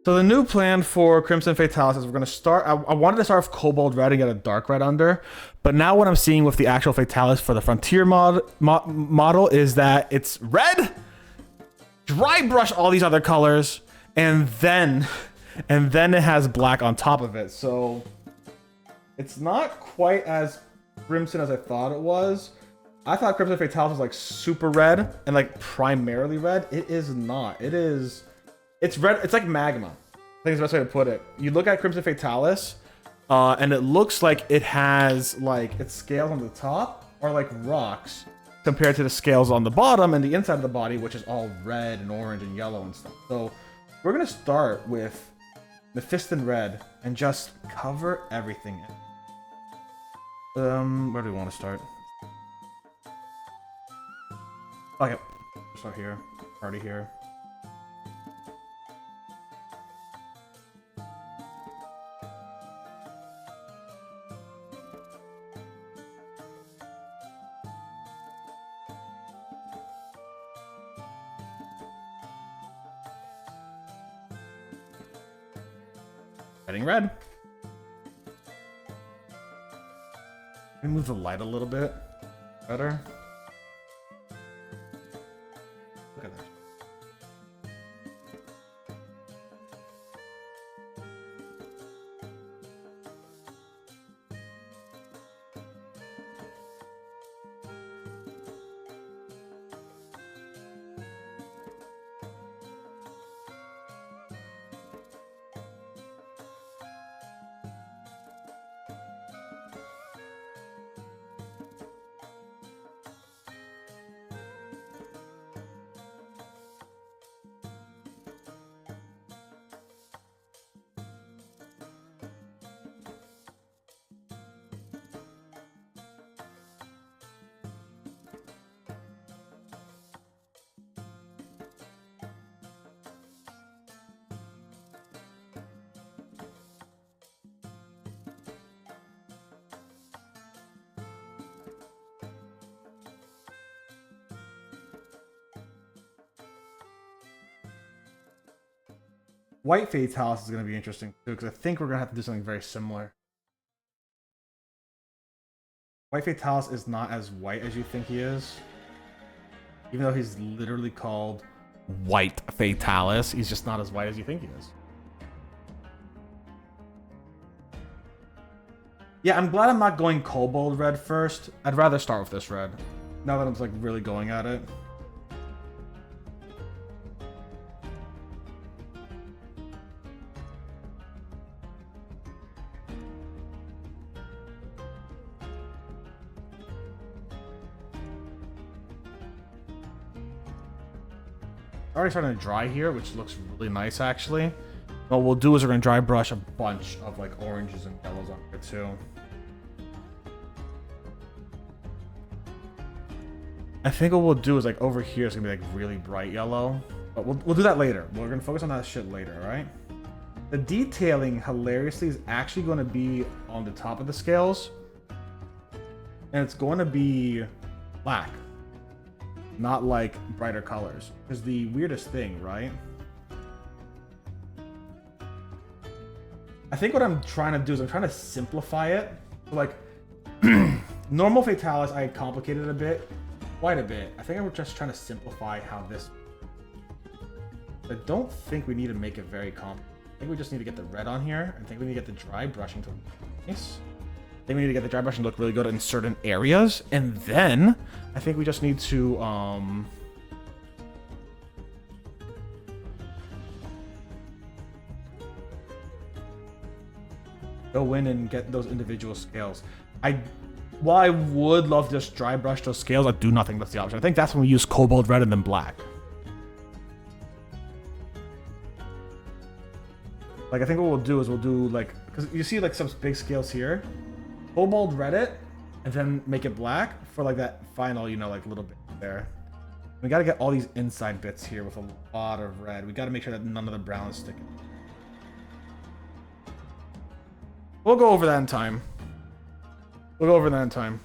So the new plan for Crimson Fatalis is we're going to start... I wanted to start with Cobalt Red and get a Dark Red under. But now what I'm seeing with the actual Fatalis for the Frontier model is that it's red, dry brush all these other colors, and then it has black on top of it. So it's not quite as crimson as I thought it was. I thought Crimson Fatalis was like super red and like primarily red. It is not. It's red. It's like magma. I think it's the best way to put it. You look at Crimson Fatalis, and it looks like it has like its scales on the top are like rocks compared to the scales on the bottom and the inside of the body, which is all red and orange and yellow and stuff. So we're gonna start with Mephiston Red and just cover everything in. Where do we want to start? Okay, start here. Already here. Getting red. Let me move the light a little bit better. Look at that. White Fatalis is going to be interesting too, because I think we're going to have to do something very similar. White Fatalis is not as white as you think he is. Even though he's literally called White Fatalis, he's just not as white as you think he is. Yeah, I'm glad I'm not going Cobalt Red first. I'd rather start with this red, now that I'm like really going at it. Already starting to dry here, which looks really nice actually. What we'll do is we're going to dry brush a bunch of like oranges and yellows on here too. I think what we'll do is like over here it's going to be like really bright yellow. But we'll do that later. We're going to focus on that shit later, alright? The detailing, hilariously, is actually going to be on the top of the scales. And it's going to be black. Not like brighter colors. Because the weirdest thing, right? I think what I'm trying to do is I'm trying to simplify it. Like, normal Fatalis, I complicated a bit. Quite a bit. I think I'm just trying to simplify how this... I don't think we need to make it very complicated. I think we just need to get the red on here. I think we need to get the dry brushing to look nice. I think we need to get the dry brushing to look really good in certain areas. And then, I think we just need to... go in and get those individual scales. While I would love to just dry brush those scales, I do not think that's the option. I think that's when we use Cobalt Red and then black. Like, I think what we'll do is we'll do, like... Because you see, like, some big scales here. Cobalt Red it, and then make it black for, like, that final, you know, like, little bit there. We gotta get all these inside bits here with a lot of red. We gotta make sure that none of the brown is sticking. We'll go over that in time. We'll go over that in time.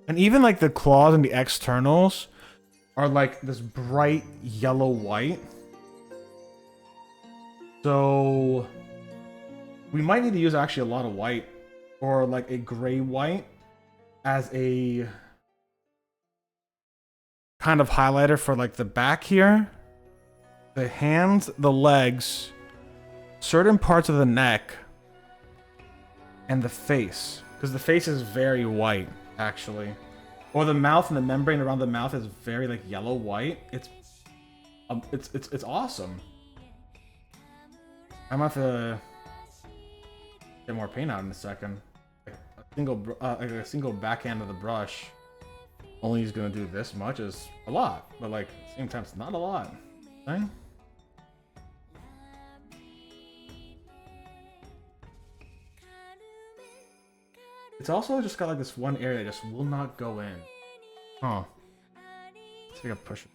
And even like the claws and the externals are like this bright yellow white. So we might need to use actually a lot of white or like a gray white as a kind of highlighter for like the back here, the hands, the legs, certain parts of the neck, and the face. Because the face is very white, actually. Or the mouth and the membrane around the mouth is very like yellow white. It's awesome. I'm gonna have to get more paint out in a second. Like a single backhand of the brush only is gonna do this much is a lot, but like at the same time it's not a lot. Okay? It's also just got like this one area that just will not go in. Huh. Let's see if I can push it.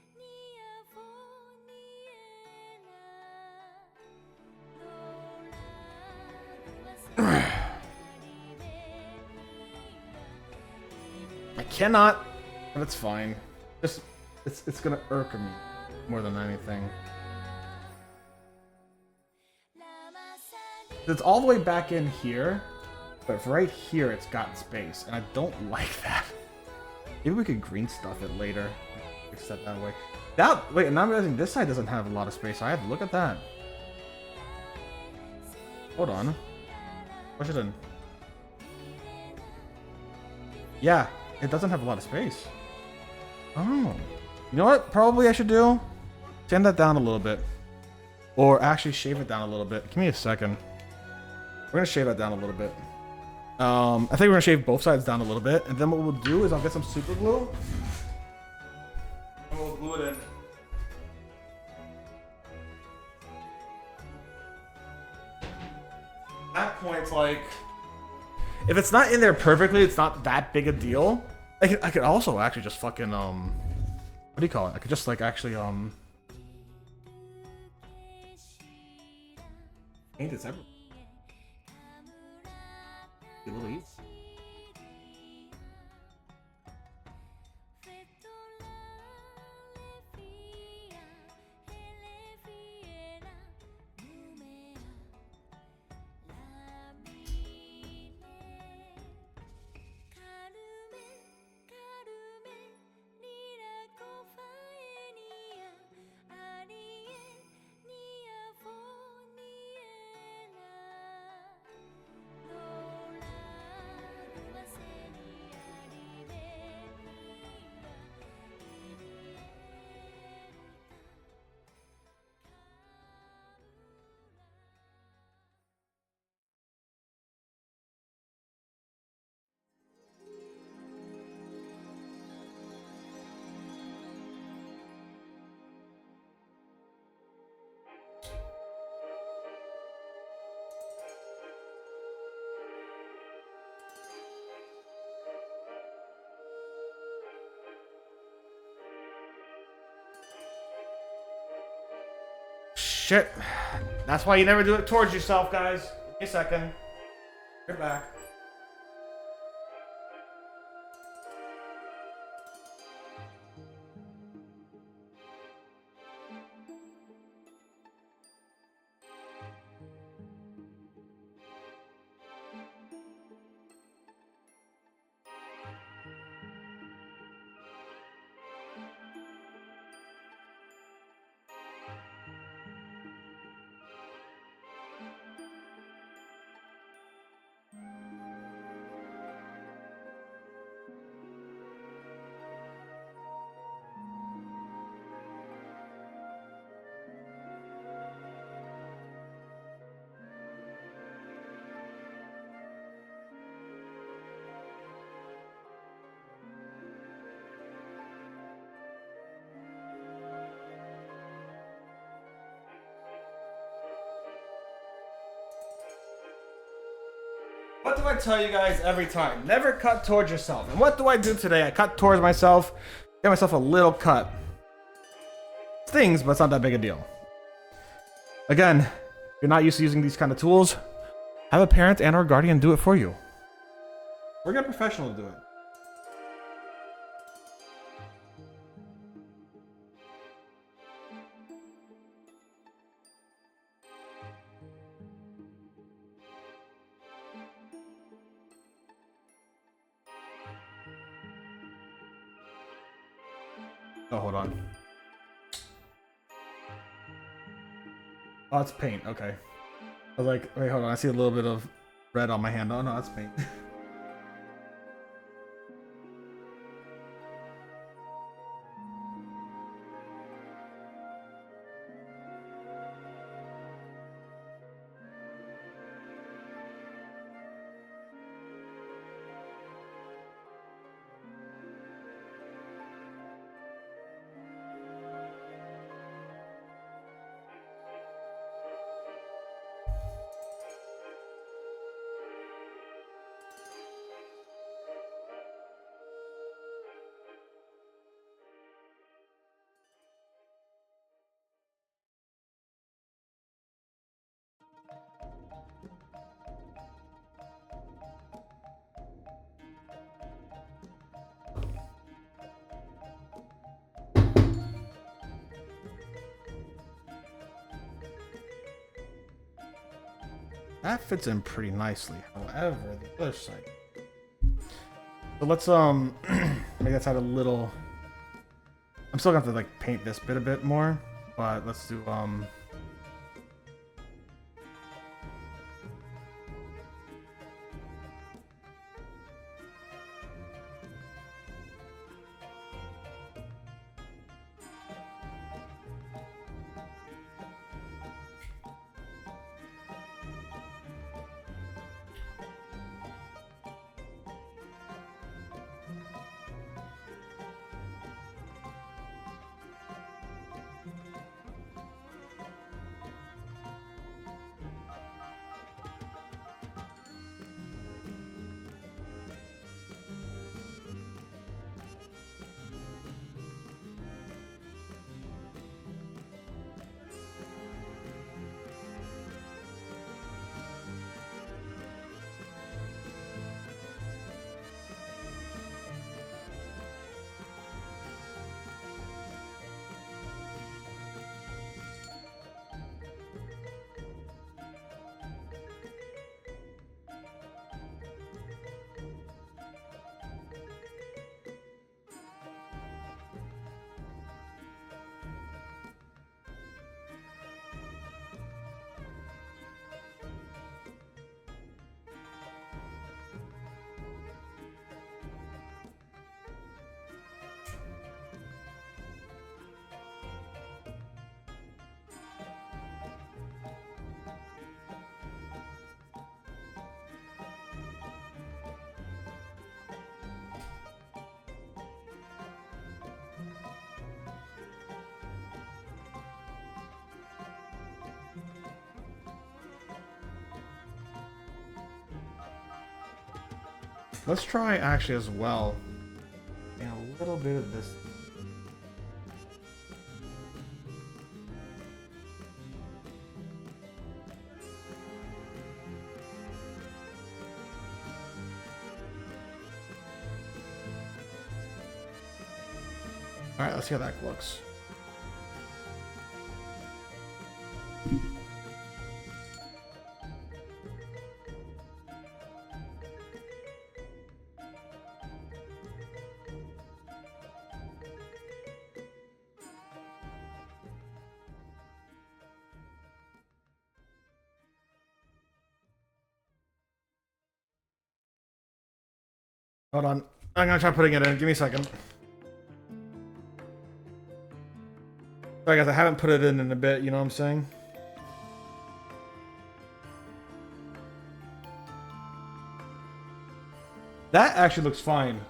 I cannot, but it's fine. Just it's gonna irk me more than anything. It's all the way back in here, but right here it's got space, and I don't like that. Maybe we could green stuff it later. Fix that way. Wait, and now I'm realizing this side doesn't have a lot of space. I have to look at that. Hold on. Push it in. Yeah, it doesn't have a lot of space. Oh. You know what? Probably I should do? Sand that down a little bit. Or actually shave it down a little bit. Give me a second. We're gonna shave that down a little bit. I think we're gonna shave both sides down a little bit. And then what we'll do is I'll get some super glue. And we'll glue it in. At that point, it's like, if it's not in there perfectly, it's not that big a deal. I could also actually just fucking, what do you call it? I could just like actually, paint this everywhere. A little easy. Shit. That's why you never do it towards yourself, guys. Give me a second. You're back. What do I tell you guys every time? Never cut towards yourself. And what do I do today? I cut towards myself, get myself a little cut. Stings, but it's not that big a deal. Again, if you're not used to using these kind of tools, have a parent and or guardian do it for you. Or get a professional to do it. Oh, hold on. Oh, it's paint. Okay. I was like, wait, hold on. I see a little bit of red on my hand. Oh, no, that's paint. That fits in pretty nicely. However, the other side. So let's make that side a little. I'm still gonna have to like paint this bit a bit more, but let's do let's try actually as well. And a little bit of this. All right, let's see how that looks. Hold on. I'm gonna try putting it in. Give me a second. Sorry guys, I haven't put it in a bit, you know what I'm saying? That actually looks fine.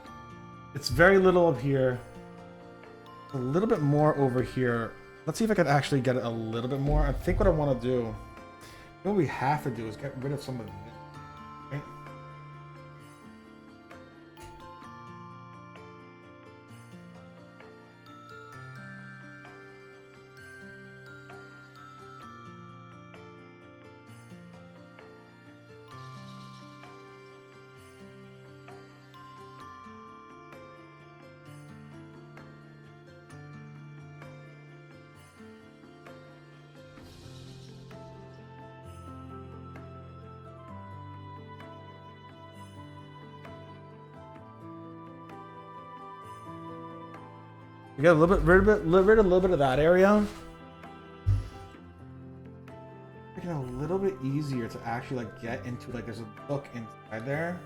It's very little up here. A little bit more over here. Let's see if I can actually get it a little bit more. I think what I want to do, what we have to do is get rid of some of this. Right? We got a rid a little bit of that area. Making it a little bit easier to actually like get into, like there's a book inside there.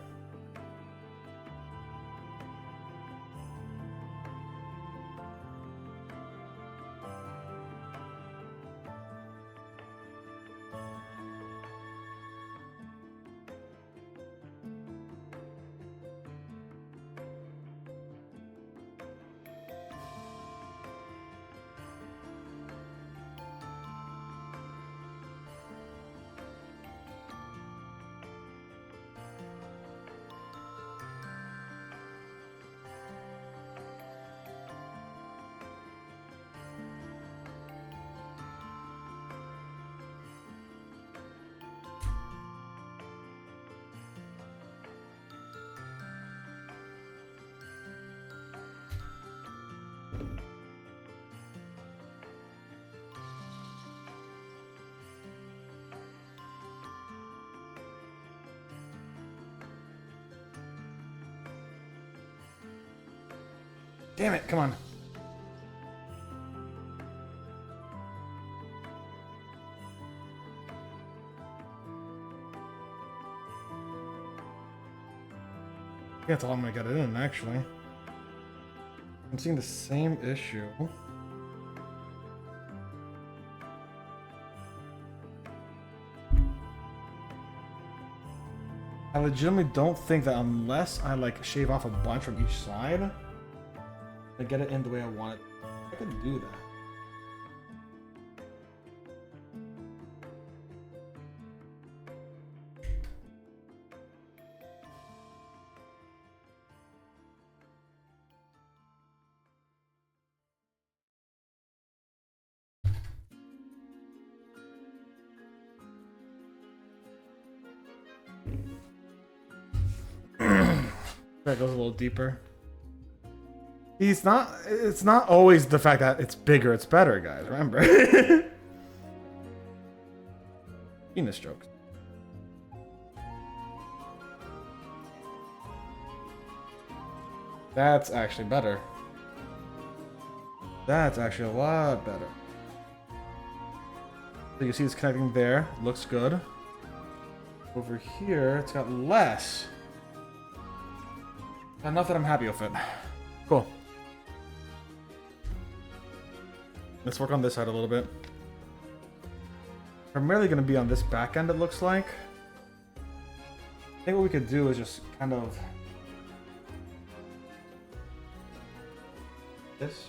Damn it, come on. I think that's all I'm gonna get it in, actually. I'm seeing the same issue. I legitimately don't think that unless I like shave off a bunch from each side, I get it in the way I want it. I can do that. That goes a little deeper. It's not always the fact that it's bigger, it's better, guys. Remember. Penis strokes. That's actually better. That's actually a lot better. So you see it's connecting there. Looks good. Over here, it's got less. Enough that I'm happy with it. Cool. Let's work on this side a little bit. Primarily going to be on this back end, it looks like. I think what we could do is just kind of... this.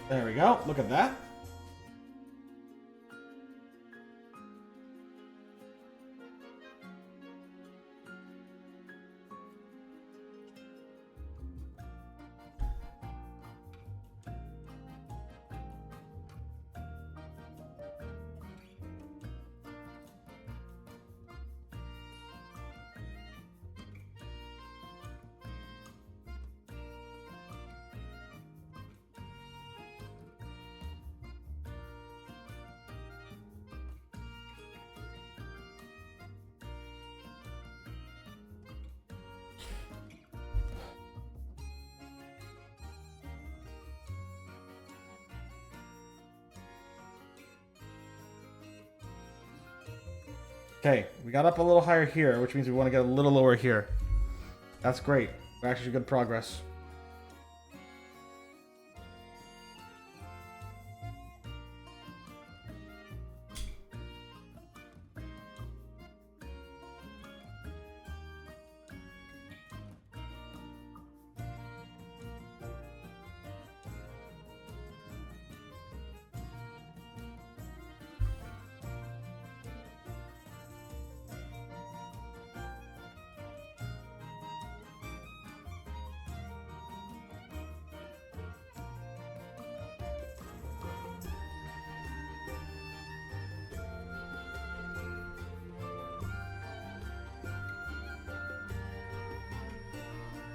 There we go. Look at that. Okay, we got up a little higher here, which means we want to get a little lower here. That's great. We're actually good progress.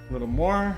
A little more.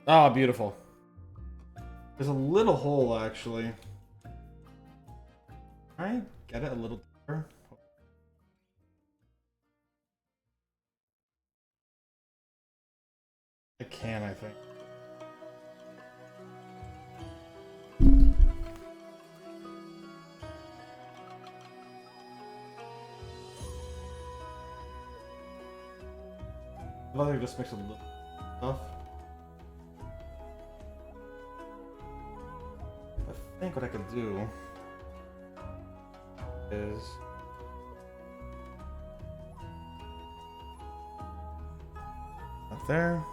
Oh, beautiful. There's a little hole, actually. Can I get it a little deeper? I can, I think. I'd rather just mix a little stuff. I think what I could do is up there.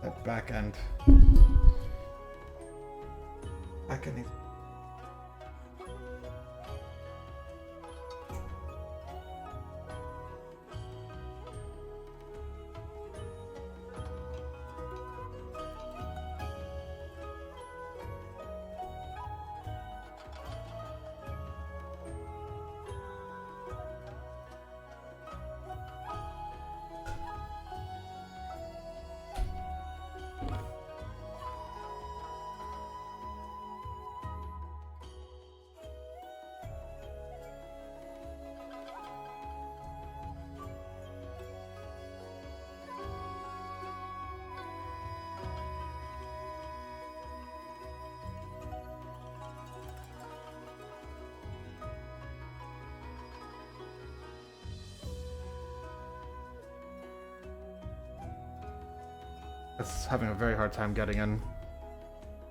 That back end. Back end. It's having a very hard time getting in.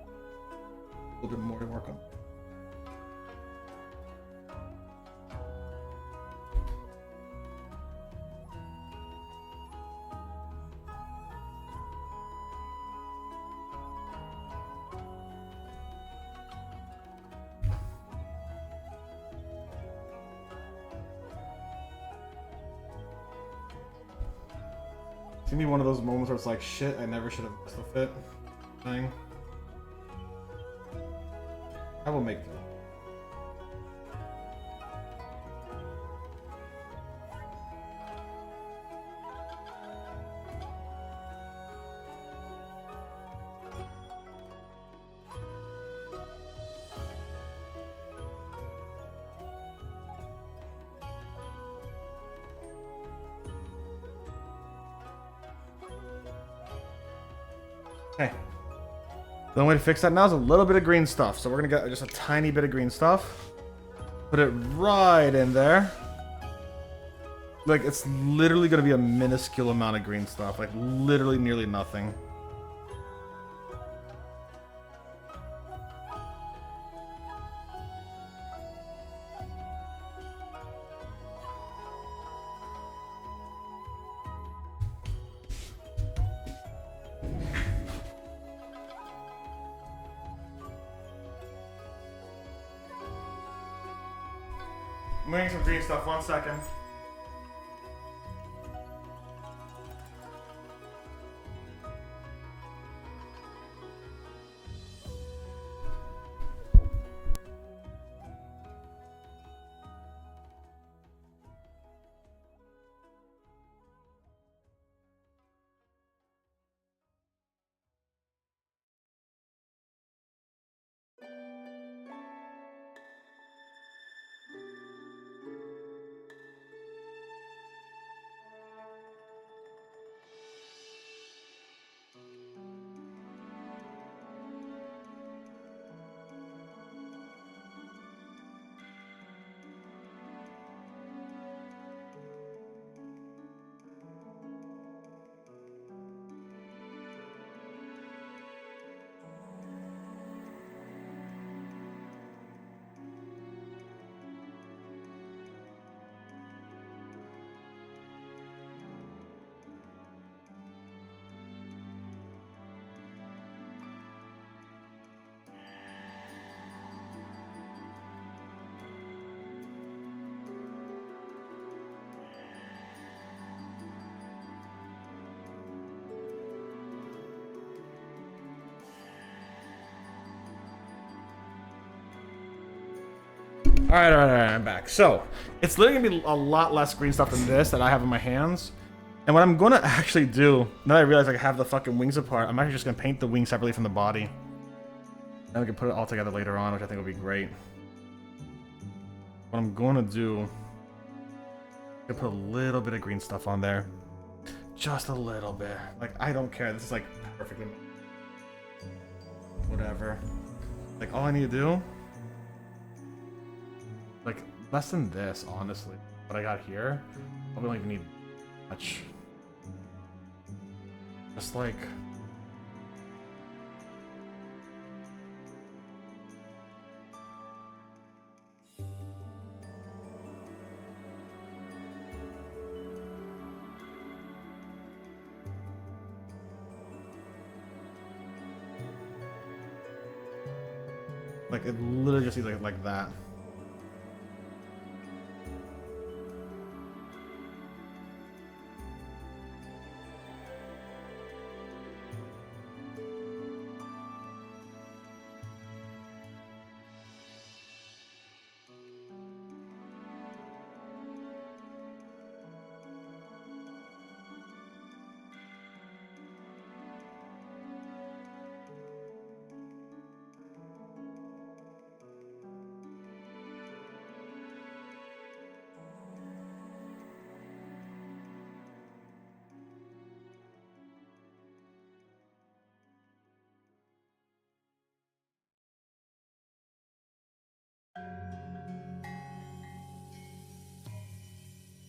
A little bit more to work on. It's gonna be one of those moments where it's like, shit, I never should have missed the fit thing. I will make that. Okay. The only way to fix that now is a little bit of green stuff. So we're gonna get just a tiny bit of green stuff. Put it right in there. Like, it's literally gonna be a minuscule amount of green stuff. Like, literally nearly nothing. I'm getting some green stuff, 1 second. Alright, I'm back. So, it's literally gonna be a lot less green stuff than this that I have in my hands. And what I'm gonna actually do, now that I realize I have the fucking wings apart, I'm actually just gonna paint the wings separately from the body. Then we can put it all together later on, which I think will be great. What I'm gonna do, I'm gonna put a little bit of green stuff on there. Just a little bit. Like, I don't care. This is like perfectly... whatever. Like, all I need to do... like, less than this, honestly. What I got here, probably don't even need much. Just like... like, it literally just needs like that.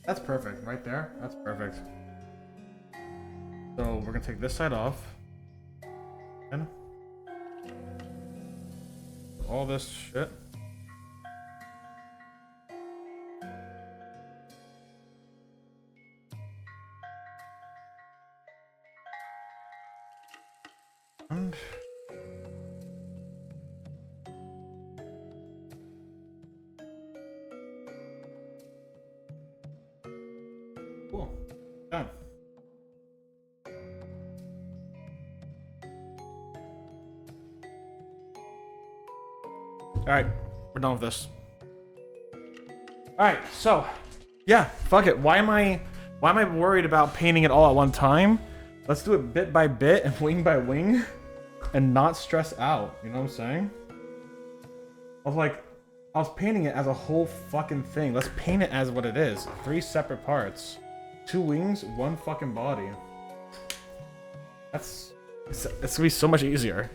That's perfect, right there. That's perfect. So we're gonna take this side off. And all this shit. And cool. Done. Alright, we're done with this. Alright, so yeah, fuck it. Why am I worried about painting it all at one time? Let's do it bit by bit and wing by wing and not stress out. You know what I'm saying? I was painting it as a whole fucking thing. Let's paint it as what it is. 3 separate parts. 2 wings, 1 fucking body. It's gonna be so much easier.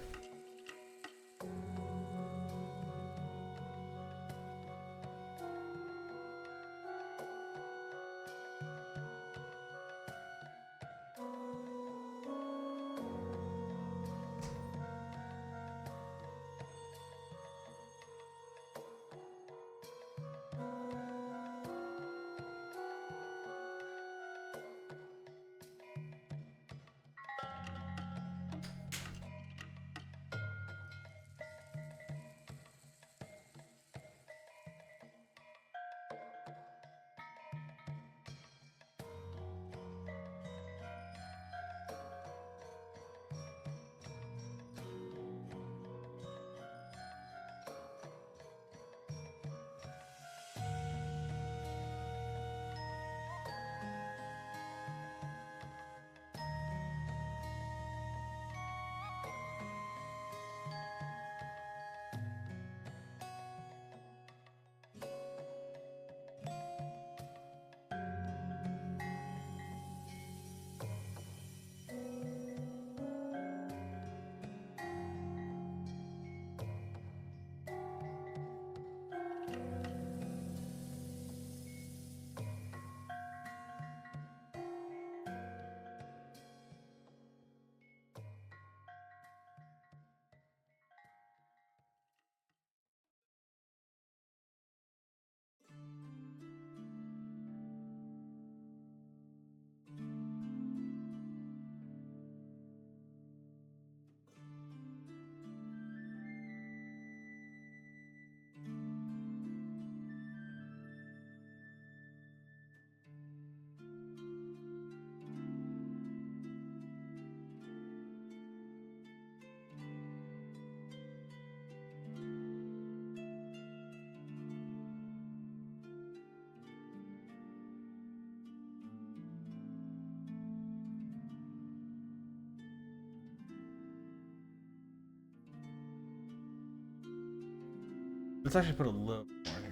Let's actually put a little more in here.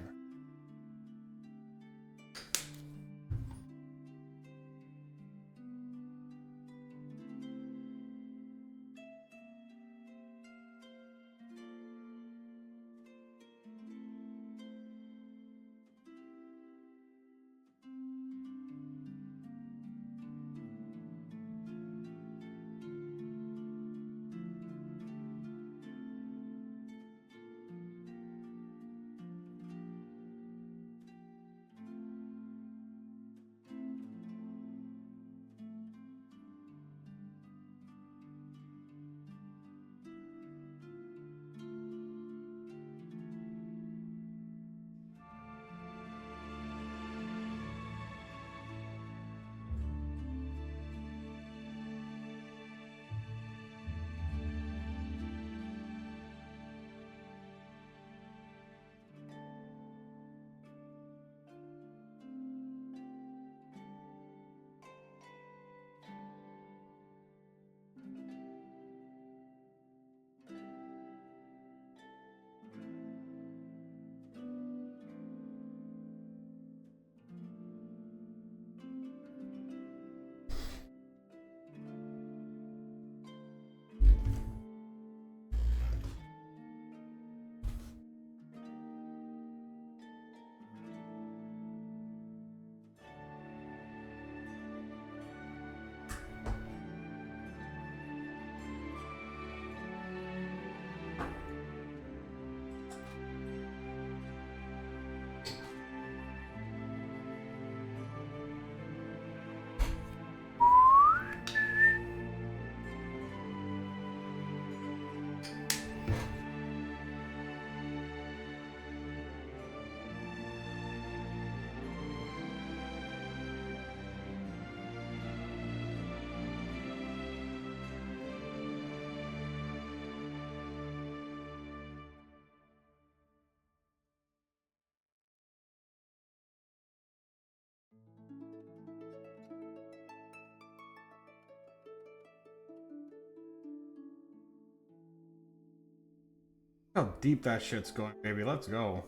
How deep that shit's going, baby. Let's go.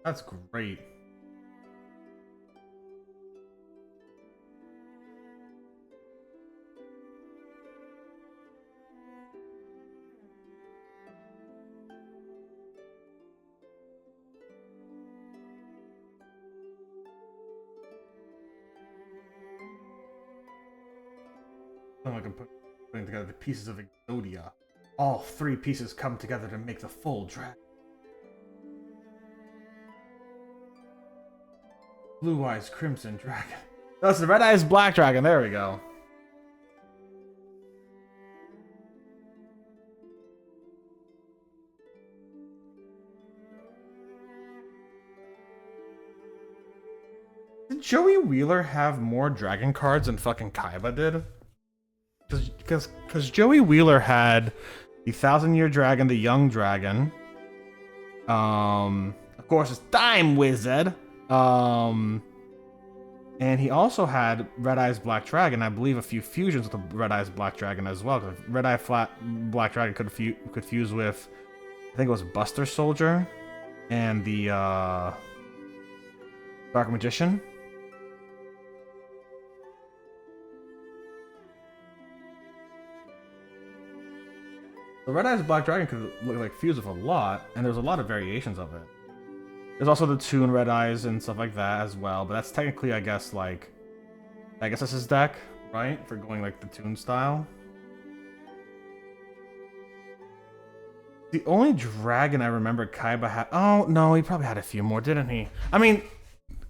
That's great. I can putting together the pieces of Exodia. All three pieces come together to make the full dragon. Blue Eyes Crimson Dragon. That's the Red Eyes Black Dragon. There we go. Did Joey Wheeler have more dragon cards than fucking Kaiba did? Because Joey Wheeler had the 1,000-Year Dragon, the Young Dragon. Of course, it's Time Wizard. And he also had Red Eyes Black Dragon. I believe a few fusions with the Red Eyes Black Dragon as well. Because Red Eye Black Dragon could fuse with, I think it was Buster Soldier and the Dark Magician. The Red Eyes Black Dragon could like fuse with a lot, and there's a lot of variations of it. There's also the Toon Red Eyes and stuff like that as well, but that's technically, I guess that's his deck, right? For going like the Toon style. The only dragon I remember Kaiba had... Oh, no, he probably had a few more, didn't he? I mean,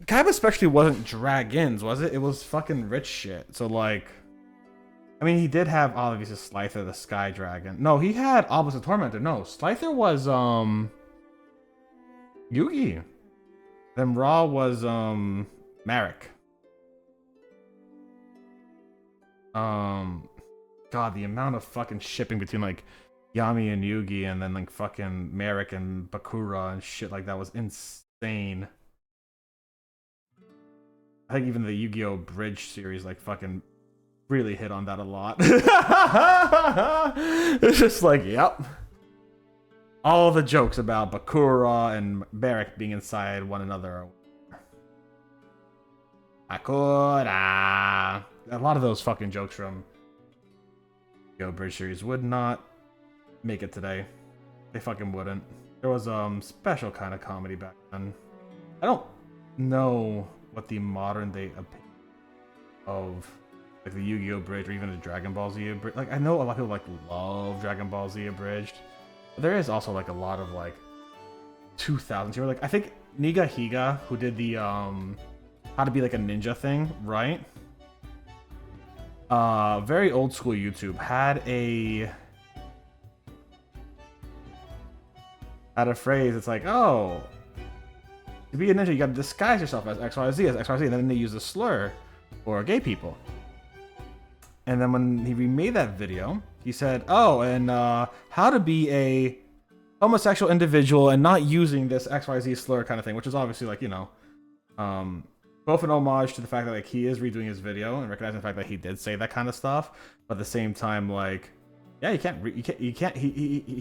Kaiba especially wasn't dragons, was it? It was fucking rich shit, so like... I mean, he did have obviously Slifer, the Sky Dragon. No, he had Albus the Tormentor. No, Slifer was Yugi. Then Ra was Marek. God, the amount of fucking shipping between like Yami and Yugi, and then like fucking Marek and Bakura and shit like that was insane. I think even the Yu-Gi-Oh! Bridge series like fucking really hit on that a lot. It's just like, yep. all the jokes about Bakura and Barrack being inside one another. Bakura. A lot of those fucking jokes from Yo Bridge series would not make it today. They fucking wouldn't. There was special kind of comedy back then. I don't know what the modern day opinion of like the Yu-Gi-Oh! Bridge or even the Dragon Ball Z Abridged. Like I know a lot of people like love Dragon Ball Z Abridged. But there is also like a lot of like 2000s here. Like I think Niga Higa, who did the how to be like a ninja thing, right? Very old school YouTube had a phrase. It's like, oh, to be a ninja, you gotta disguise yourself as XYZ, and then they use a slur for gay people. And then when he remade that video, he said, oh, and how to be a homosexual individual and not using this XYZ slur kind of thing, which is obviously like, you know, both an homage to the fact that like he is redoing his video and recognizing the fact that he did say that kind of stuff, but at the same time, like, yeah, he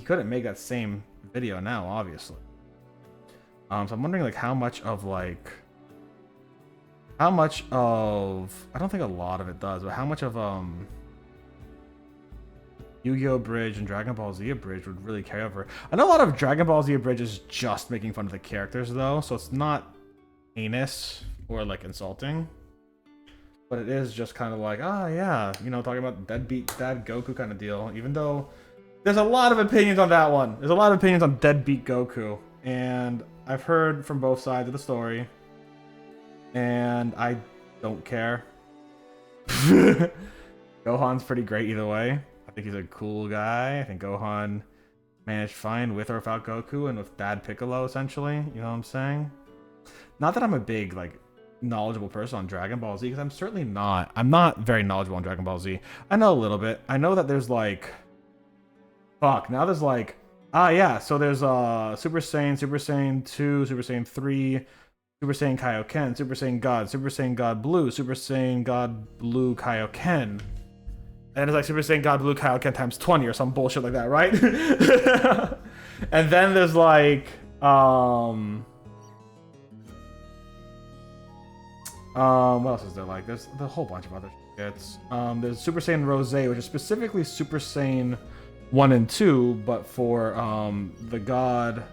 couldn't make that same video now, obviously. So I'm wondering like how much of I don't think a lot of it does, but how much of Yu-Gi-Oh! Bridge and Dragon Ball Z Bridge would really carry over. I know a lot of Dragon Ball Z Bridge is just making fun of the characters though, so it's not heinous or like insulting, but it is just kind of like, ah, yeah, you know, talking about deadbeat dad Goku kind of deal. Even though there's a lot of opinions on that one. There's a lot of opinions on deadbeat Goku, and I've heard from both sides of the story, and I don't care. Gohan's pretty great either way. I think he's a cool guy. I think Gohan managed fine with or without Goku and with Dad Piccolo, essentially. You know what I'm saying? Not that I'm a big, like, knowledgeable person on Dragon Ball Z, because I'm certainly not. I'm not very knowledgeable on Dragon Ball Z. I know a little bit. I know that there's, like... Fuck, now there's, like... Ah, yeah, so there's Super Saiyan, Super Saiyan 2, Super Saiyan 3... Super Saiyan Kaioken, Super Saiyan God Blue, Super Saiyan God Blue Kaioken. And it's like Super Saiyan God Blue Kaioken times 20 or some bullshit like that, right? And then there's like what else is there? Like there's a whole bunch of other shits. There's Super Saiyan Rose, which is specifically Super Saiyan 1 and 2, but for the god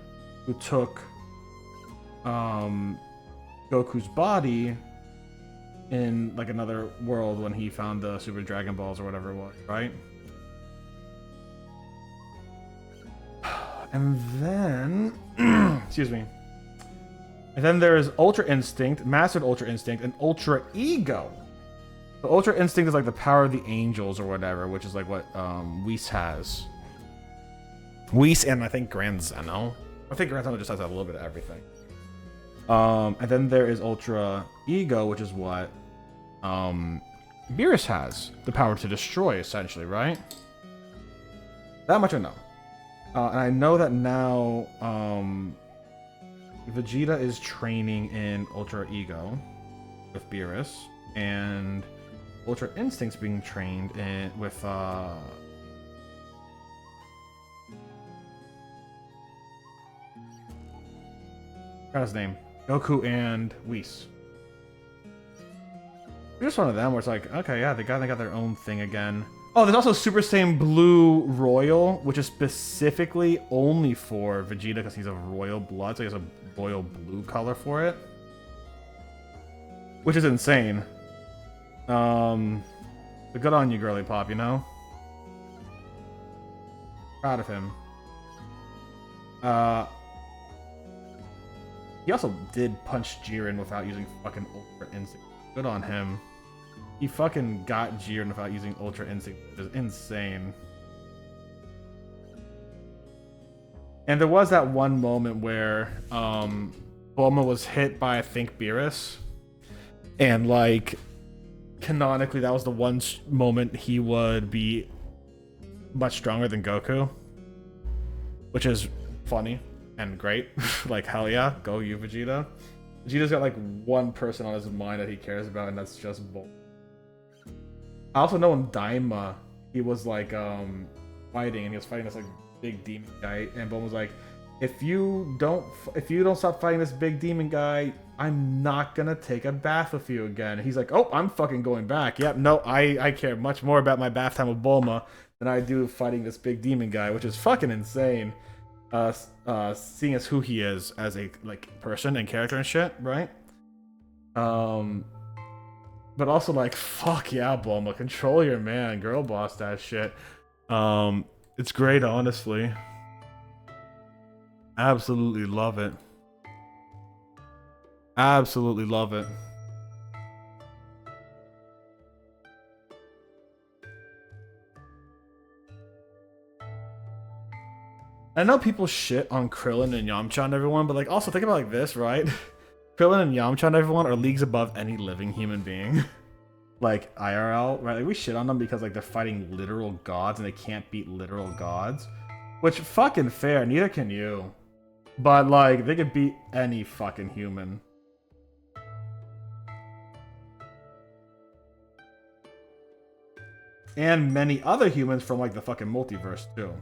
who took Goku's body in like another world when he found the Super Dragon Balls or whatever it was, right? And then excuse me. And then there's Ultra Instinct, Mastered Ultra Instinct, and Ultra Ego. The Ultra Instinct is like the power of the angels or whatever, which is like what Whis has. Whis and I think Grand Zeno. I think Grand Zeno just has a little bit of everything. And then there is Ultra Ego, which is what Beerus has. The power to destroy, essentially, right? That much I know. And I know that now Vegeta is training in Ultra Ego with Beerus, and Ultra Instinct's being trained in with what's his name? Goku and Whis. Just one of them where it's like, okay, yeah, they got their own thing again. Oh, there's also Super Saiyan Blue Royal, which is specifically only for Vegeta because he's of royal blood, so he has a royal blue color for it. Which is insane. But good on you, girly pop, you know? Proud of him. He also did punch Jiren without using fucking Ultra Instinct. Good on him. He fucking got Jiren without using Ultra Instinct, which is insane. And there was that one moment where Bulma was hit by, I think, Beerus. And, like, canonically, that was the one moment he would be much stronger than Goku. Which is funny and great. Like, hell yeah, go you, Vegeta. Vegeta's got, like, one person on his mind that he cares about, and that's just Bulma. I also know in Daima, he was, like, fighting, and he was fighting this, like, big demon guy, and Bulma was like, if you don't stop fighting this big demon guy, I'm not gonna take a bath with you again. And he's like, oh, I'm fucking going back. Yep, no, I care much more about my bath time with Bulma than I do fighting this big demon guy, which is fucking insane. Seeing as who he is as a like person and character and shit, right? But also like, fuck yeah, Bulma, control your man, girl boss that shit. It's great, honestly. Absolutely love it. Absolutely love it. I know people shit on Krillin and Yamcha and everyone, but like also think about it like this, right? Krillin and Yamcha and everyone are leagues above any living human being. Like IRL, right? Like we shit on them because like they're fighting literal gods and they can't beat literal gods. Which fucking fair, neither can you. But like they could beat any fucking human. And many other humans from like the fucking multiverse too.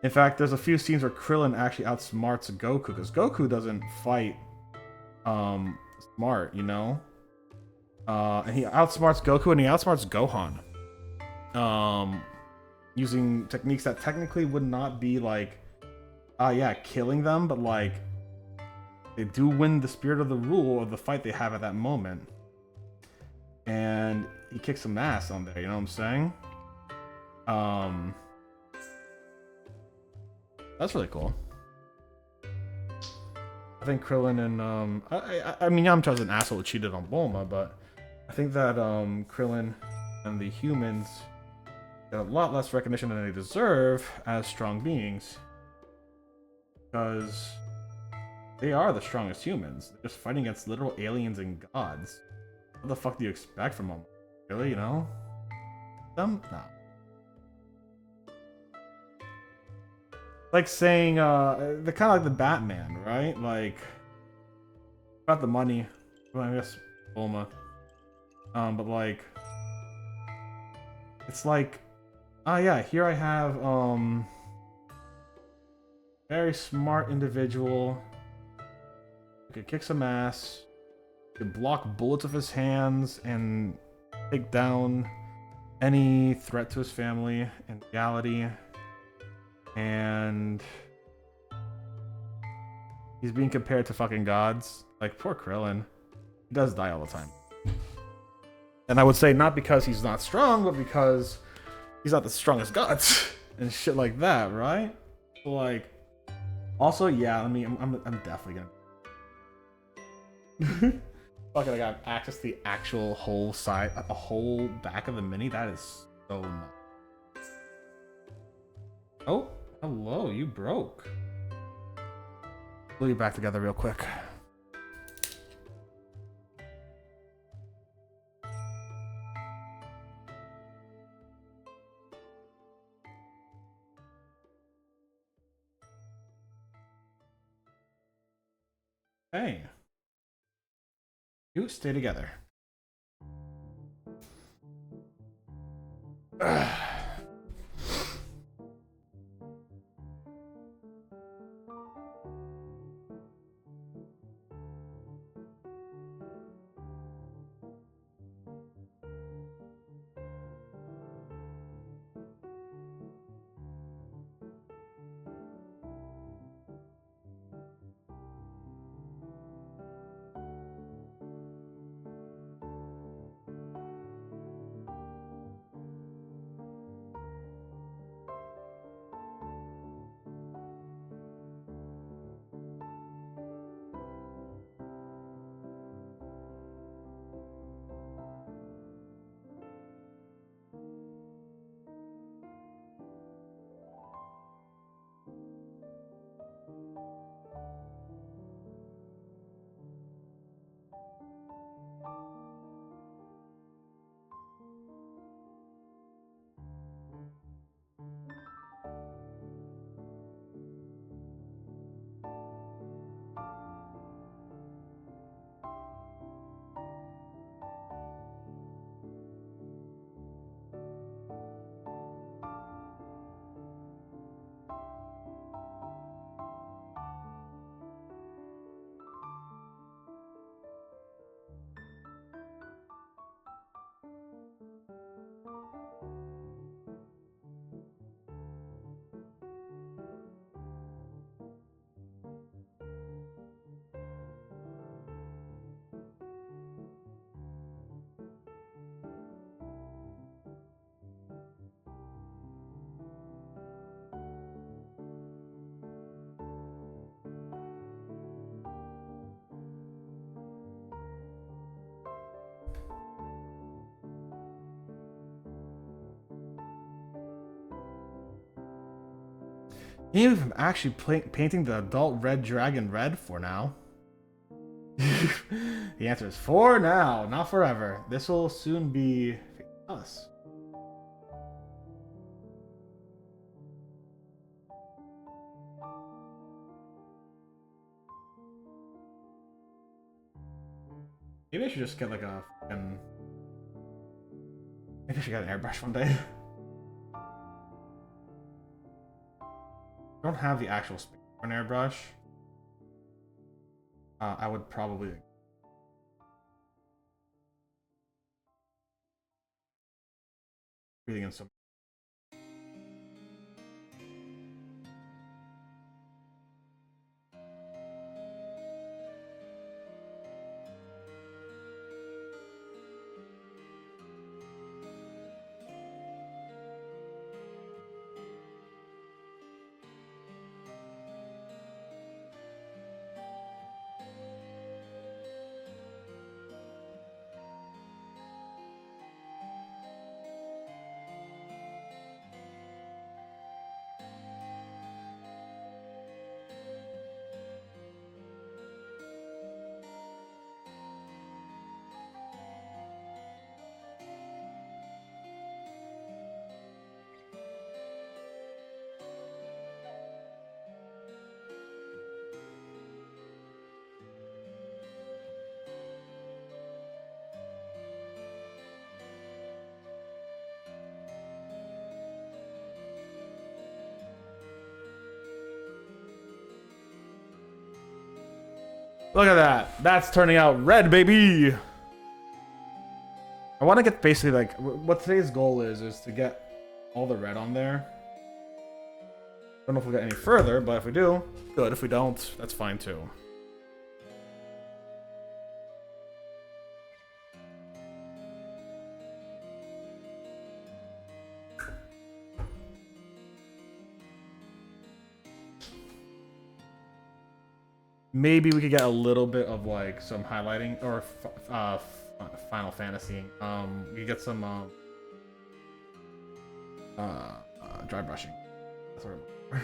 In fact, there's a few scenes where Krillin actually outsmarts Goku, because Goku doesn't fight smart, you know? And he outsmarts Goku and he outsmarts Gohan. Using techniques that technically would not be like, yeah, killing them, but like, they do win the spirit of the rule of the fight they have at that moment. And he kicks some ass on there, you know what I'm saying? That's really cool. I think Krillin and I mean Yamcha's an asshole who cheated on Bulma, but I think that Krillin and the humans get a lot less recognition than they deserve as strong beings, because they are the strongest humans. They're just fighting against literal aliens and gods. What the fuck do you expect from them? Really, you know? Them? No. Like saying, they're kind of like the Batman, right? Like, about the money. Well, I guess Bulma. But like, it's like, oh yeah, here I have, very smart individual. Who could kick some ass. Could block bullets with his hands and take down any threat to his family in reality. And he's being compared to fucking gods. Like, poor Krillin. He does die all the time. And I would say not because he's not strong, but because he's not the strongest gods and shit like that, right? So like, also, yeah, I mean, I'm definitely gonna. Fucking, I got access to the actual whole side, a whole back of the mini. That is so nice. Oh. Hello, you broke. Glue you back together real quick. Hey. You stay together. Even if I'm actually painting the adult red dragon red for now. The answer is for now, not forever. This will soon be us. Maybe I should just get like a fucking... Maybe I should get an airbrush one day. I don't have the actual space for an airbrush. I would probably... Breathing in some... Look at that. That's turning out red, baby. I want to get basically like what today's goal is to get all the red on there. Don't know if we'll get any further, but if we do, good. If we don't, that's fine too. Maybe we could get a little bit of like some highlighting or Final Fantasy. We get some dry brushing. That's what I'm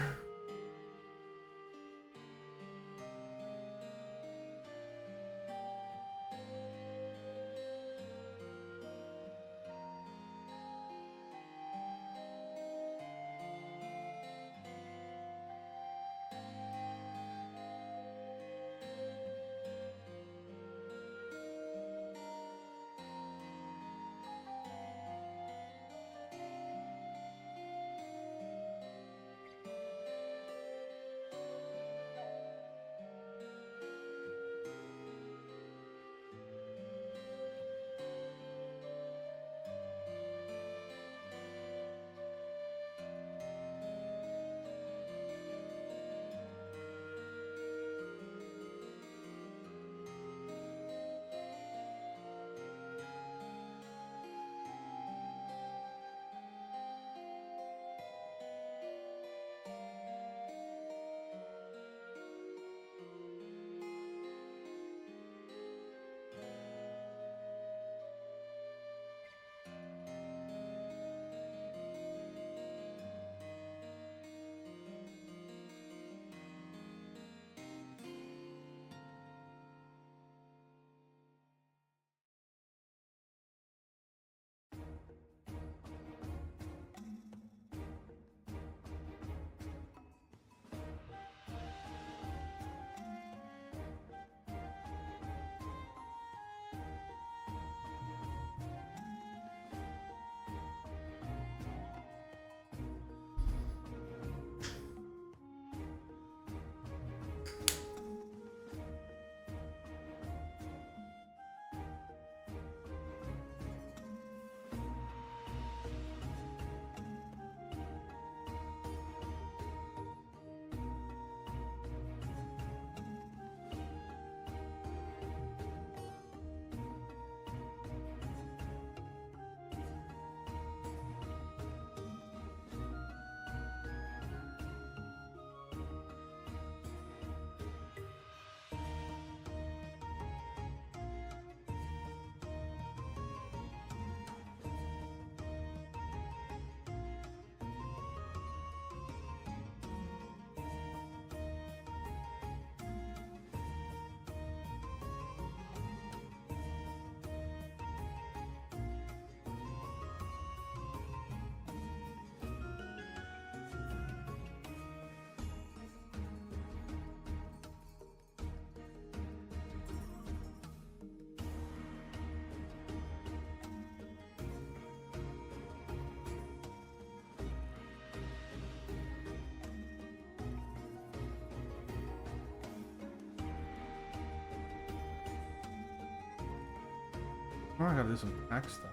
Oh, I gotta do some back stuff.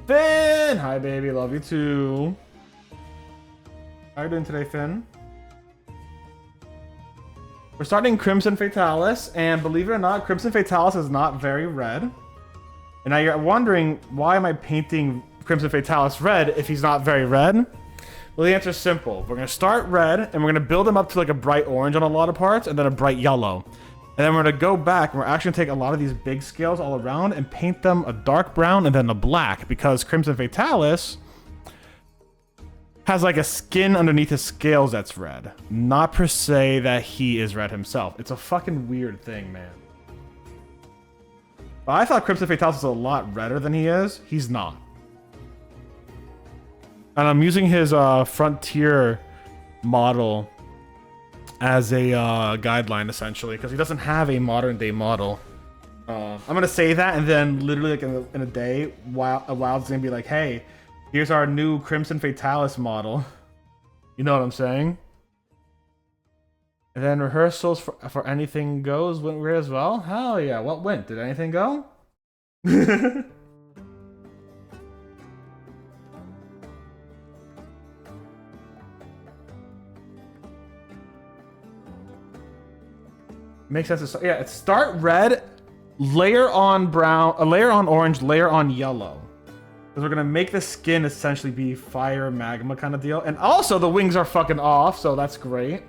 Finn! Hi, baby. Love you too. How are you doing today, Finn? We're starting Crimson Fatalis, and believe it or not, Crimson Fatalis is not very red. And now you're wondering, why am I painting Crimson Fatalis red if he's not very red? Well, the answer is simple. We're going to start red, and we're going to build him up to like a bright orange on a lot of parts, and then a bright yellow. And then we're going to go back, and we're actually going to take a lot of these big scales all around and paint them a dark brown and then a black, because Crimson Fatalis has like a skin underneath his scales that's red. Not per se that he is red himself. It's a fucking weird thing, man. But I thought Crimson Fatalis was a lot redder than he is. He's not. And I'm using his Frontier model as a guideline, essentially, because he doesn't have a modern day model. I'm going to say that, and then literally like in a day, Wild's going to be like, hey, here's our new Crimson Fatalis model. You know what I'm saying? And then rehearsals for Anything Goes went weird as well. Hell yeah. What went? Did anything go? Makes sense. Yeah, it's start red, layer on brown, a layer on orange, layer on yellow. Because we're going to make the skin essentially be fire magma kind of deal. And also the wings are fucking off, so that's great.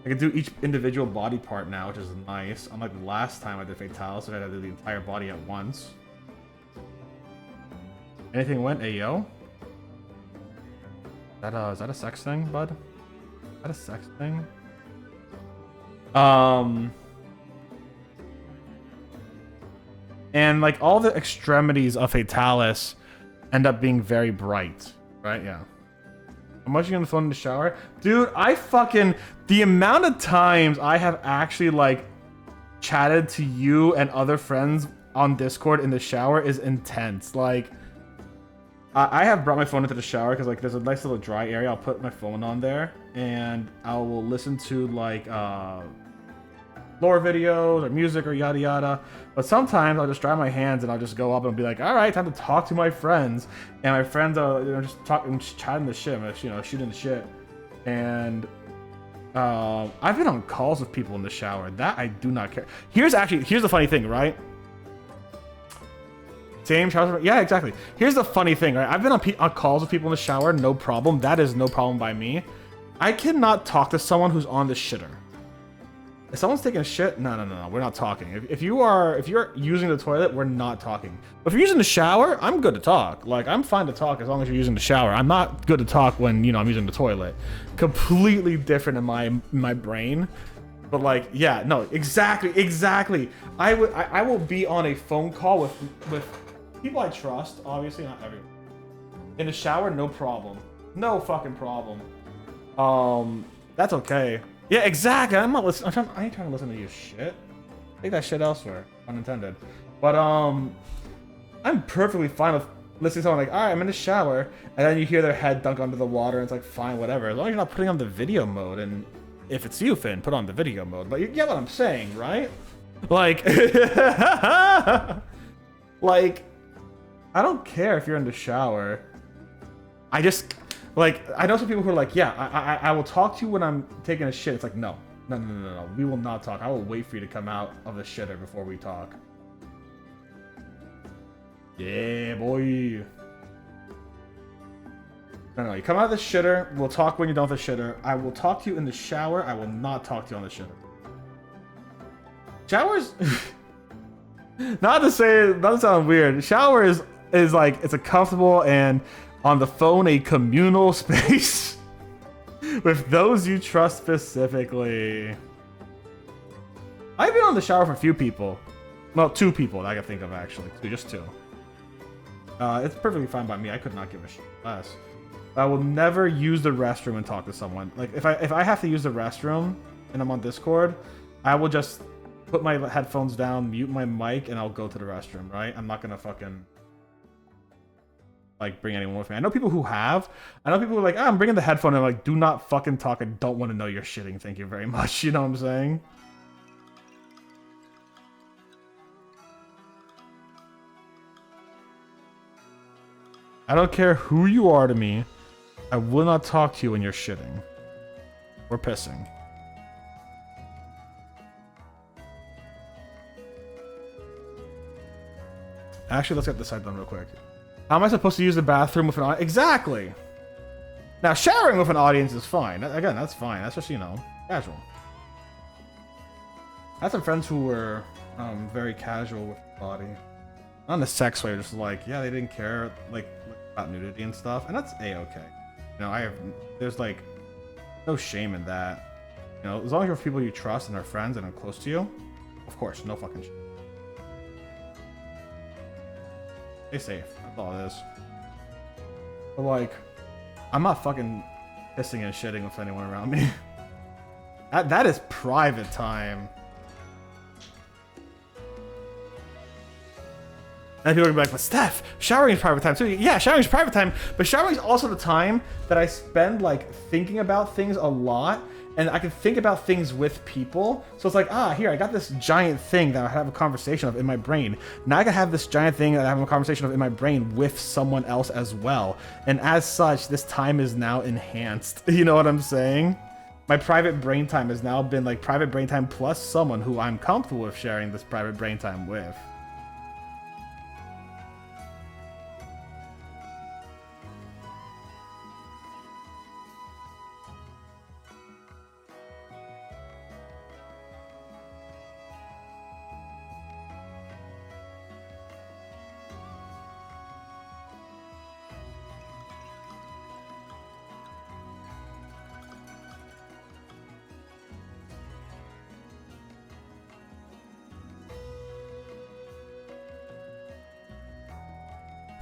I can do each individual body part now, which is nice. Unlike the last time I did Fatalis, so I had to do the entire body at once. Anything went? Ayo? Is that a sex thing, bud? Is that a sex thing? And like all the extremities of Fatalis end up being very bright, right? Yeah. How much are you on the phone in the shower? Dude, the amount of times I have actually like chatted to you and other friends on Discord in the shower is intense. Like, I have brought my phone into the shower because like there's a nice little dry area. I'll put my phone on there and I will listen to like lore videos or music or yada yada. But sometimes I'll just dry my hands and I'll just go up and be like, all right, time to talk to my friends. And my friends are just talking, just chatting the shit, shooting the shit. And I've been on calls with people in the shower. That I do not care. Here's the funny thing, right? Same shower. Yeah, exactly. Here's the funny thing, right? I've been on calls with people in the shower, no problem. That is no problem by me. I cannot talk to someone who's on the shitter. If someone's taking a shit, no, we're not talking. If you're using the toilet, we're not talking. But if you're using the shower, I'm good to talk. Like, I'm fine to talk as long as you're using the shower. I'm not good to talk when, I'm using the toilet. Completely different in my brain. But like, yeah, no, exactly. I will be on a phone call with people I trust, obviously not everyone. In the shower, no problem. No fucking problem. That's okay. Yeah, exactly. I'm not listening. I ain't trying to listen to your shit. Take that shit elsewhere. Unintended. But I'm perfectly fine with listening to someone like, all right, I'm in the shower, and then you hear their head dunk under the water, and it's like, fine, whatever. As long as you're not putting on the video mode, and if it's you, Finn, put on the video mode. But you get what I'm saying, right? Like, like, I don't care if you're in the shower. I know some people who are like, yeah, I will talk to you when I'm taking a shit. It's like, no. We will not talk. I will wait for you to come out of the shitter before we talk. Yeah, boy. No, you come out of the shitter. We'll talk when you're done with the shitter. I will talk to you in the shower. I will not talk to you on the shitter. Showers... not to sound weird. Shower is like, it's a comfortable and on the phone a communal space with those you trust specifically. I've been on the shower for a few people. Well, 2 people that I can think of actually. Just 2. It's perfectly fine by me. I could not give a shit less. I will never use the restroom and talk to someone. Like if I have to use the restroom and I'm on Discord, I will just put my headphones down, mute my mic, and I'll go to the restroom, right? I'm not gonna fucking like bring anyone with me. I know people who have. I know people who are like, oh, I'm bringing the headphone, and I'm like, do not fucking talk. I don't want to know you're shitting. Thank you very much. You know what I'm saying? I don't care who you are to me. I will not talk to you when you're shitting. Or pissing. Actually, let's get this side done real quick. How am I supposed to use the bathroom with an audience? Exactly! Now, showering with an audience is fine. Again, that's fine. That's just, you know, casual. I had some friends who were very casual with the body. Not in a sex way, just like, yeah, they didn't care like about nudity and stuff. And that's A-okay. You know, there's like no shame in that. You know, as long as you're with people you trust and are friends and are close to you, of course, no fucking shit. Stay safe. That's all it is. But like, I'm not fucking pissing and shitting with anyone around me. That is private time. And people are gonna be like, but Steph, showering is private time too. Yeah, showering is private time, but showering is also the time that I spend like thinking about things a lot, and I can think about things with people. So it's like, here, I got this giant thing that I have a conversation of in my brain. Now I can have this giant thing that I have a conversation of in my brain with someone else as well. And as such, this time is now enhanced. You know what I'm saying? My private brain time has now been like private brain time plus someone who I'm comfortable with sharing this private brain time with.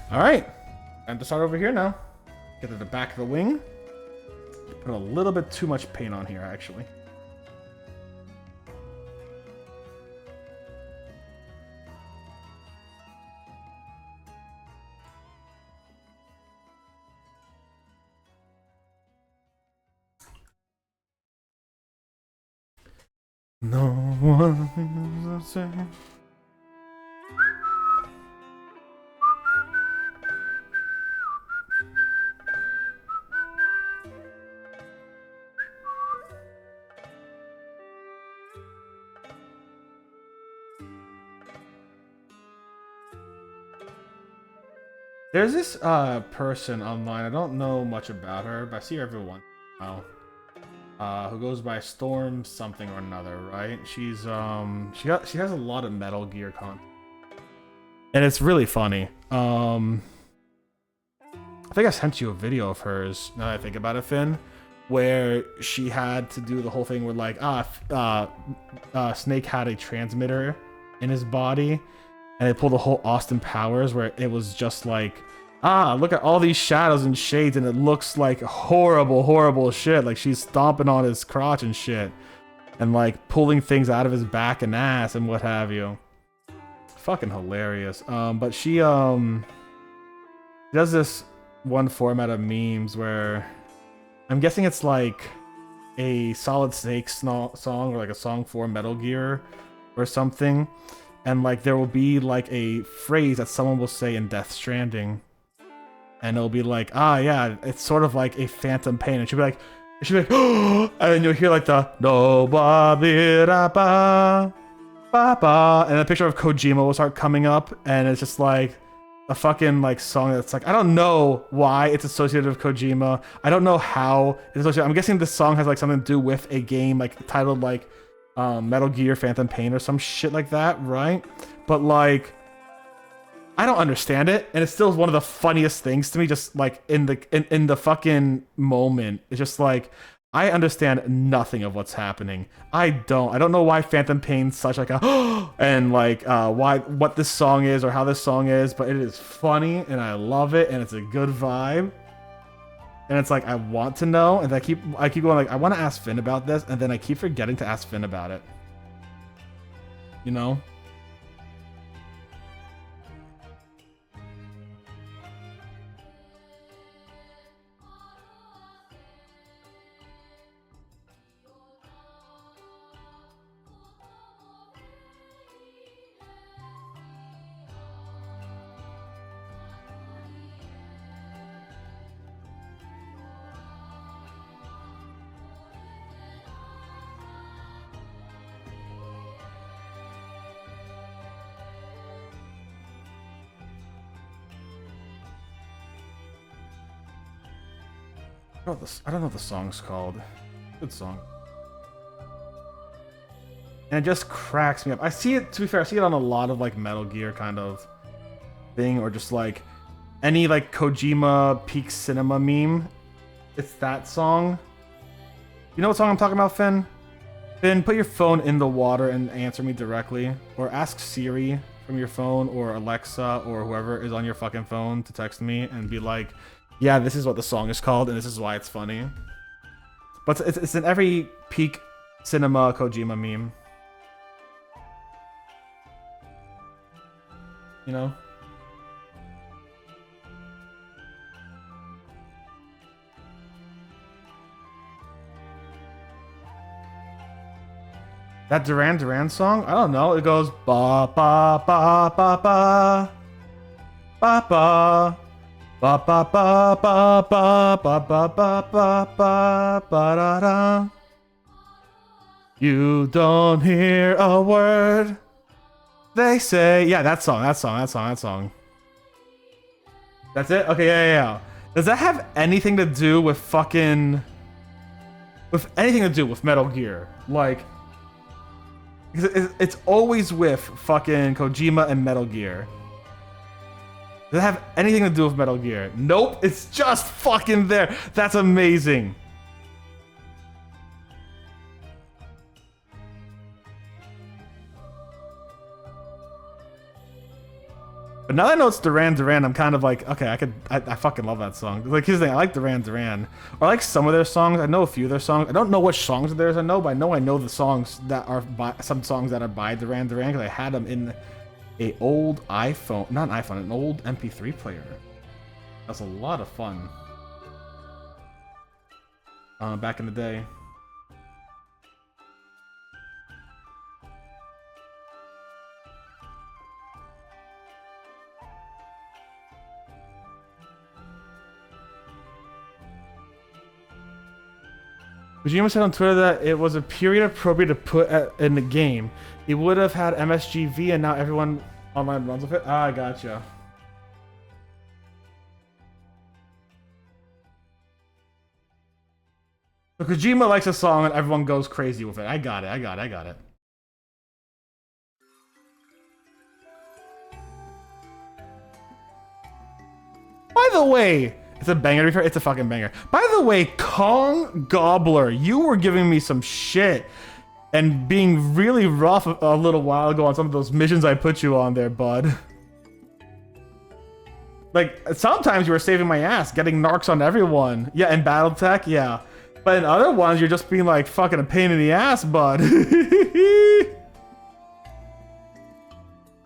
All right, time to start over here now. Get to the back of the wing. Put a little bit too much paint on here, actually. No one is the same. There's this person online. I don't know much about her, but I see her every once in a while. Who goes by Storm something or another, right? She's she has a lot of Metal Gear content, and it's really funny. I think I sent you a video of hers. Now that I think about it, Finn, where she had to do the whole thing where like Snake had a transmitter in his body, and they pulled the whole Austin Powers where it was just like, look at all these shadows and shades, and it looks like horrible shit. Like she's stomping on his crotch and shit, and like pulling things out of his back and ass and what have you. Fucking hilarious. But she does this one format of memes where I'm guessing it's like a Solid Snake song or like a song for Metal Gear or something. And like there will be like a phrase that someone will say in Death Stranding, and it'll be like, yeah, it's sort of like a phantom pain, and she'll be like, oh, and then you'll hear like the no ba ba ba ba ba, and a picture of Kojima will start coming up, and it's just like a fucking like song that's like, I don't know why it's associated with Kojima. I don't know how it's associated. I'm guessing this song has like something to do with a game like titled like Metal Gear Phantom Pain or some shit like that, right? But like, I don't understand it, and it's still one of the funniest things to me. Just like in the fucking moment, it's just like I understand nothing of what's happening. I don't know why Phantom Pain's such like a and like what this song is or how this song is, but it is funny and I love it and it's a good vibe. And it's like I want to know, and I keep going like I want to ask Finn about this, and then I keep forgetting to ask Finn about it. You know? I don't know what the song's called. Good song. And it just cracks me up. I see it, to be fair, I see it on a lot of like Metal Gear kind of thing, or just like any like Kojima Peak Cinema meme. It's that song. You know what song I'm talking about, Finn? Finn, put your phone in the water and answer me directly. Or ask Siri from your phone, or Alexa, or whoever is on your fucking phone to text me and be like, yeah, this is what the song is called and this is why it's funny. But it's in every Peak Cinema Kojima meme. You know? That Duran Duran song? I don't know. It goes ba ba ba ba ba ba ba ba ba ba ba ba ba ba ba ba ba da da. You don't hear a word they say. Yeah, that song. That's it? Okay, yeah. Does that have anything to do with fucking... with anything to do with Metal Gear? Like... it's always with fucking Kojima and Metal Gear. Does it have anything to do with Metal Gear? Nope, it's just fucking there. That's amazing. But now that I know it's Duran Duran, I'm kind of like, okay, I fucking love that song. Like, here's the thing, I like Duran Duran. Or I like some of their songs. I know a few of their songs. I don't know which songs of theirs I know, but I know the songs that are by, some songs that are by Duran Duran, because I had them in a old iPhone, not an iPhone, an old MP3 player. That's a lot of fun. Back in the day. Kojima said on Twitter that it was a period appropriate to put in the game. He would have had MSGV and now everyone online runs with it. Ah, I gotcha. So Kojima likes a song and everyone goes crazy with it. I got it. By the way, it's a banger to be fair. It's a fucking banger. By the way, Kong Gobbler, you were giving me some shit and being really rough a little while ago on some of those missions I put you on there, bud. Like, sometimes you were saving my ass, getting narcs on everyone. Yeah, in Battletech, yeah. But in other ones, you're just being like fucking a pain in the ass, bud.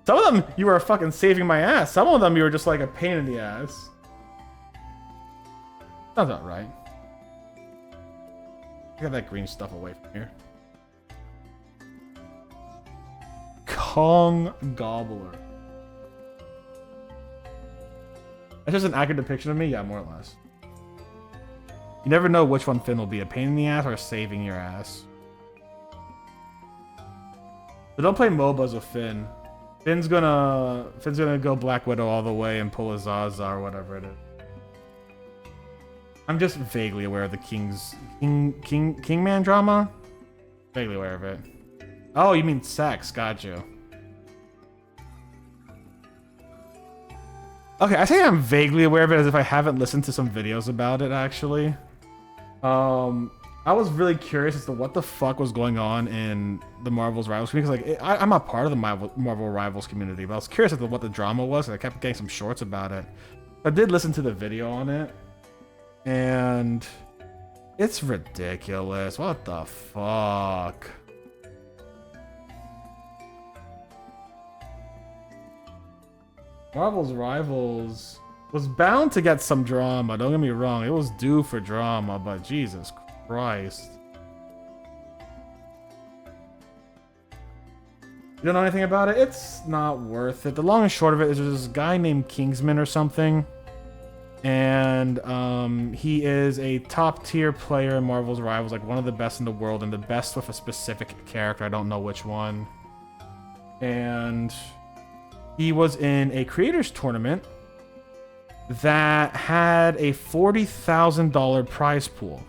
Some of them, you were fucking saving my ass. Some of them, you were just like a pain in the ass. Sounds about right. Get that green stuff away from here. Kong Gobbler. That's just an accurate depiction of me? Yeah, more or less. You never know which one Finn will be, a pain in the ass or saving your ass. But don't play MOBAs with Finn. Finn's gonna go Black Widow all the way and pull a Zaza or whatever it is. I'm just vaguely aware of the Kingman drama. Vaguely aware of it. Oh, you mean sex? Got you. Okay, I say I'm vaguely aware of it as if I haven't listened to some videos about it, actually. I was really curious as to what the fuck was going on in the Marvel's Rivals community, because like, I'm not part of the Marvel Rivals community, but I was curious as to what the drama was, and I kept getting some shorts about it. I did listen to the video on it, and it's ridiculous. What the fuck? Marvel's Rivals was bound to get some drama, don't get me wrong. It was due for drama, but Jesus Christ. You don't know anything about it? It's not worth it. The long and short of it is there's this guy named Kingsman or something. And he is a top tier player in Marvel's Rivals, like one of the best in the world, and the best with a specific character. I don't know which one. And he was in a creators tournament that had a $40,000 prize pool.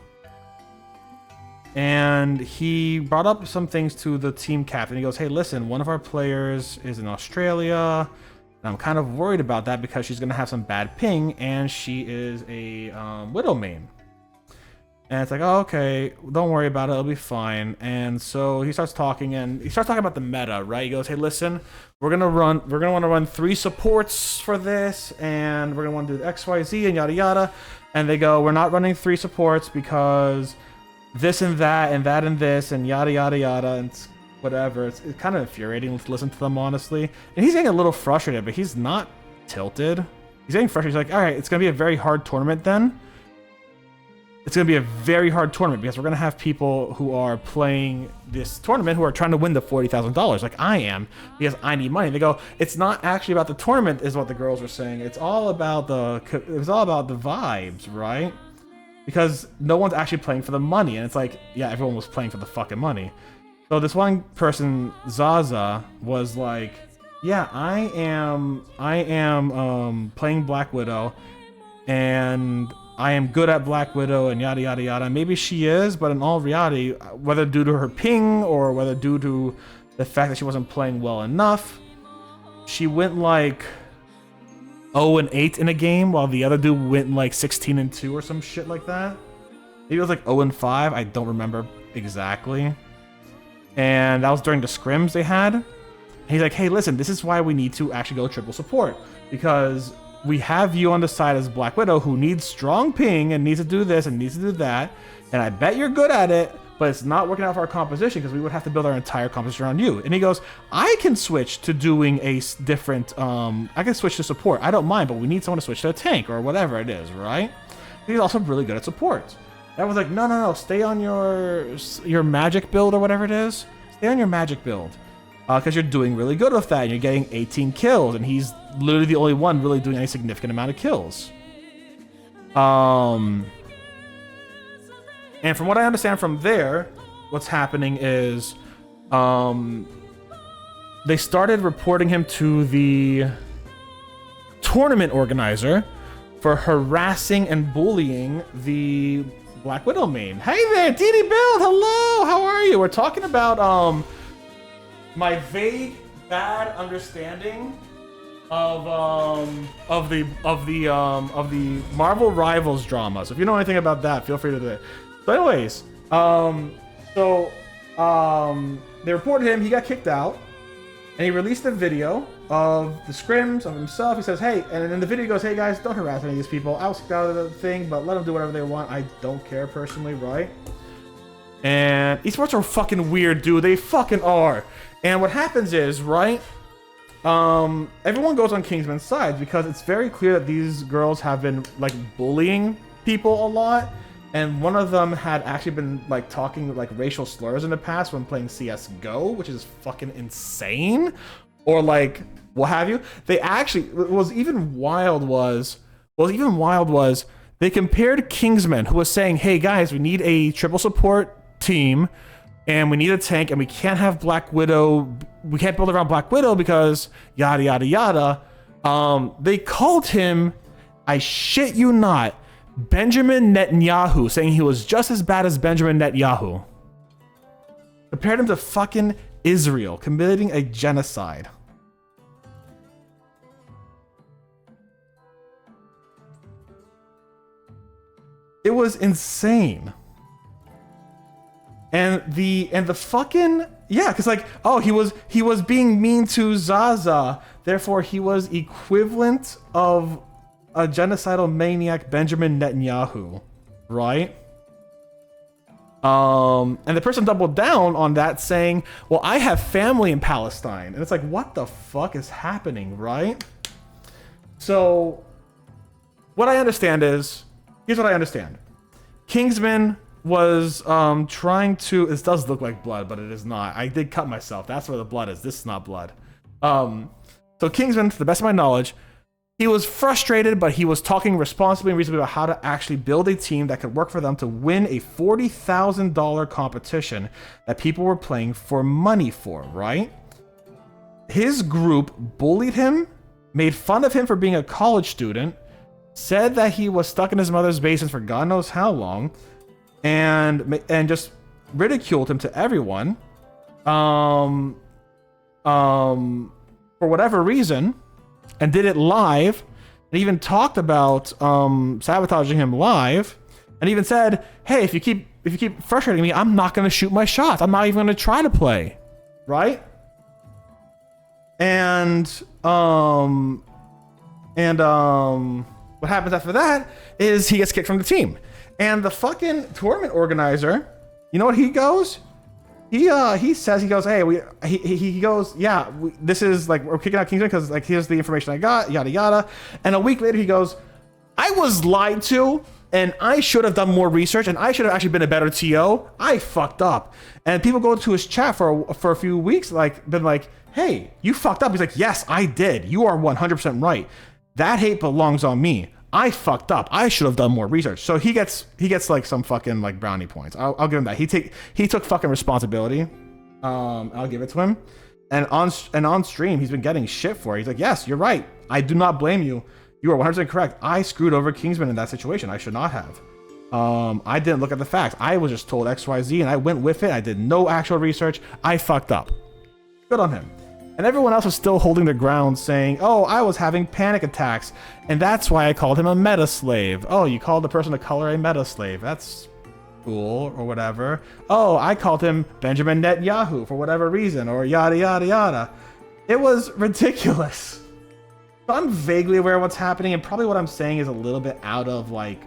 And he brought up some things to the team captain. He goes, hey, listen, one of our players is in Australia. And I'm kind of worried about that because she's going to have some bad ping, and she is a Widow main. And it's like, oh, okay, don't worry about it, it'll be fine. And so he starts talking, and he starts talking about the meta, right? He goes, hey, listen, we're gonna want to run 3 supports for this, and we're gonna want to do XYZ and yada yada. And they go, we're not running 3 supports because this and that and that and this and yada yada yada and whatever. It's kind of infuriating to listen to them, honestly. And he's getting a little frustrated, but he's not tilted. He's getting frustrated. He's like, all right, it's gonna be a very hard tournament then. It's going to be a very hard tournament because we're going to have people who are playing this tournament who are trying to win the $40,000 like I am because I need money. They go, it's not actually about the tournament is what the girls were saying. It's all about the vibes, right? Because no one's actually playing for the money. And it's like, yeah, everyone was playing for the fucking money. So this one person, Zaza, was like, yeah, I am playing Black Widow and I am good at Black Widow and yada yada yada. Maybe she is, but in all reality, whether due to her ping or whether due to the fact that she wasn't playing well enough, she went like 0-8 in a game, while the other dude went like 16-2 or some shit like that. Maybe it was like 0-5. I don't remember exactly. And that was during the scrims they had. And he's like, hey, listen, this is why we need to actually go triple support, because we have you on the side as Black Widow who needs strong ping and needs to do this and needs to do that. And I bet you're good at it, but it's not working out for our composition because we would have to build our entire composition around you. And he goes, I can switch to doing a different, I can switch to support. I don't mind, but we need someone to switch to a tank or whatever it is, right? He's also really good at support. And I was like, no, stay on your magic build or whatever it is. Stay on your magic build. Because you're doing really good with that, and you're getting 18 kills, and he's literally the only one really doing any significant amount of kills. And from what I understand from there, what's happening is they started reporting him to the tournament organizer for harassing and bullying the Black Widow main. Hey there, DD Build, hello, how are you? We're talking about my vague, bad understanding of the Marvel Rivals drama. So if you know anything about that, feel free to do it. So anyways, they reported him. He got kicked out, and he released a video of the scrims of himself. He says, "Hey," and then the video goes, "Hey guys, don't harass any of these people. I was kicked out of the thing, but let them do whatever they want. I don't care personally, right?" And esports are fucking weird, dude. They fucking are. And what happens is, right, everyone goes on Kingsman's side because it's very clear that these girls have been, like, bullying people a lot. And one of them had actually been, like, talking, like, racial slurs in the past when playing CSGO, which is fucking insane. Or, like, what have you. They actually, what was even wild was, they compared Kingsman, who was saying, hey, guys, we need a triple support team, and we need a tank, and we can't have Black Widow. We can't build around Black Widow because yada, yada, yada. They called him, I shit you not, Benjamin Netanyahu, saying he was just as bad as Benjamin Netanyahu. Compared him to fucking Israel, committing a genocide. It was insane. And the fucking, yeah, because like, oh, he was being mean to Zaza, therefore he was equivalent of a genocidal maniac Benjamin Netanyahu, right? And the person doubled down on that, saying, well, I have family in Palestine. And it's like, what the fuck is happening, right? So what I understand is, here's what I understand. Kingsman was trying to, this does look like blood, but it is not. I did cut myself. That's where the blood is. This is not blood. So Kingsman, to the best of my knowledge, he was frustrated, but he was talking responsibly and reasonably about how to actually build a team that could work for them to win a $40,000 competition that people were playing for money for, right? His group bullied him, made fun of him for being a college student, said that he was stuck in his mother's basement for God knows how long, and just ridiculed him to everyone, for whatever reason, and did it live, and even talked about sabotaging him live, and even said, "Hey, if you keep frustrating me, I'm not going to shoot my shots. I'm not even going to try to play," right? And what happens after that is he gets kicked from the team, and the fucking tournament organizer, you know what he goes? He says, he goes, "Hey, he goes, yeah, this is like, we're kicking out Kingsman because like here's the information I got, yada yada." And a week later he goes, "I was lied to, and I should have done more research, and I should have actually been a better TO. I fucked up." And people go to his chat for a few weeks, like, been like, "Hey, you fucked up." He's like, "Yes, I did. You are 100% right. That hate belongs on me. I fucked up. I should have done more research." So he gets like some fucking like brownie points. I'll give him that. He took fucking responsibility. I'll give it to him. And on stream, he's been getting shit for it. He's like, "Yes, you're right. I do not blame you. You are 100% correct. I screwed over Kingsman in that situation. I should not have. I didn't look at the facts. I was just told XYZ and I went with it. I did no actual research. I fucked up." Good on him. And everyone else was still holding their ground, saying, "Oh, I was having panic attacks, and that's why I called him a meta slave." "Oh, you called the person of color a meta slave. That's cool," or whatever. "Oh, I called him Benjamin Netanyahu for whatever reason," or yada yada yada. It was ridiculous. So I'm vaguely aware of what's happening, and probably what I'm saying is a little bit out of like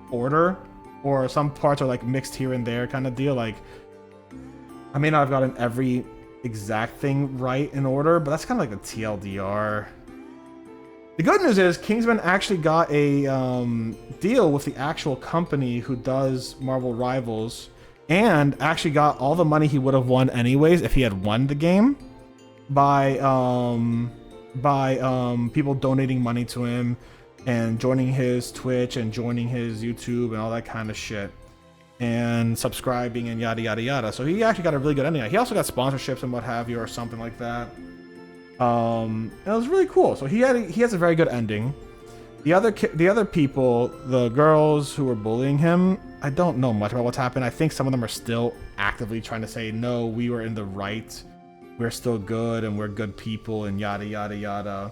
order, or some parts are like mixed here and there kind of deal. Like, I may not have gotten every exact thing right in order, but that's kind of like the TLDR. The good news is Kingsman actually got a deal with the actual company who does Marvel Rivals, and actually got all the money he would have won anyways if he had won the game by people donating money to him and joining his Twitch and joining his YouTube and all that kind of shit, and subscribing and yada yada yada. So he actually got a really good ending. He also got sponsorships and what have you, or something like that. And it was really cool. So he has a very good ending. The other people, the girls who were bullying him, I don't know much about what's happened. I think some of them are still actively trying to say, "No, we were in the right. We're still good and we're good people," and yada yada yada.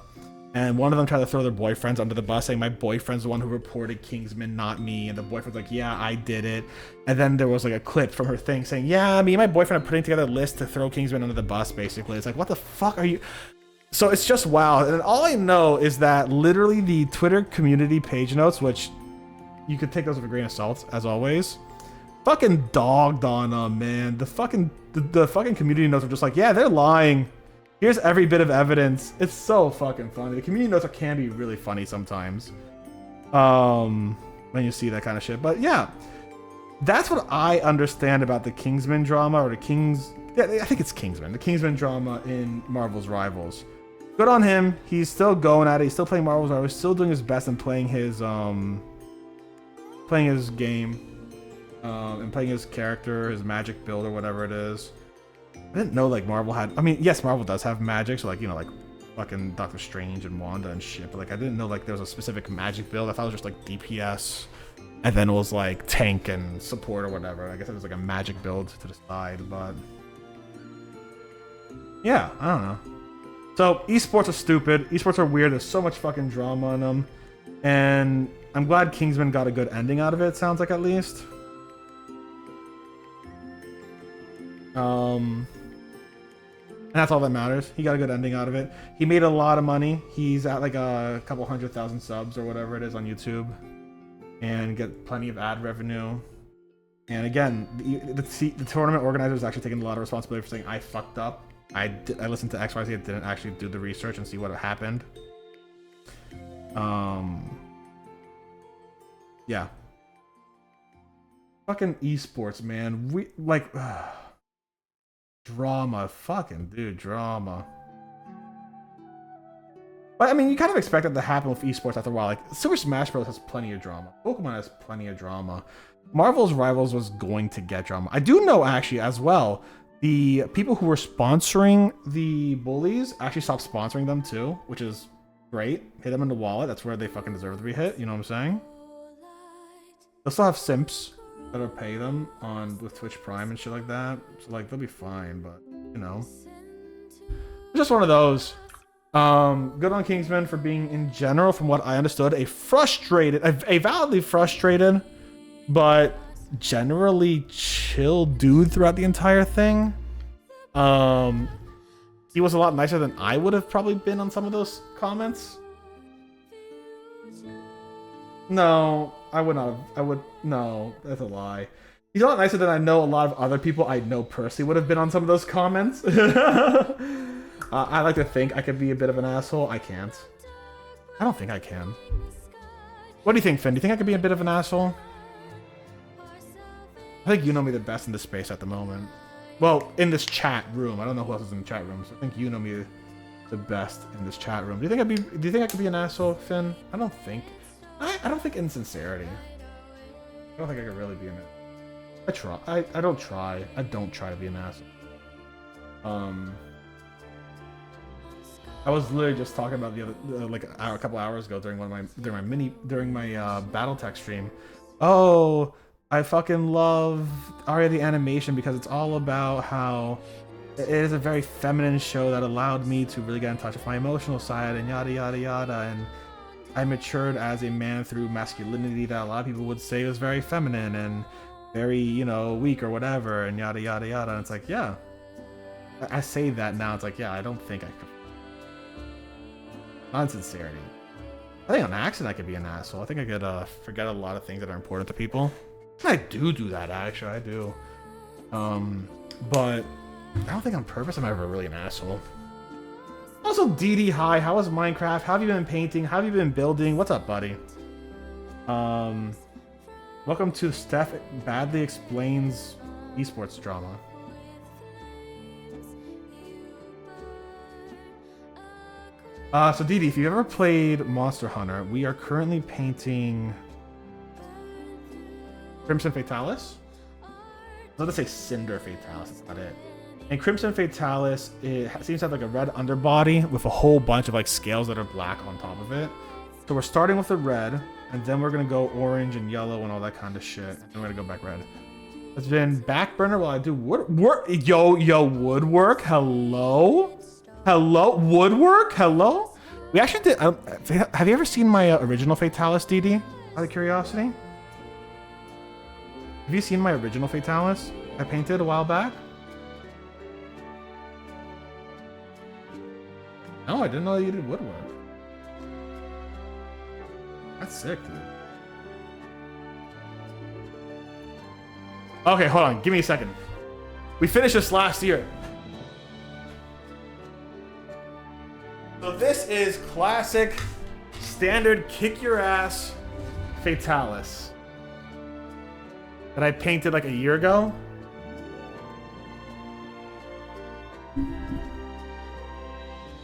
And one of them tried to throw their boyfriends under the bus, saying, "My boyfriend's the one who reported Kingsman, not me." And the boyfriend's like, "Yeah, I did it." And then there was like a clip from her thing saying, "Yeah, me and my boyfriend are putting together a list to throw Kingsman under the bus," basically. It's like, what the fuck are you? So it's just wow. And all I know is that literally the Twitter community page notes, which you could take those with a grain of salt, as always, fucking dogged on them, man. The fucking community notes are just like, "Yeah, they're lying. Here's every bit of evidence." It's so fucking funny. The community notes can be really funny sometimes, when you see that kind of shit. But yeah, that's what I understand about the Kingsman drama, or yeah, I think it's Kingsman. The Kingsman drama in Marvel's Rivals. Good on him. He's still going at it. He's still playing Marvel's Rivals. Still doing his best and playing his game, and playing his character, his magic build, or whatever it is. I didn't know like Marvel had, I mean, yes, Marvel does have magic, so like, you know, like fucking Doctor Strange and Wanda and shit, but like I didn't know like there was a specific magic build. I thought it was just like DPS, and then it was like tank and support or whatever. I guess it was like a magic build to the side, but yeah, I don't know. So esports are stupid. Esports are weird. There's so much fucking drama in them, and I'm glad Kingsman got a good ending out of it. Sounds like, at least. And that's all that matters. He got a good ending out of it. He made a lot of money. He's at like a couple 100,000 subs or whatever it is on YouTube, and get plenty of ad revenue. And again, the tournament organizer is actually taking a lot of responsibility for saying, "I fucked up. I listened to XYZ. I didn't actually do the research and see what happened." Yeah. Fucking esports, man. We like. Drama, fucking dude, drama. But I mean, you kind of expect that to happen with esports after a while. Like, Super Smash Bros. Has plenty of drama. Pokemon has plenty of drama. Marvel's Rivals was going to get drama. I do know, actually, as well, the people who were sponsoring the bullies actually stopped sponsoring them too, which is Great. Hit them in the wallet. That's where they fucking deserve to be hit. You know what I'm saying? They'll still have simps that'll pay them on with Twitch Prime and shit like that. So like they'll be fine, but you know. Just one of those. Good on Kingsman for being in general, from what I understood, a validly frustrated, but generally chill dude throughout the entire thing. He was a lot nicer than I would have probably been on some of those comments. No, I would not have. No, that's a lie. He's a lot nicer than I know a lot of other people I know personally would have been on some of those comments. I like to think I could be a bit of an asshole. I can't. I don't think I can. What do you think, Finn? Do you think I could be a bit of an asshole? I think you know me the best in this space at the moment. Well, in this chat room. I don't know who else is in the chat room, so I think you know me the best in this chat room. Do you think I could be an asshole, Finn? I don't think. I don't think in sincerity. I don't think I could really be an asshole. I try. I don't try. I don't try to be an asshole. I was literally just talking about the other like a couple hours ago during my BattleTech stream. Oh, I fucking love Aria the animation because it's all about how it is a very feminine show that allowed me to really get in touch with my emotional side and yada yada yada, and I matured as a man through masculinity that a lot of people would say was very feminine and very, you know, weak or whatever, and yada yada yada. And it's like, yeah, I say that now. It's like, yeah, I don't think I could. Not in sincerity. I think on accident I could be an asshole. I think I could forget a lot of things that are important to people. I do that, actually. I do. But I don't think on purpose I'm ever really an asshole. Also, DD, hi. How was Minecraft? How have you been painting? How have you been building? What's up, buddy? Welcome to Steph Badly Explains Esports Drama. So DD, if you've ever played Monster Hunter, we are currently painting Crimson Fatalis. Let's say Cinder Fatalis, that's not it. And Crimson Fatalis, it seems to have like a red underbody with a whole bunch of like scales that are black on top of it. So we're starting with the red, and then we're gonna go orange and yellow and all that kind of shit. And we're gonna go back red. It's been back burner while I do woodwork. Yo, woodwork. Hello. Woodwork. Hello. We actually did. Have you ever seen my original Fatalis, DD? Out of curiosity. Have you seen my original Fatalis I painted a while back? No, I didn't know you did woodwork. That's sick, dude. Okay, hold on. Give me a second. We finished this last year. So this is classic, standard kick your ass Fatalis that I painted like a year ago.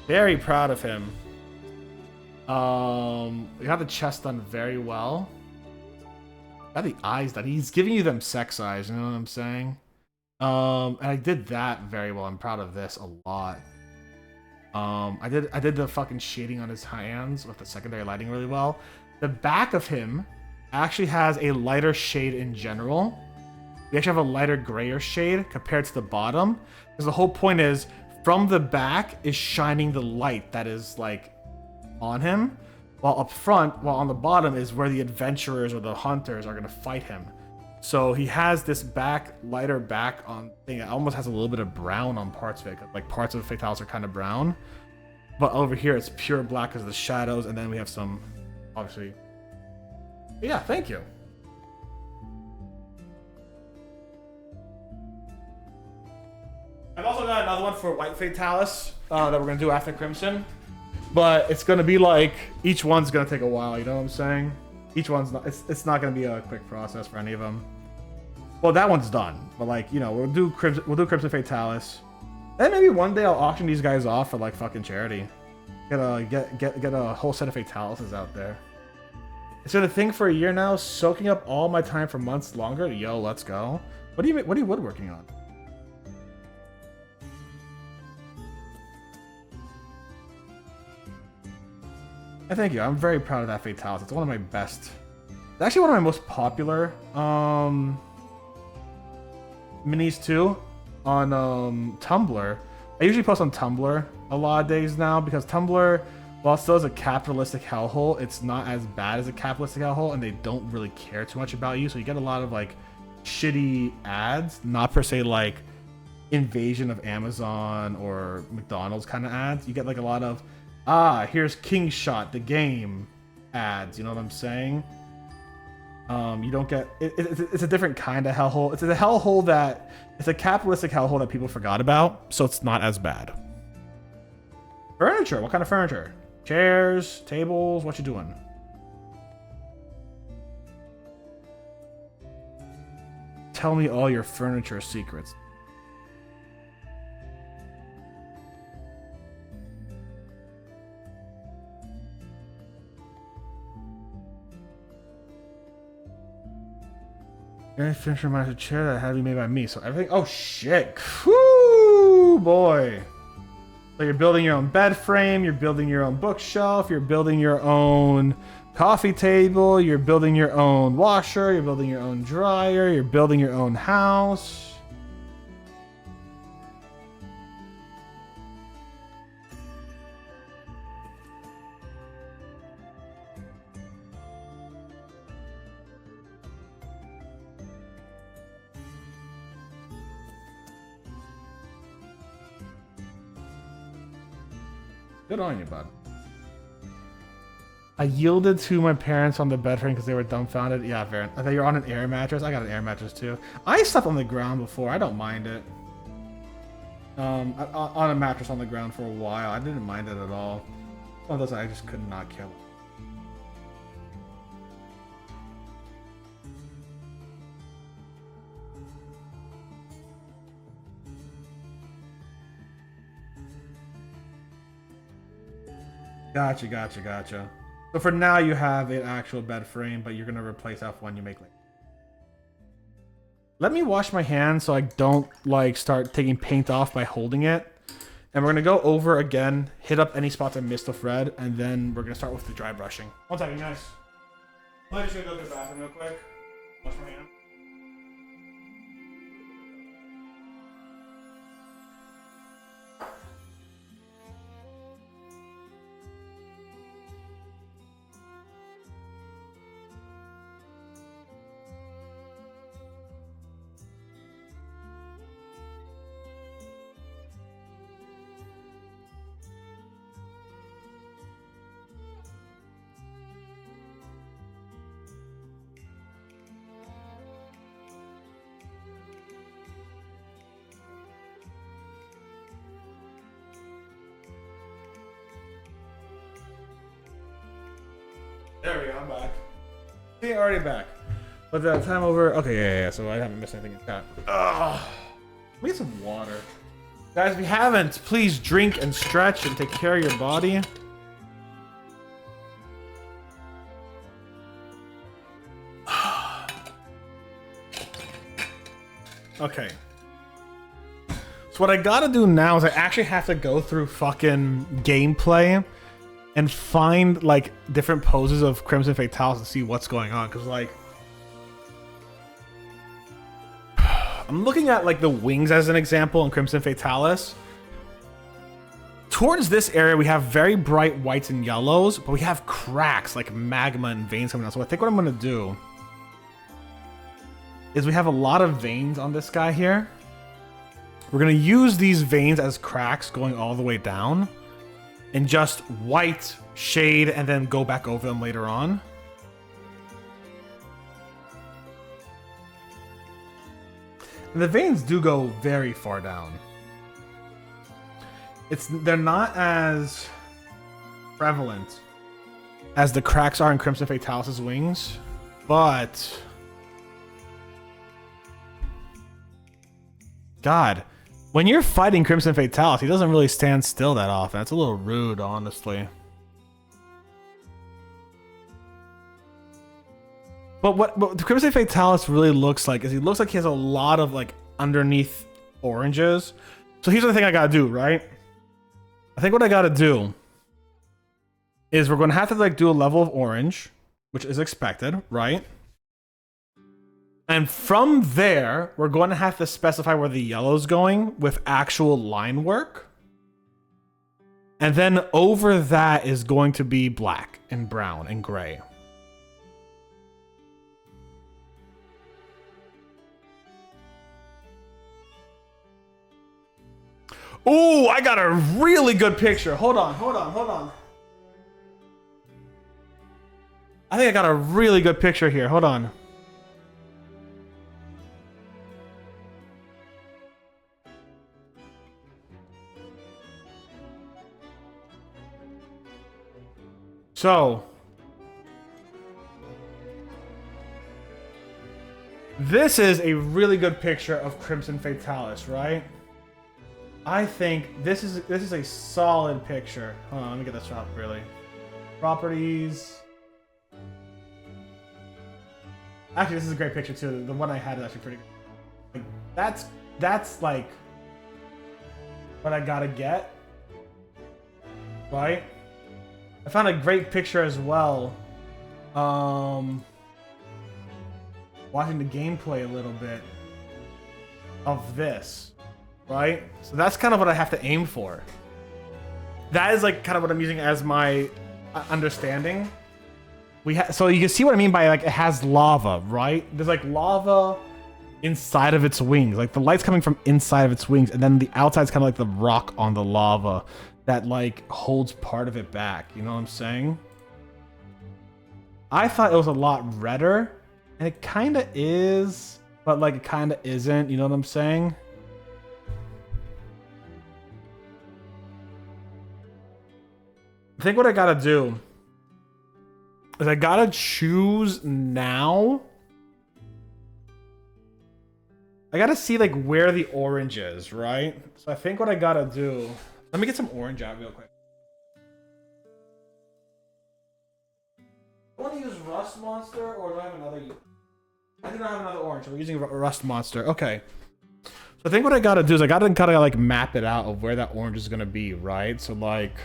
Very proud of him. We got the chest done very well. Got the eyes done. He's giving you them sex eyes, you know what I'm saying? And I did that very well. I'm proud of this a lot. I did the fucking shading on his hands with the secondary lighting really well. The back of him actually has a lighter shade in general. We actually have a lighter grayer shade compared to the bottom. Because the whole point is, from the back is shining the light that is like on him. While up front, while on the bottom is where the adventurers or the hunters are gonna fight him. So he has this back, lighter back on thing. It almost has a little bit of brown on parts of it. Like parts of the Fatalis are kind of brown. But over here it's pure black because of the shadows. And then we have some, obviously. But yeah, thank you. I've also got another one for White Fatalis that we're going to do after Crimson. But it's going to be like, each one's going to take a while, you know what I'm saying? Each one's not, it's not going to be a quick process for any of them. Well, that one's done. But like, you know, we'll do Crimson Fatalis. Then maybe one day I'll auction these guys off for like fucking charity. Get a whole set of Fatalises out there. It's been a thing for a year now, soaking up all my time for months longer. Yo, let's go. What are you woodworking on? Thank you. I'm very proud of that Fatalis. It's one of my best. It's actually one of my most popular minis too on Tumblr. I usually post on Tumblr a lot of days now because Tumblr, while it still is a capitalistic hellhole, it's not as bad as a capitalistic hellhole, and they don't really care too much about you. So you get a lot of like shitty ads, not per se like Invasion of Amazon or McDonald's kind of ads. You get like a lot of here's King Shot the game ads. You know what I'm saying? You don't get it's a different kind of hellhole. It's a hellhole that it's a capitalistic hellhole that people forgot about, so it's not as bad. Furniture. What kind of furniture? Chairs, tables. What you doing? Tell me all your furniture secrets. Any furniture reminds a chair that had to be made by me. So everything. Oh shit! Whoo, boy. So you're building your own bed frame. You're building your own bookshelf. You're building your own coffee table. You're building your own washer. You're building your own dryer. You're building your own house. Good on you, bud. I yielded to my parents on the bed frame because they were dumbfounded. Yeah, Varen. I thought you're on an air mattress. I got an air mattress too. I slept on the ground before. I don't mind it. On a mattress on the ground for a while. I didn't mind it at all. One of those I just could not kill. Gotcha. So for now, you have an actual bed frame, but you're gonna replace that when you make like. Let me wash my hands so I don't like start taking paint off by holding it. And we're gonna go over again, hit up any spots I missed with red, and then we're gonna start with the dry brushing. One second, guys. I'm just gonna go to the bathroom real quick. Wash my hands. There we go, I'm back. See, already back. But the time over. Okay, yeah, so I haven't missed anything in chat. Ugh. Let me get some water. Guys, if you haven't, please drink and stretch and take care of your body. Okay. So what I gotta do now is I actually have to go through fucking gameplay and find like different poses of Crimson Fatalis to see what's going on. Cause like I'm looking at like the wings as an example in Crimson Fatalis. Towards this area, we have very bright whites and yellows, but we have cracks like magma and veins coming out. So I think what I'm gonna do is we have a lot of veins on this guy here. We're gonna use these veins as cracks going all the way down and just white shade and then go back over them later on. And the veins do go very far down. They're not as prevalent as the cracks are in Crimson Fatalis' wings, but God, when you're fighting Crimson Fatalis, he doesn't really stand still that often. That's a little rude, honestly. But what Crimson Fatalis really looks like is he looks like he has a lot of like underneath oranges. So here's the thing I gotta do, right? I think what I gotta do is we're going to have to like do a level of orange, which is expected, right? And from there, we're going to have to specify where the yellow's going with actual line work. And then over that is going to be black and brown and gray. Ooh, I got a really good picture. Hold on. I think I got a really good picture here. Hold on. So, this is a really good picture of Crimson Fatalis, right? I think this is a solid picture. Hold on, let me get this up really. Properties. Actually, this is a great picture too. The one I had is actually pretty good. Like, that's like what I gotta get, right? I found a great picture as well. Watching the gameplay a little bit of this, right? So that's kind of what I have to aim for. That is like kind of what I'm using as my understanding. So you can see what I mean by like it has lava, right? There's like lava inside of its wings. Like the light's coming from inside of its wings, and then the outside's kind of like the rock on the lava that like holds part of it back. You know what I'm saying? I thought it was a lot redder, and it kind of is, but like it kind of isn't. You know what I'm saying? I think what I gotta do is I gotta choose now. I gotta see like where the orange is, right? So I think what I gotta do, let me get some orange out real quick. I want to use Rust Monster, or do I have another? I do not have another orange, so we're using Rust Monster. Okay. So I think what I gotta do is I gotta kind of like map it out of where that orange is gonna be, right? So like,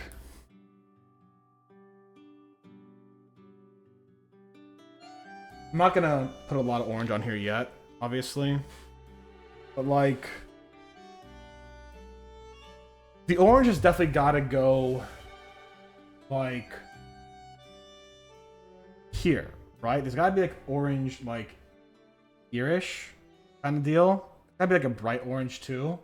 I'm not gonna put a lot of orange on here yet, obviously. But like, the orange has definitely gotta go like here, right? There's gotta be like orange like here-ish kind of deal. Gotta be like a bright orange too.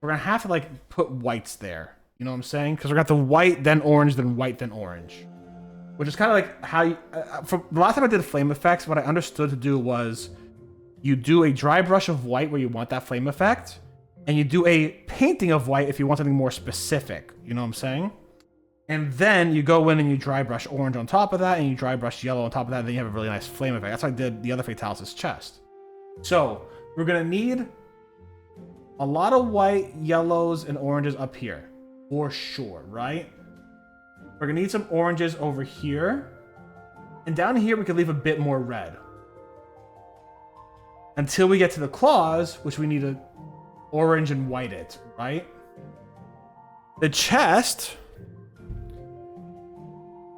We're gonna have to like put whites there. You know what I'm saying? Because we're gonna have the white, then orange, then white, then orange. Which is kind of like how you, from the last time I did flame effects, what I understood to do was you do a dry brush of white where you want that flame effect, and you do a painting of white if you want something more specific. You know what I'm saying? And then you go in and you dry brush orange on top of that, and you dry brush yellow on top of that, and then you have a really nice flame effect. That's how I did the other Fatalis' chest. So we're gonna need a lot of white, yellows, and oranges up here, for sure, right? We're gonna need some oranges over here. And down here, we could leave a bit more red. Until we get to the claws, which we need to orange and white it, right? The chest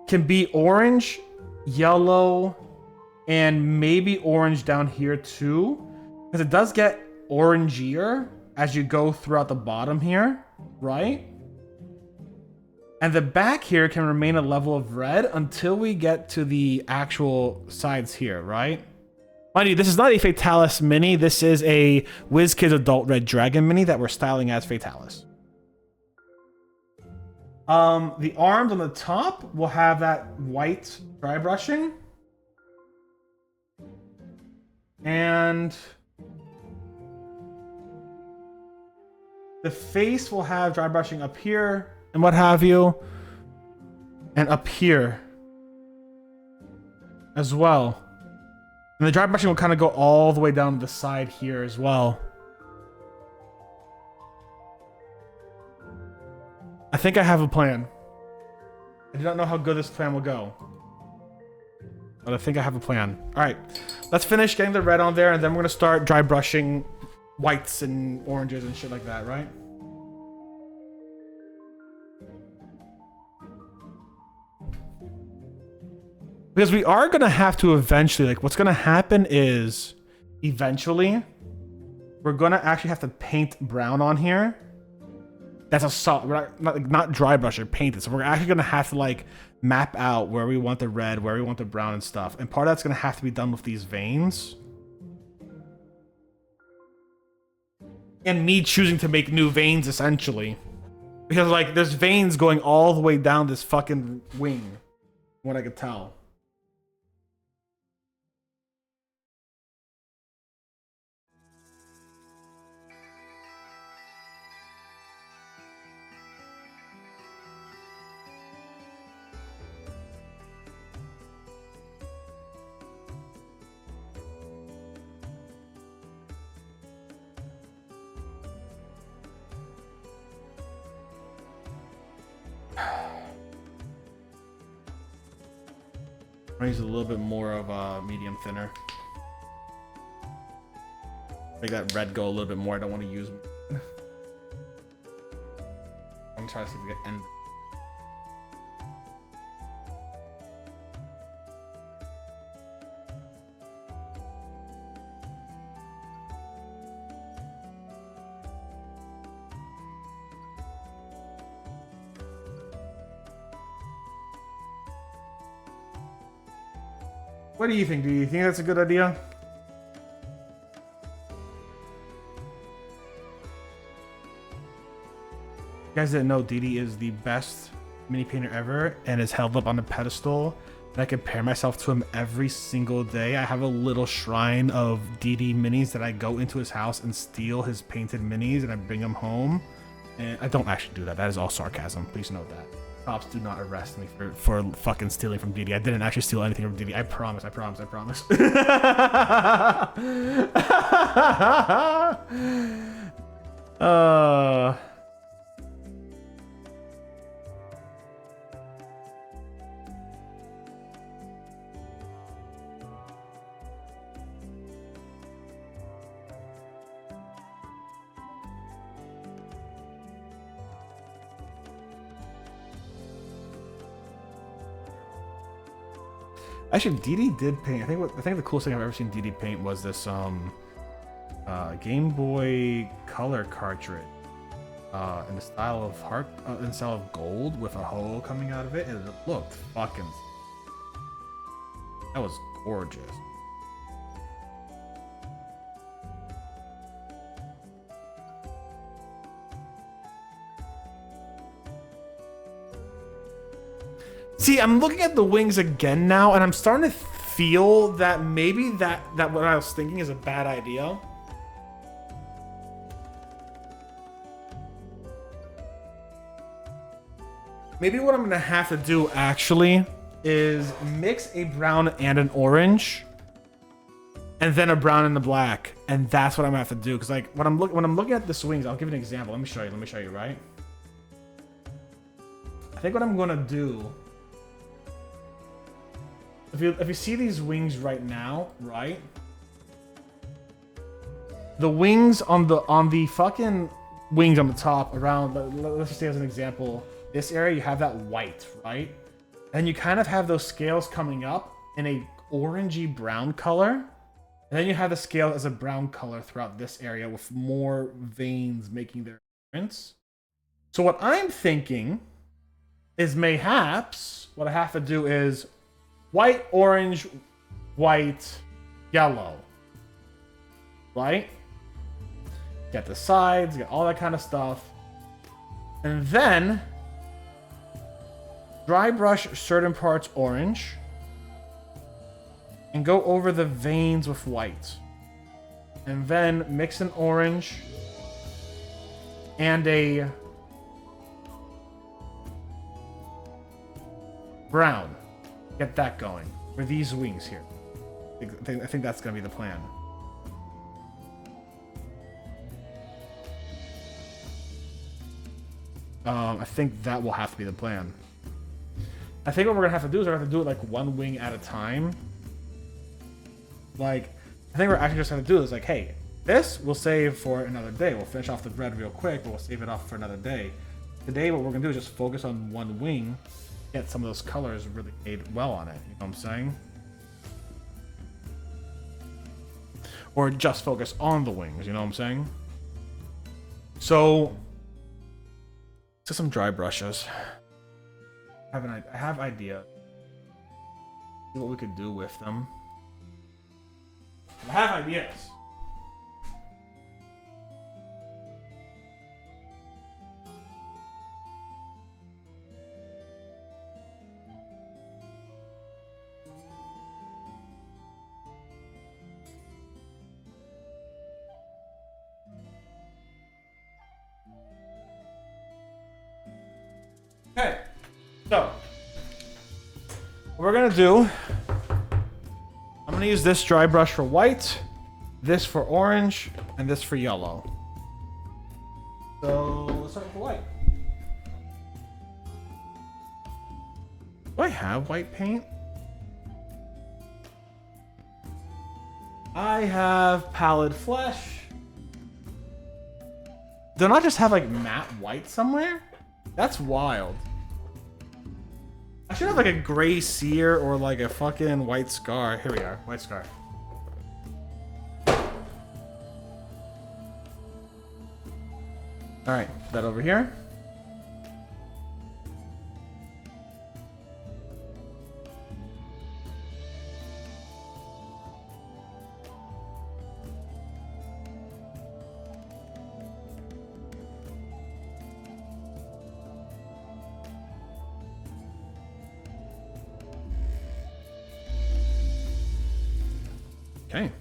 can be orange, yellow, and maybe orange down here too. Because it does get orangier as you go throughout the bottom here, right? And the back here can remain a level of red until we get to the actual sides here, right? Mind you, this is not a Fatalis mini. This is a WizKids Adult Red Dragon mini that we're styling as Fatalis. The arms on the top will have that white dry brushing. And the face will have dry brushing up here and what have you, and up here as well. And the dry brushing will kind of go all the way down to the side here as well. I think I have a plan. I do not know how good this plan will go, but I think I have a plan. All right, let's finish getting the red on there, and then we're gonna start dry brushing whites and oranges and shit like that, right? Because we are gonna have to eventually, like, what's gonna happen is eventually we're gonna actually have to paint brown on here. That's a solid, we're not dry brush or paint it. So we're actually gonna have to like map out where we want the red, where we want the brown and stuff. And part of that's gonna have to be done with these veins. And me choosing to make new veins essentially. Because like there's veins going all the way down this fucking wing. From what I could tell. I use a little bit more of a medium thinner. Make that red go a little bit more. I don't want to use. I'm gonna try to see if we can end. What do you think? Do you think that's a good idea? You guys didn't know DD is the best mini painter ever and is held up on a pedestal. And I compare myself to him every single day. I have a little shrine of DD minis that I go into his house and steal his painted minis and I bring them home. And I don't actually do that. That is all sarcasm. Please note that. Cops do not arrest me for fucking stealing from DD. I didn't actually steal anything from DD. I promise, I promise, I promise. Actually, DD did paint. I think the coolest thing I've ever seen DD paint was this Game Boy Color cartridge in the style of in the style of gold with a hole coming out of it, and it looked fucking. That was gorgeous. See, I'm looking at the wings again now, and I'm starting to feel that maybe that what I was thinking is a bad idea. Maybe what I'm gonna have to do actually is mix a brown and an orange, and then a brown and a black, and that's what I'm gonna have to do. Because like when I'm looking at the wings, I'll give you an example. Let me show you. Right? I think what I'm gonna do. If you see these wings right now, right? The wings on the fucking wings on the top around, let's just say as an example, this area you have that white, right? And you kind of have those scales coming up in a orangey brown color. And then you have the scale as a brown color throughout this area with more veins making their appearance. So what I'm thinking is mayhaps what I have to do is white, orange, white, yellow. Right? Get the sides, get all that kind of stuff. And then dry brush certain parts orange. And go over the veins with white. And then mix an orange and a brown. Get that going for these wings here. I think that's gonna be the plan. I think that will have to be the plan. I think what we're gonna have to do is we're gonna have to do it like one wing at a time. Like, I think we're actually just gonna do is like, hey, this we'll save for another day. We'll finish off the red real quick, but we'll save it off for another day. Today, what we're gonna do is just focus on one wing. get some of those colors really made well on it. You know what I'm saying? Or just focus on the wings. You know what I'm saying? So, to some dry brushes. I have ideas. See what we could do with them. I have ideas. Okay, so what we're gonna do, I'm gonna use this dry brush for white, this for orange, and this for yellow. So let's start with the white. Do I have white paint? I have Pallid Flesh. Do I just have like matte white somewhere? That's wild. I should have like a gray sear or like a fucking white scar. Here we are, white scar. All right, put that over here. Okay.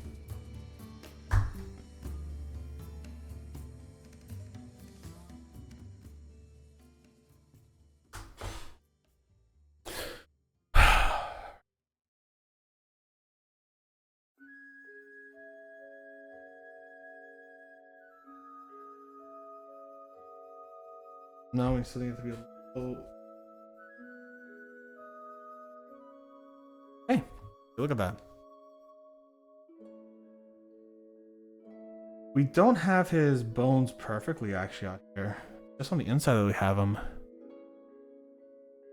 No, we still need to be a little... Hey, look at that. We don't have his bones perfectly actually out here. Just on the inside that we have them.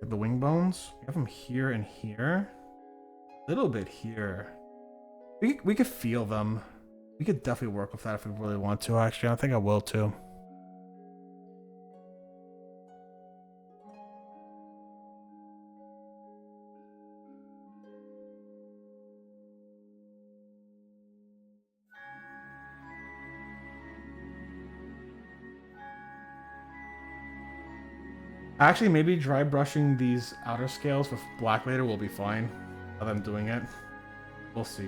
The wing bones. We have them here and here. A little bit here. We could feel them. We could definitely work with that if we really want to actually. I think I will too. Actually, maybe dry brushing these outer scales with black later will be fine. Now that I'm doing it. We'll see.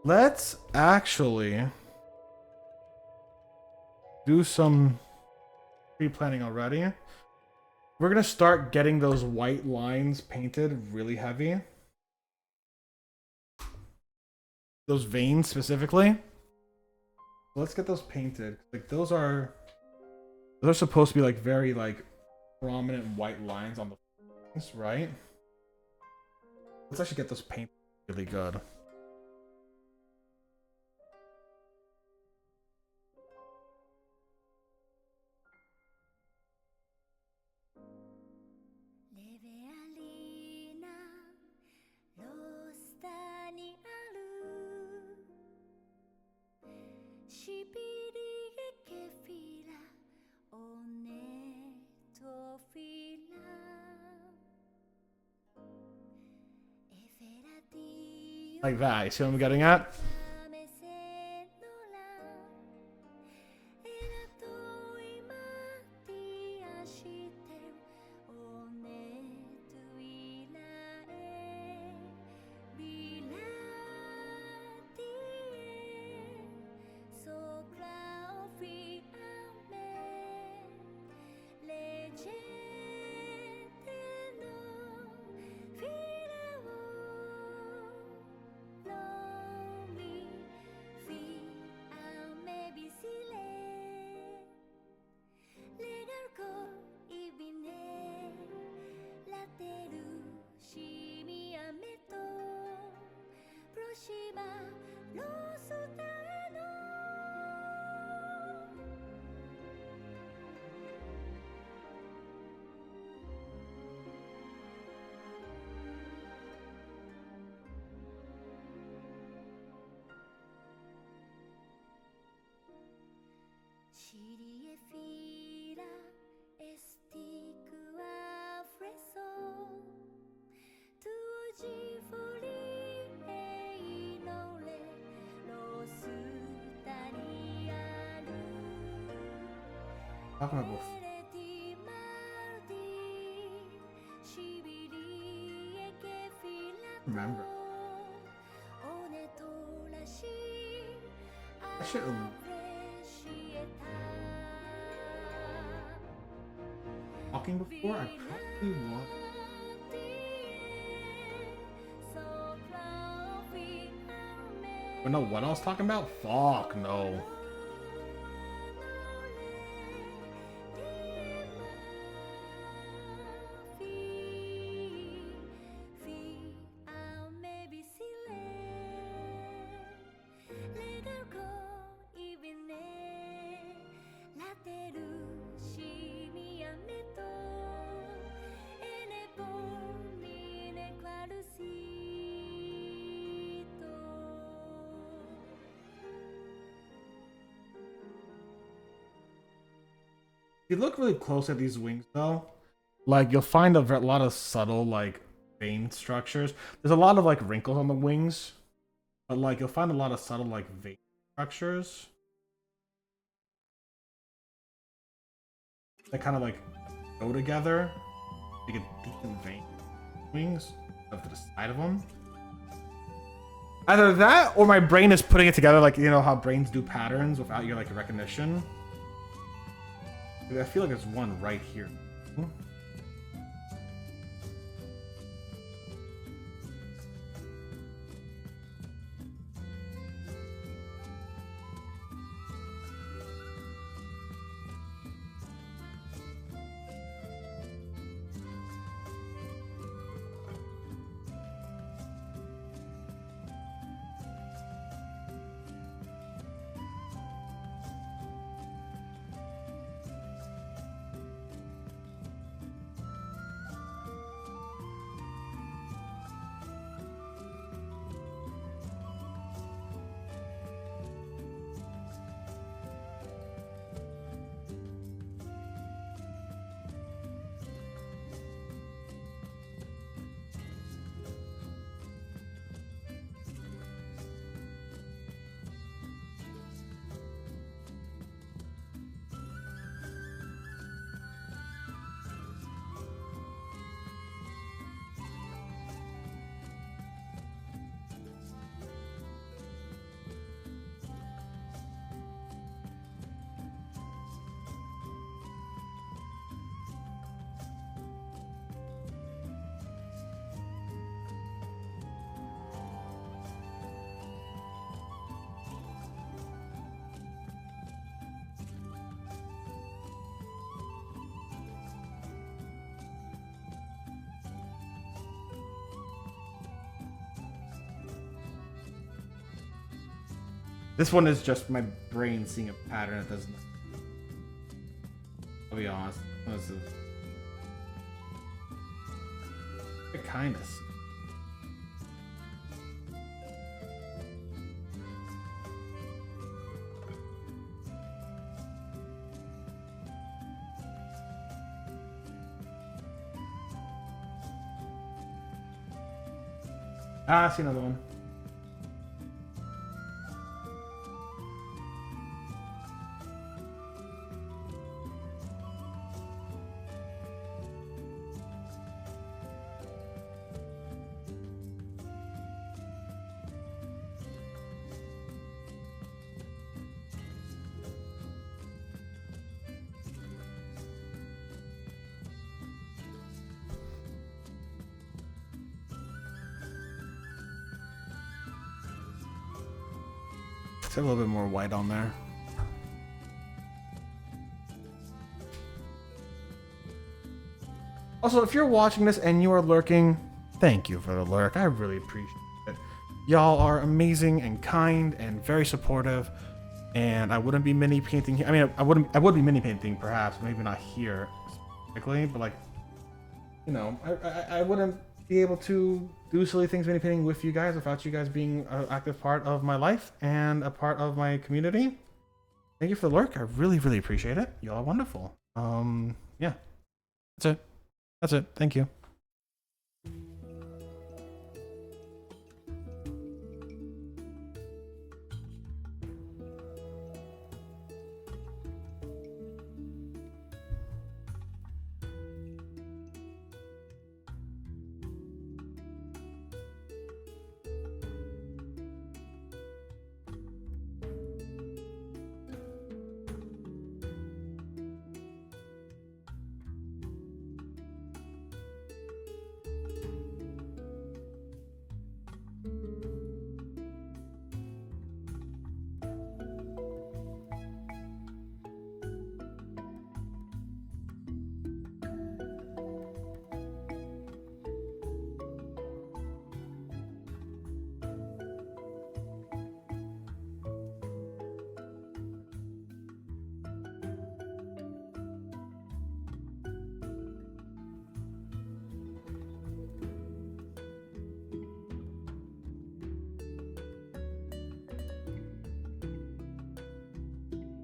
Let's actually do some pre-planning already. We're gonna start getting those white lines painted really heavy. Those veins specifically. Let's get those painted. Like those are supposed to be like very like prominent white lines on the face, right? Let's actually get those painted really good. Like that. You see what I'm getting at? Talking about both. Remember. I should walking before? I probably walked. But no, what I was talking about? Fuck no. If you look really close at these wings though, like you'll find a lot of subtle like vein structures. There's a lot of like wrinkles on the wings, but like you'll find a lot of subtle like vein structures that kind of like go together. You get decent vein wings up to the side of them. Either that or my brain is putting it together, like you know how brains do patterns without your like recognition. I feel like there's one right here. This one is just my brain seeing a pattern. It doesn't. I'll be honest. This is kindness. Ah, I see another one. Let's have a little bit more white on there. Also, if you're watching this and you are lurking, thank you for the lurk. I really appreciate it. Y'all are amazing and kind and very supportive. And I wouldn't be mini painting here. I mean, I would be mini painting perhaps, maybe not here specifically, but like, you know, I wouldn't be able to do silly things mini painting with you guys without you guys being an active part of my life and a part of my community. Thank you for the lurk. I really, really appreciate it. Y'all are wonderful. Yeah, that's it. That's it. Thank you.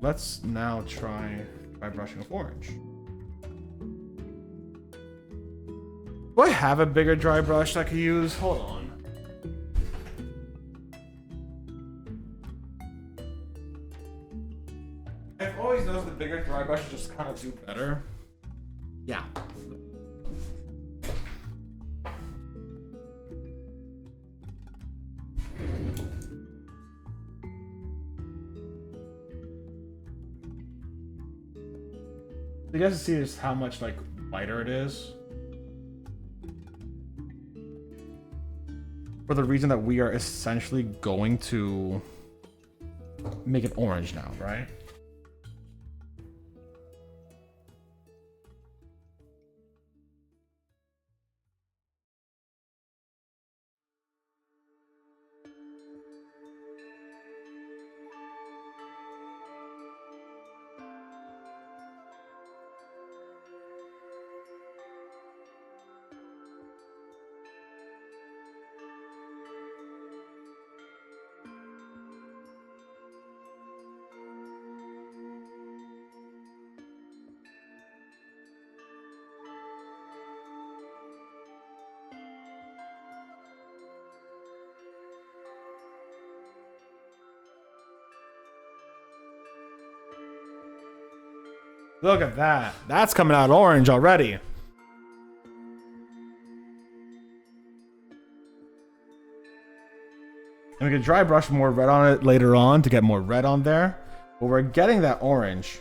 Let's now try brushing with orange. Do I have a bigger dry brush that I could use? Hold on. I've always noticed the bigger dry brushes just kind of do better. Yeah. You guys can see just how much like lighter it is. For the reason that we are essentially going to make it orange now, right? Look at that. That's coming out orange already. And we can dry brush more red on it later on to get more red on there. But we're getting that orange.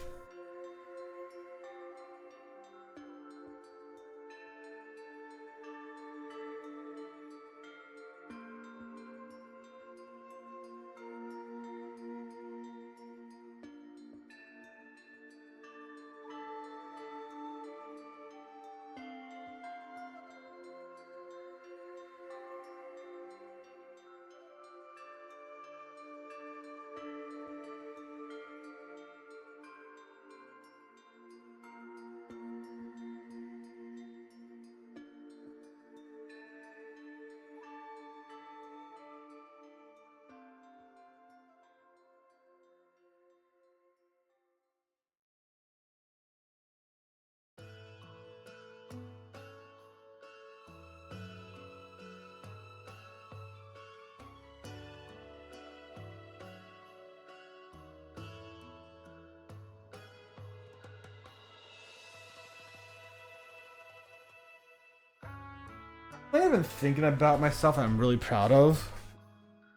What I've been thinking about myself and I'm really proud of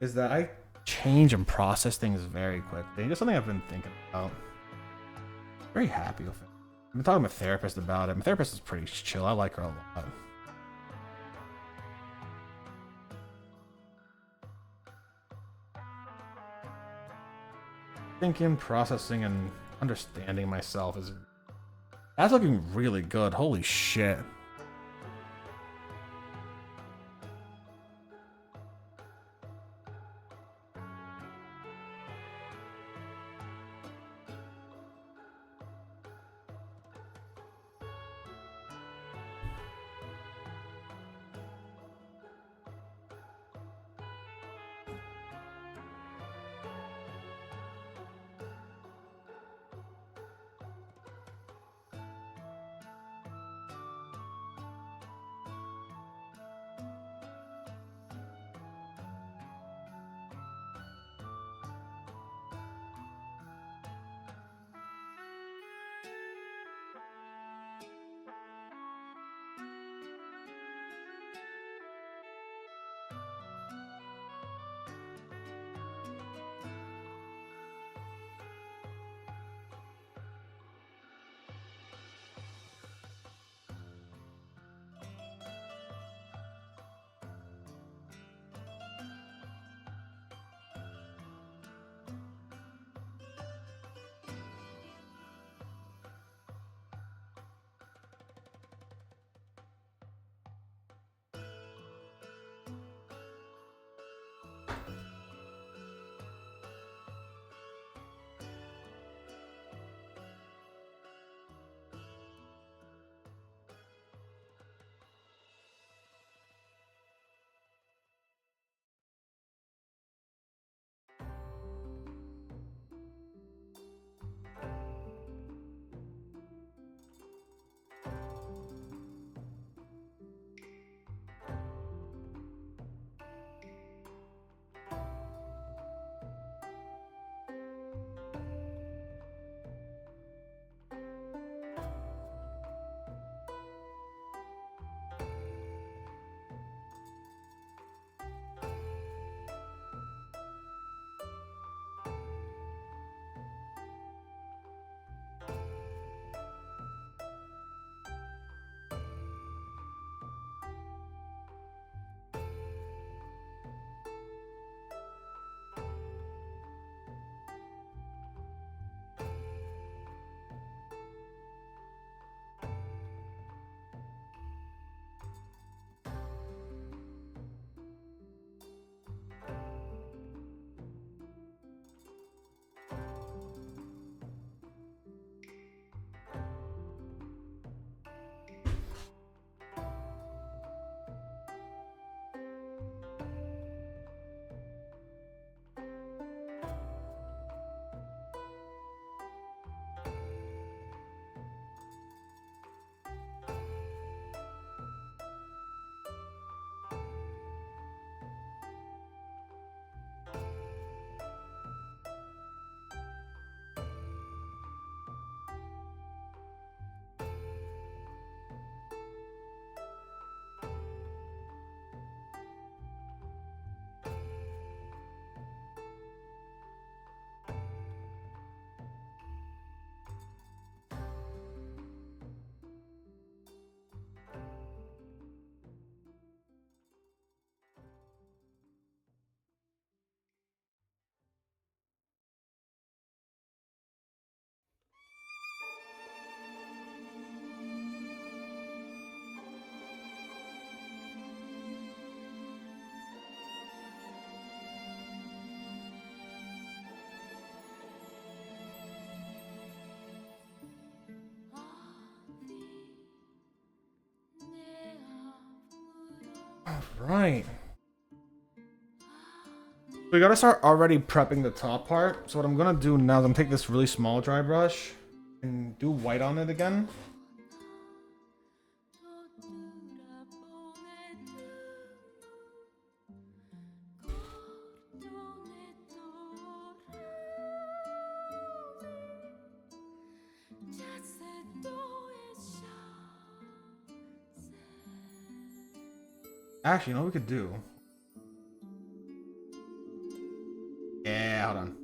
is that I change and process things very quickly. Just something I've been thinking about. Very happy with it. I've been talking to my therapist about it. My therapist is pretty chill. I like her a lot. Thinking, processing, and understanding myself is... That's looking really good. Holy shit. Right. We gotta start already prepping the top part. So what I'm gonna do now is I'm gonna take this really small dry brush and do white on it again. Actually, you know what we could do? Yeah, hold on.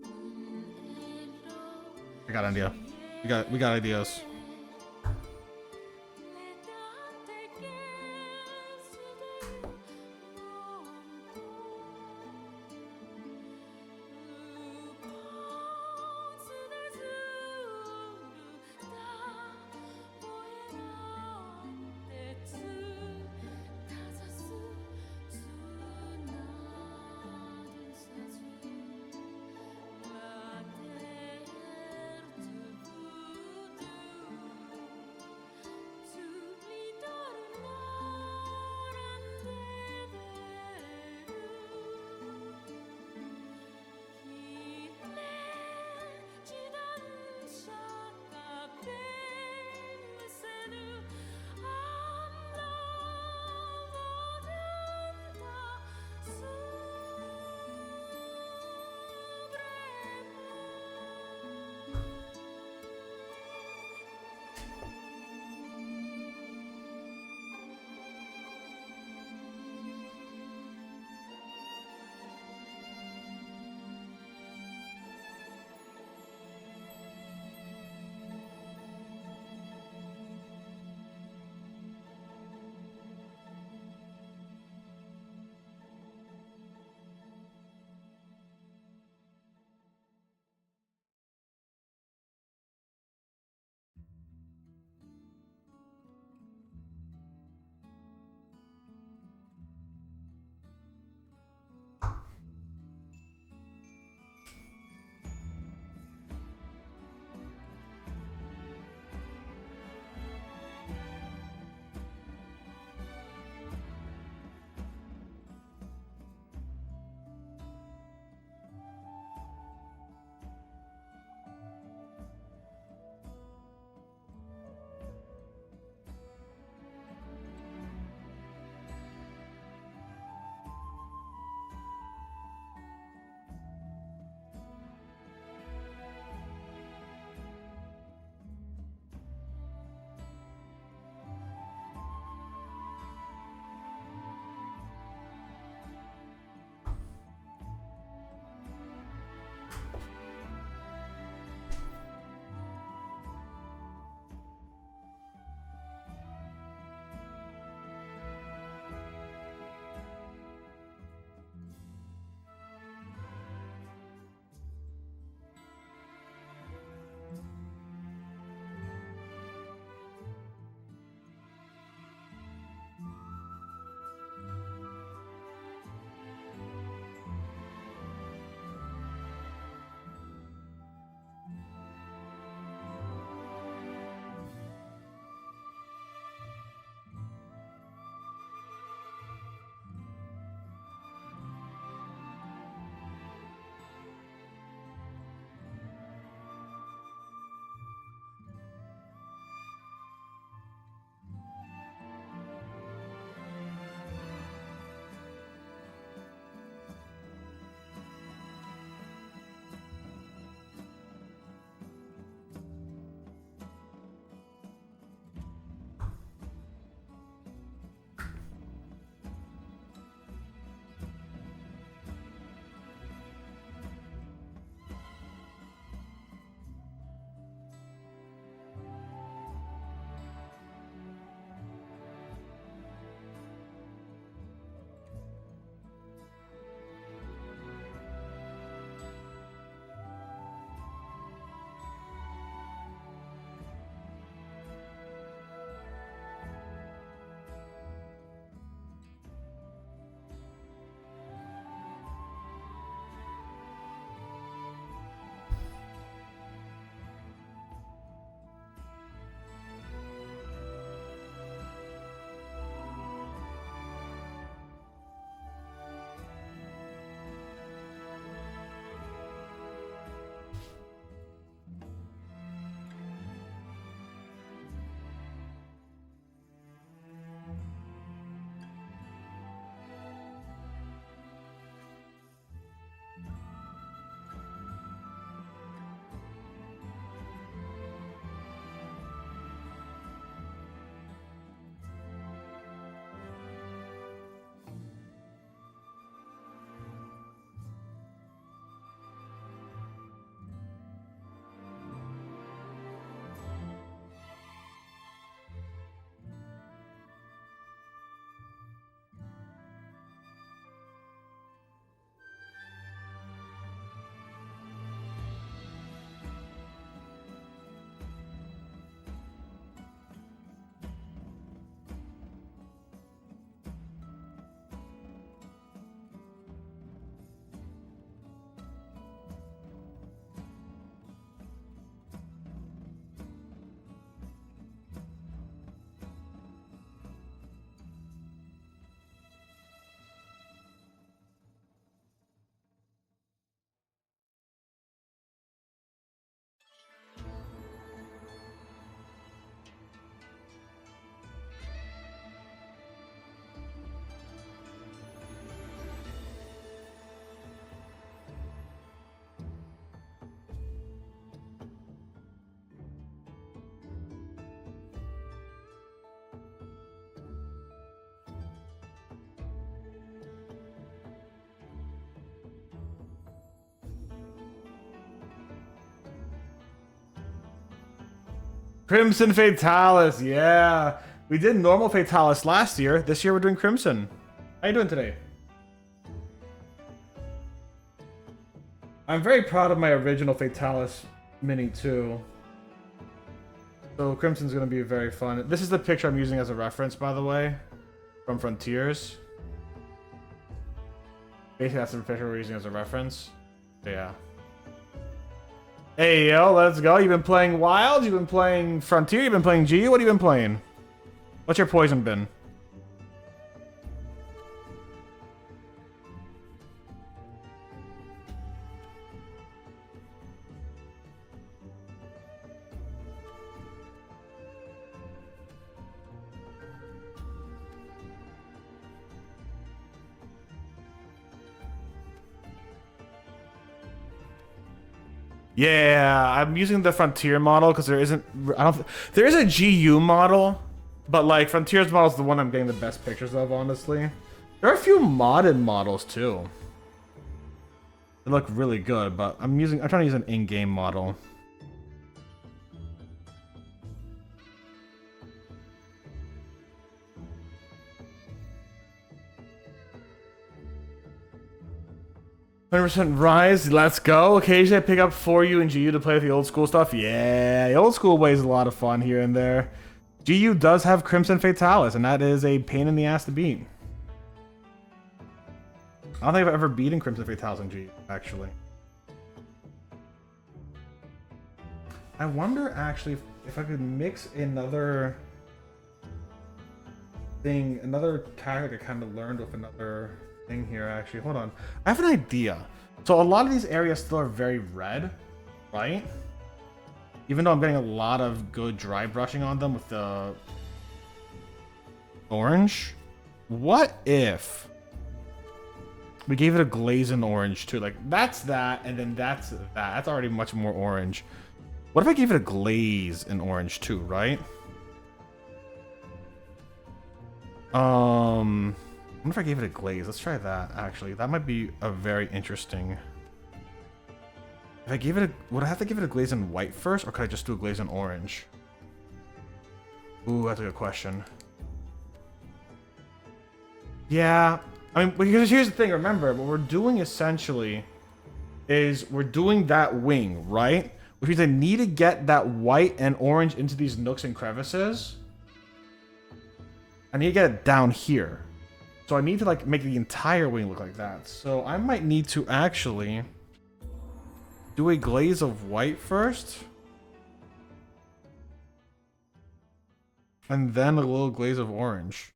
I got an idea. We got ideas. Crimson Fatalis, yeah. We did normal Fatalis last year. This year we're doing Crimson. How you doing today? I'm very proud of my original Fatalis mini too. So Crimson's gonna be very fun. This is the picture I'm using as a reference, by the way, from Frontiers. Basically, that's the picture we're using as a reference. So, yeah. Hey, yo, let's go. You've been playing Wild? You've been playing Frontier? You've been playing GU? What have you been playing? What's your poison bin? Yeah, I'm using the Frontier model because there isn't. There is a GU model, but like Frontier's model is the one I'm getting the best pictures of. Honestly, there are a few modded models too. They look really good, but I'm trying to use an in-game model. %, Rise, let's go. Occasionally I pick up for you and GU to play with the old school stuff. Yeah, the old school way is a lot of fun here and there. GU does have Crimson Fatalis, and that is a pain in the ass to beat. I don't think I've ever beaten Crimson Fatalis in GU, actually. I wonder, actually, if I could mix another thing, another character I kind of learned with another thing here, actually. Hold on. I have an idea. So a lot of these areas still are very red, right? Even though I'm getting a lot of good dry brushing on them with the orange. What if we gave it a glaze in orange too? Like, that's that, and then that's that. That's already much more orange. What if I gave it a glaze in orange too, right? I wonder if I gave it a glaze. Let's try that, actually. That might be a very interesting... If I gave it a... Would I have to give it a glaze in white first, or could I just do a glaze in orange? Ooh, that's a good question. Yeah. I mean, because here's the thing. Remember, what we're doing essentially is we're doing that wing, right? Which means I need to get that white and orange into these nooks and crevices. I need to get it down here. So I need to like make the entire wing look like that. So I might need to actually do a glaze of white first. And then a little glaze of orange.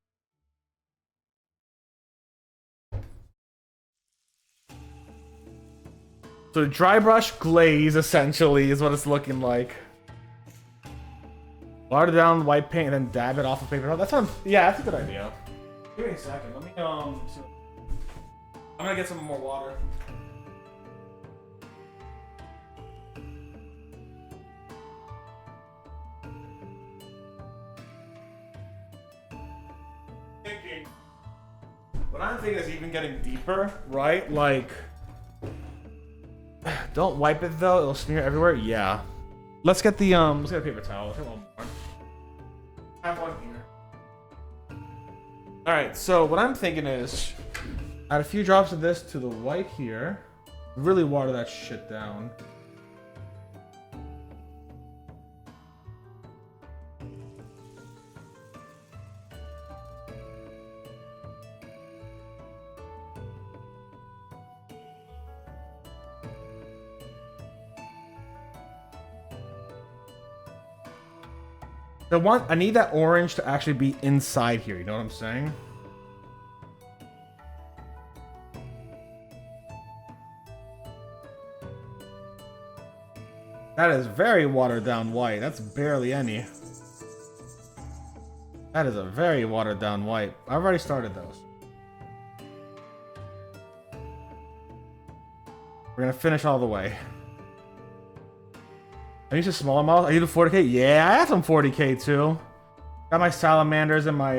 So dry brush glaze essentially is what it's looking like. Water down white paint and then dab it off of paper. That sounds, yeah, that's a good idea. Give me a second. Let me I'm gonna get some more water. What I'm thinking is even getting deeper, right? Like, don't wipe it though; it'll smear everywhere. Yeah. Let's get the let's get a paper towel. Let's get one more. I have one here. All right. So what I'm thinking is, add a few drops of this to the white here. Really water that shit down. I need that orange to actually be inside here, you know what I'm saying? That is very watered down white. That's barely any. That is a very watered down white. I've already started those. We're gonna finish all the way. I use a smaller model. I use a 40k. Yeah, I have some 40k too. Got my salamanders and my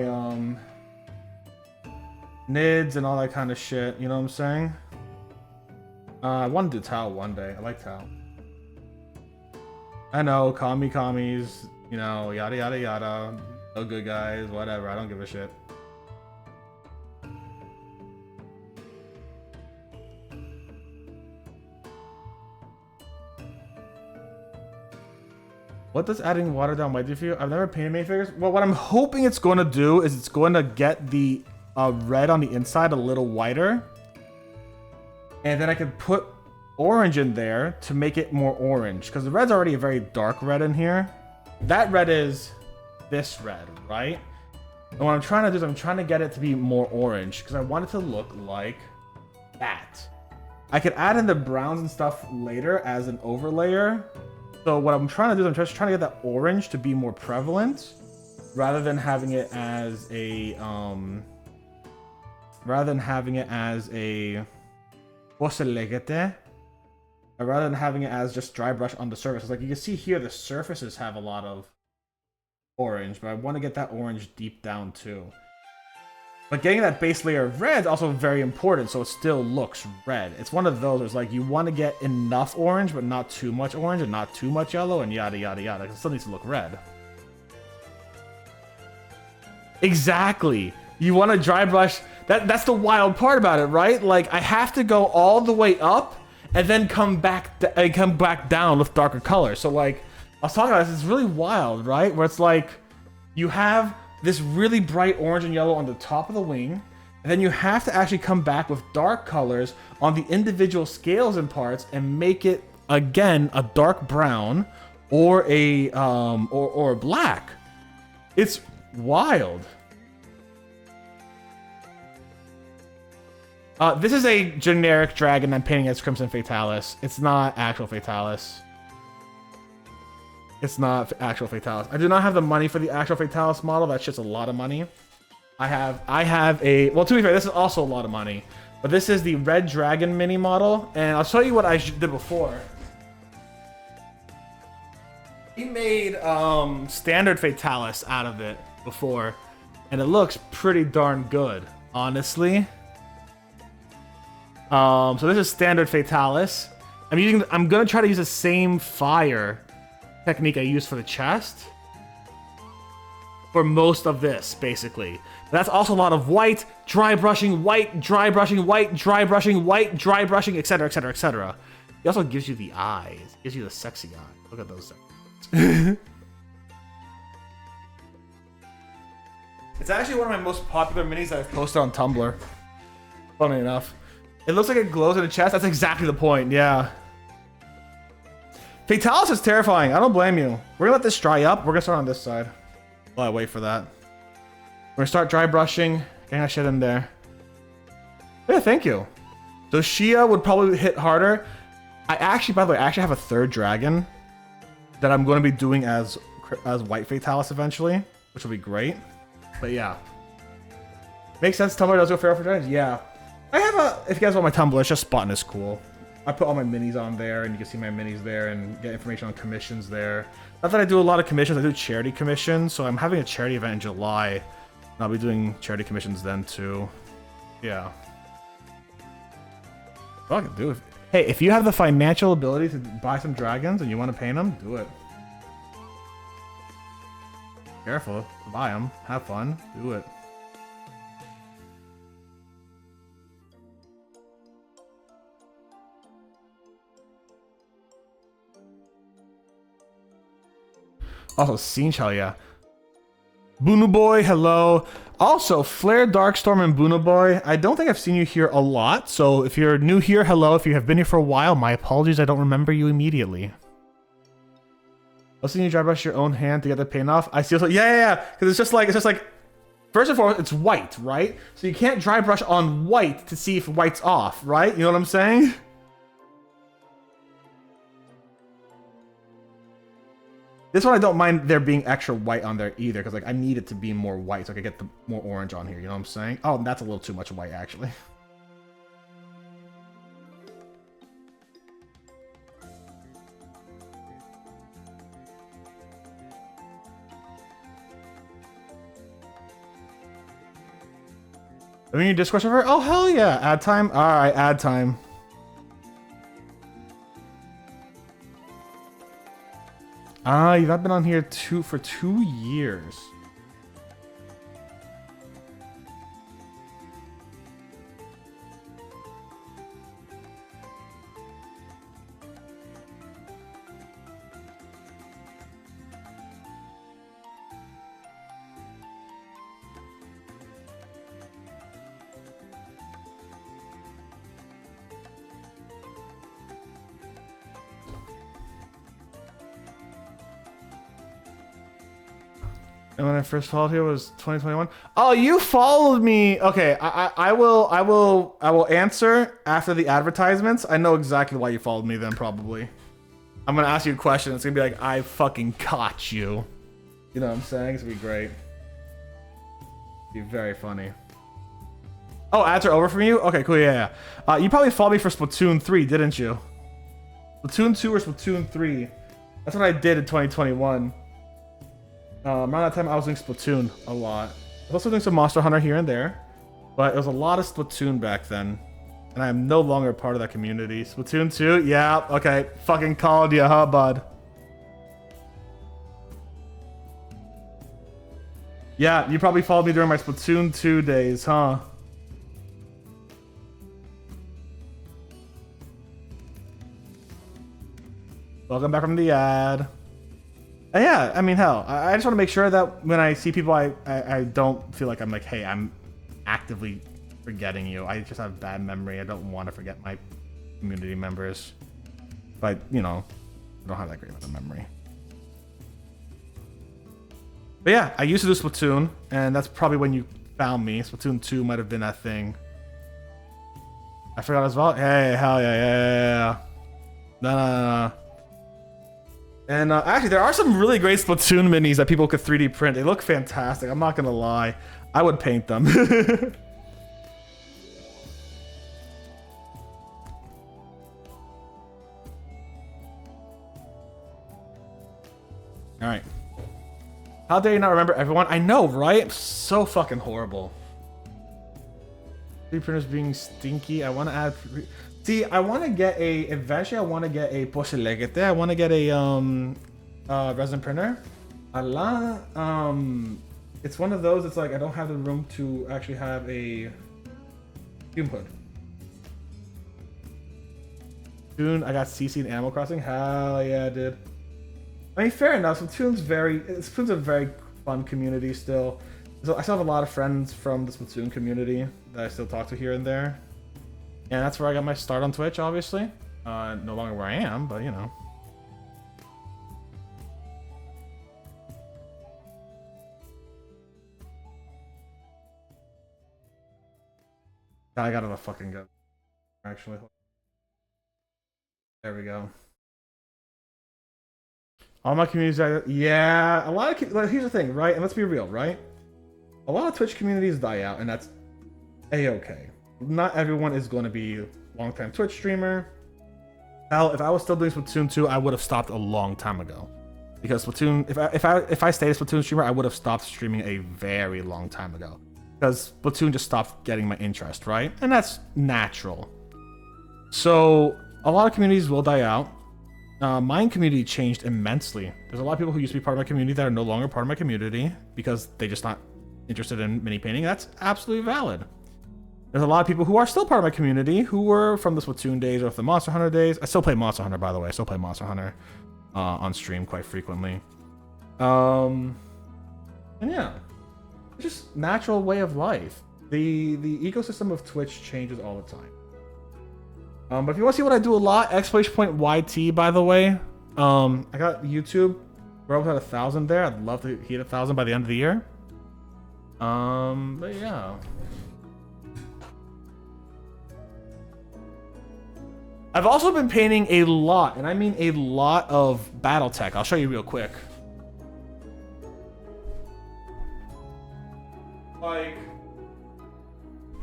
nids and all that kind of shit. You know what I'm saying? I want to do Tau one day. I like Tau. I know, commies. You know, yada yada yada. No good guys, whatever. I don't give a shit. What does adding water down white do for you? I've never painted minifigures. Well, what I'm hoping it's going to do is it's going to get the red on the inside a little whiter. And then I can put orange in there to make it more orange. Because the red's already a very dark red in here. That red is this red, right? And what I'm trying to do is I'm trying to get it to be more orange. Because I want it to look like that. I could add in the browns and stuff later as an overlayer. So what I'm trying to do is I'm just trying to get that orange to be more prevalent, rather than having it as a rather than having it as just dry brush on the surface. Like you can see here, the surfaces have a lot of orange, but I want to get that orange deep down too. But getting that base layer of red is also very important, so it still looks red. It's one of those where it's like you want to get enough orange, but not too much orange and not too much yellow and yada yada yada. It still needs to look red. Exactly. You want to dry brush. That's the wild part about it, right? Like I have to go all the way up and then come back down with darker color. So like I was talking about this, it's really wild, right? Where it's like you have this really bright orange and yellow on the top of the wing, and then you have to actually come back with dark colors on the individual scales and parts and make it again a dark brown or a or black. It's wild. This is a generic dragon I'm painting as Crimson Fatalis. It's not actual Fatalis. It's not actual Fatalis. I do not have the money for the actual Fatalis model. That shit's a lot of money. I have a... Well, to be fair, this is also a lot of money. But this is the Red Dragon mini model. And I'll show you what I did before. He made standard Fatalis out of it before. And it looks pretty darn good, honestly. So this is standard Fatalis. I'm going to try to use the same fire technique I used for the chest for most of this, basically. But that's also a lot of white, dry brushing, white, dry brushing, white, dry brushing, white, dry brushing, etc, etc, etc. He also gives you the eyes. Gives you the sexy eye. Look at those things. It's actually one of my most popular minis that I've posted on Tumblr. Funny enough. It looks like it glows in the chest. That's exactly the point, yeah. Fatalis is terrifying. I don't blame you. We're gonna let this dry up. We're gonna start on this side while I wait for that. We're gonna start dry brushing. Getting that shit in there. Yeah, thank you. So Shia would probably hit harder. By the way, I actually have a third dragon that I'm going to be doing as white Fatalis eventually, which will be great. But yeah. Makes sense. Tumblr does go fair for dragons? Yeah. I have a... If you guys want my Tumblr, it's just Botanist Cool. I put all my minis on there, and you can see my minis there and get information on commissions there. Not that I do a lot of commissions, I do charity commissions, so I'm having a charity event in July, and I'll be doing charity commissions then too. Yeah. That's all I can do. Hey, if you have the financial ability to buy some dragons and you want to paint them, do it. Careful, buy them, have fun, do it. Also, Scene Shell, yeah. Boonu Boy, hello. Also, Flare, Darkstorm, and Boonu Boy. I don't think I've seen you here a lot, so if you're new here, hello. If you have been here for a while, my apologies. I don't remember you immediately. I've seen you dry brush your own hand to get the paint off. I see. Yeah. Because it's just like first and foremost, it's white, right? So you can't dry brush on white to see if white's off, right? You know what I'm saying? This one I don't mind there being extra white on there either, because like I need it to be more white so I can get the more orange on here, you know what I'm saying? Oh, that's a little too much white actually. I mean, your Discord server? Oh, hell yeah. Add time? Alright, add time. Ah, you've not been on here for 2 years. And when I first followed here was 2021. Oh, you followed me. Okay, I will answer after the advertisements. I know exactly why you followed me then, probably. I'm gonna ask you a question. It's gonna be like, I fucking caught you. You know what I'm saying? It's gonna be great. Be very funny. Oh, ads are over from you? Okay, cool, yeah. You probably followed me for Splatoon 3, didn't you? Splatoon 2 or Splatoon 3. That's what I did in 2021. Around that time, I was doing Splatoon a lot. I was also doing some Monster Hunter here and there, but it was a lot of Splatoon back then, and I am no longer a part of that community. Splatoon 2? Yeah, okay. Fucking called you, huh, bud? Yeah, you probably followed me during my Splatoon 2 days, huh? Welcome back from the ad. Yeah, I mean, hell, I just want to make sure that when I see people, I don't feel like I'm like, hey, I'm actively forgetting you. I just have bad memory. I don't want to forget my community members. But, you know, I don't have that great of a memory. But yeah, I used to do Splatoon, and that's probably when you found me. Splatoon 2 might have been that thing. I forgot as well. Hey, hell yeah. No. And actually, there are some really great Splatoon minis that people could 3D print. They look fantastic. I'm not gonna lie. I would paint them. All right. How dare you not remember everyone? I know, right? So fucking horrible. 3D printers being stinky. I want to add. See, I want to get a. Eventually, I want to get a pochelegete. I want to get a resin printer. It's one of those. It's like I don't have the room to actually have a fume hood. Soon, I got CC in Animal Crossing. Hell yeah, dude. I mean, fair enough. Splatoon's a very fun community still. So I still have a lot of friends from the Splatoon community that I still talk to here and there. And that's where I got my start on Twitch, obviously. No longer where I am, but you know. I gotta fucking go. Actually. There we go. All my communities, yeah, a lot of, like, here's the thing, right? And let's be real, right? A lot of Twitch communities die out, and that's a-okay. Not everyone is going to be a long-time Twitch streamer. Hell, if I was still doing Splatoon 2, I would have stopped a long time ago. Because Splatoon, if I stayed a Splatoon streamer, I would have stopped streaming a very long time ago. Because Splatoon just stopped getting my interest, right? And that's natural. So, a lot of communities will die out. My community changed immensely. There's a lot of people who used to be part of my community that are no longer part of my community because they're just not interested in mini painting. That's absolutely valid. There's a lot of people who are still part of my community who were from the Splatoon days or the Monster Hunter days. I still play Monster Hunter, by the way. I still play Monster Hunter on stream quite frequently. And yeah, it's just natural way of life. The ecosystem of Twitch changes all the time. But if you want to see what I do a lot, exclamation point YT, by the way. I got YouTube. We're almost at 1,000 there. I'd love to hit 1,000 by the end of the year. But yeah. I've also been painting a lot, and I mean a lot of BattleTech. I'll show you real quick. Like,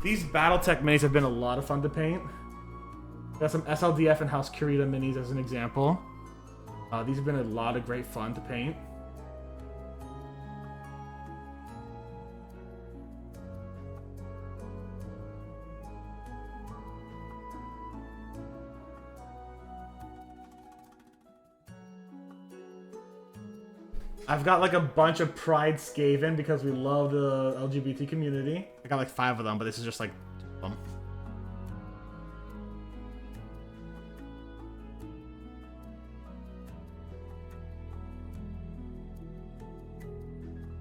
these BattleTech minis have been a lot of fun to paint. Got some SLDF and House Kurita minis as an example. These have been a lot of great fun to paint. I've got like a bunch of Pride Skaven because we love the LGBT community. I got like 5 of them, but this is just like 2 of them.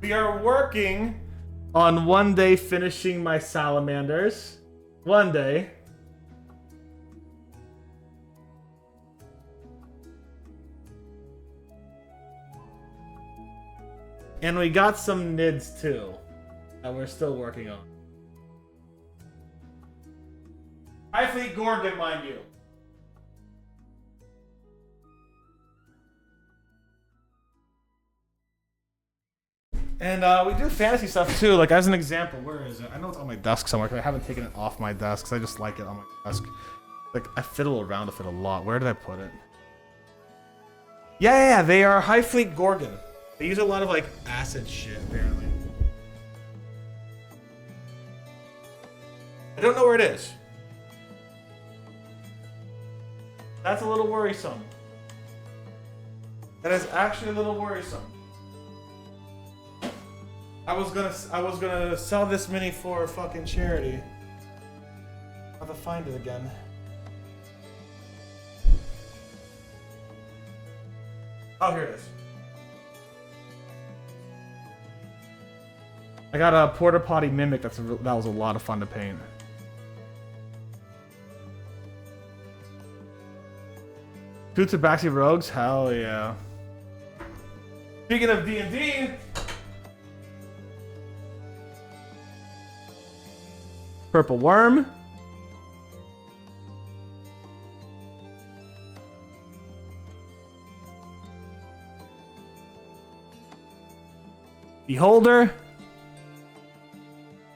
We are working on one day finishing my salamanders. One day. And we got some nids too that we're still working on. High Fleet Gorgon, mind you. And we do fantasy stuff too. Like as an example, where is it? I know it's on my desk somewhere because I haven't taken it off my desk because I just like it on my desk. Like I fiddle around with it a lot. Where did I put it? Yeah, they are High Fleet Gorgon. They use a lot of like acid shit apparently. I don't know where it is. That's a little worrisome. That is actually a little worrisome. I was gonna sell this mini for fucking charity. I'll have to find it again. Oh, here it is. I got a porta potty mimic. That was a lot of fun to paint. Two Tabaxi Rogues? Hell yeah. Speaking of D&D, Purple Worm. Beholder.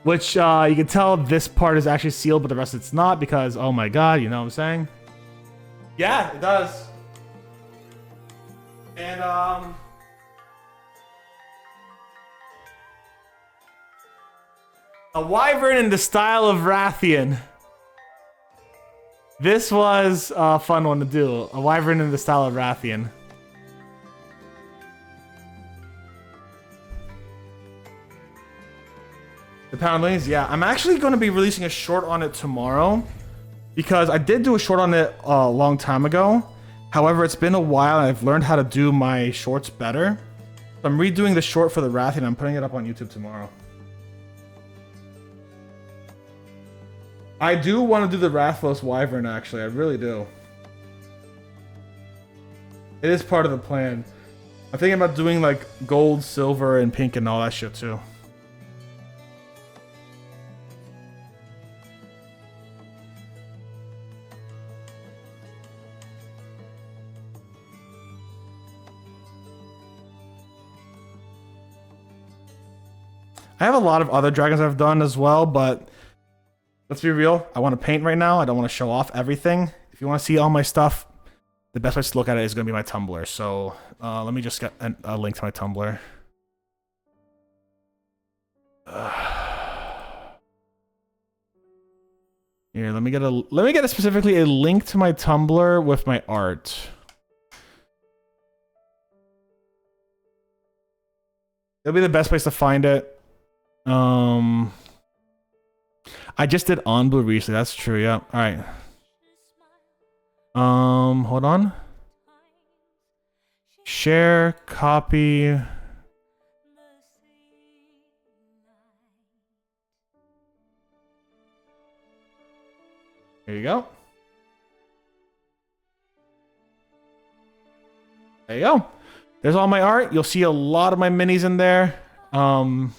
Which, you can tell this part is actually sealed, but the rest it's not because, oh my god, you know what I'm saying? Yeah, it does. And, a wyvern in the style of Rathian. This was a fun one to do. A wyvern in the style of Rathian. The Poundlings, yeah. I'm actually going to be releasing a short on it tomorrow. Because I did do a short on it a long time ago. However, it's been a while and I've learned how to do my shorts better. So I'm redoing the short for the Rathian and I'm putting it up on YouTube tomorrow. I do want to do the Rathlos Wyvern, actually. I really do. It is part of the plan. I'm thinking about doing, like, gold, silver, and pink and all that shit, too. I have a lot of other dragons I've done as well, but... let's be real, I want to paint right now. I don't want to show off everything. If you want to see all my stuff, the best place to look at it is going to be my Tumblr. So let me just get a link to my Tumblr. Here, let me get specifically a link to my Tumblr with my art. It'll be the best place to find it. I just did on blue recently. That's true. Yeah. All right. Hold on. Share, copy. Here you go. There you go. There's all my art. You'll see a lot of my minis in there. Going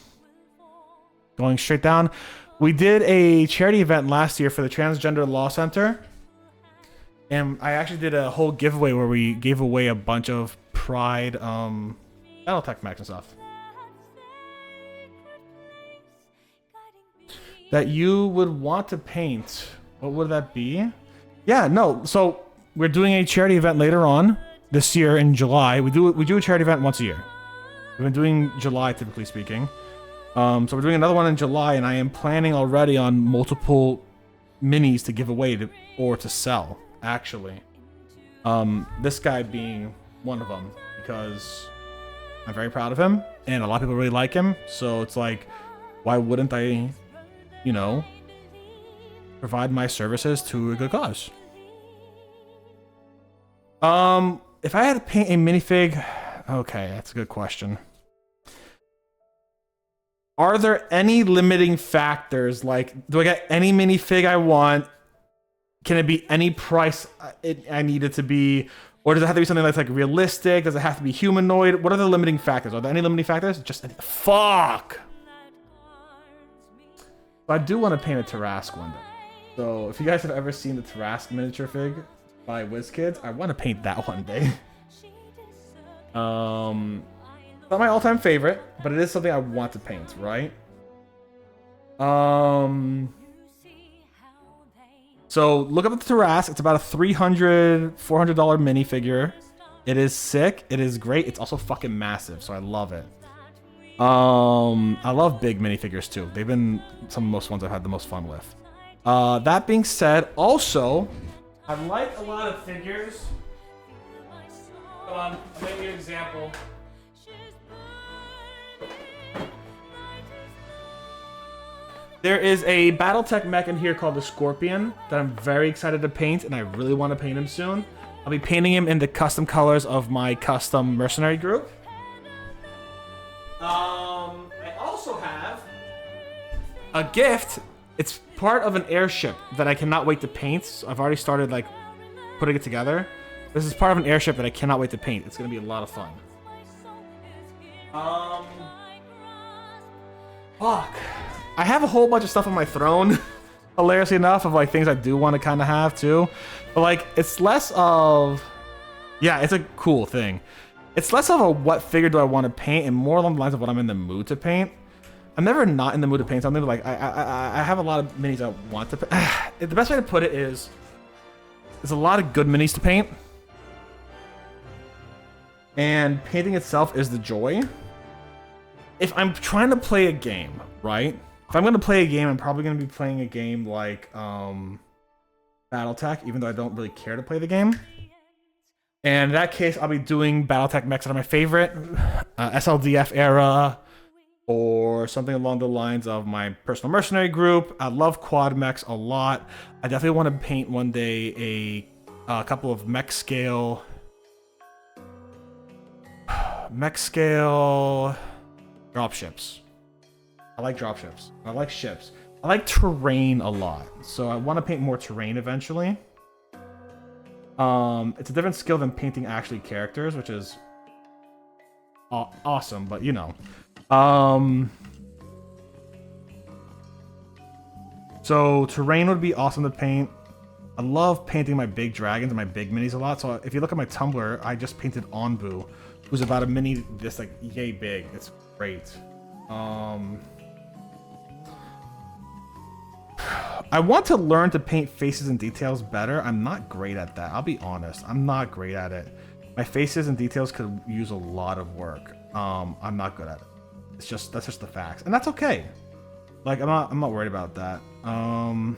straight down. We did a charity event last year for the Transgender Law Center. And I actually did a whole giveaway where we gave away a bunch of Pride Battletech mechs and stuff. That you would want to paint. What would that be? Yeah, no. So we're doing a charity event later on this year in July. We do a charity event once a year. We've been doing July, typically speaking. So we're doing another one in July, and I am planning already on multiple minis to give away or to sell, actually. This guy being one of them, because I'm very proud of him, and a lot of people really like him. So it's like, why wouldn't I, you know, provide my services to a good cause? If I had to paint a minifig, okay, that's a good question. Are there any limiting factors? Like, do I get any minifig I want? Can it be any price I need it to be? Or does it have to be something that's like realistic? Does it have to be humanoid? What are the limiting factors? Are there any limiting factors? Just fuck. But I do want to paint a Tarrasque one day. So if you guys have ever seen the Tarrasque miniature fig by WizKids, I want to paint that one day. Not my all-time favorite, but it is something I want to paint, right? So look up the Tarrasque. It's about a $300, $400 minifigure. It is sick. It is great. It's also fucking massive, so I love it. I love big minifigures too. They've been some of the most ones I've had the most fun with. That being said, also, I like a lot of figures. Hold on, I'll make you an example. There is a Battletech mech in here called the Scorpion that I'm very excited to paint, and I really want to paint him soon. I'll be painting him in the custom colors of my custom mercenary group. I also have a gift. It's part of an airship that I cannot wait to paint. So I've already started like putting it together. This is part of an airship that I cannot wait to paint. It's gonna be a lot of fun. Fuck. I have a whole bunch of stuff on my throne, hilariously enough, of like things I do want to kind of have too. But like, it's less of, yeah, it's a cool thing. It's less of a what figure do I want to paint and more along the lines of what I'm in the mood to paint. I'm never not in the mood to paint something, but like I have a lot of minis I want to paint. The best way to put it is, there's a lot of good minis to paint. And painting itself is the joy. If I'm trying to play a game, right? If I'm going to play a game, I'm probably going to be playing a game like Battletech, even though I don't really care to play the game. And in that case, I'll be doing Battletech mechs that are my favorite, SLDF era, or something along the lines of my personal mercenary group. I love quad mechs a lot. I definitely want to paint one day a couple of mech scale dropships. I like dropships. I like ships. I like terrain a lot, so I want to paint more terrain eventually. It's a different skill than painting actually characters, which is awesome, but you know. So terrain would be awesome to paint. I love painting my big dragons and my big minis a lot. So if you look at my Tumblr, I just painted Onbu, who's about a mini this like yay big. It's great. I want to learn to paint faces and details better. I'm not great at that. I'll be honest. I'm not great at it. My faces and details could use a lot of work. I'm not good at it. That's just the facts, and that's okay. Like I'm not worried about that. I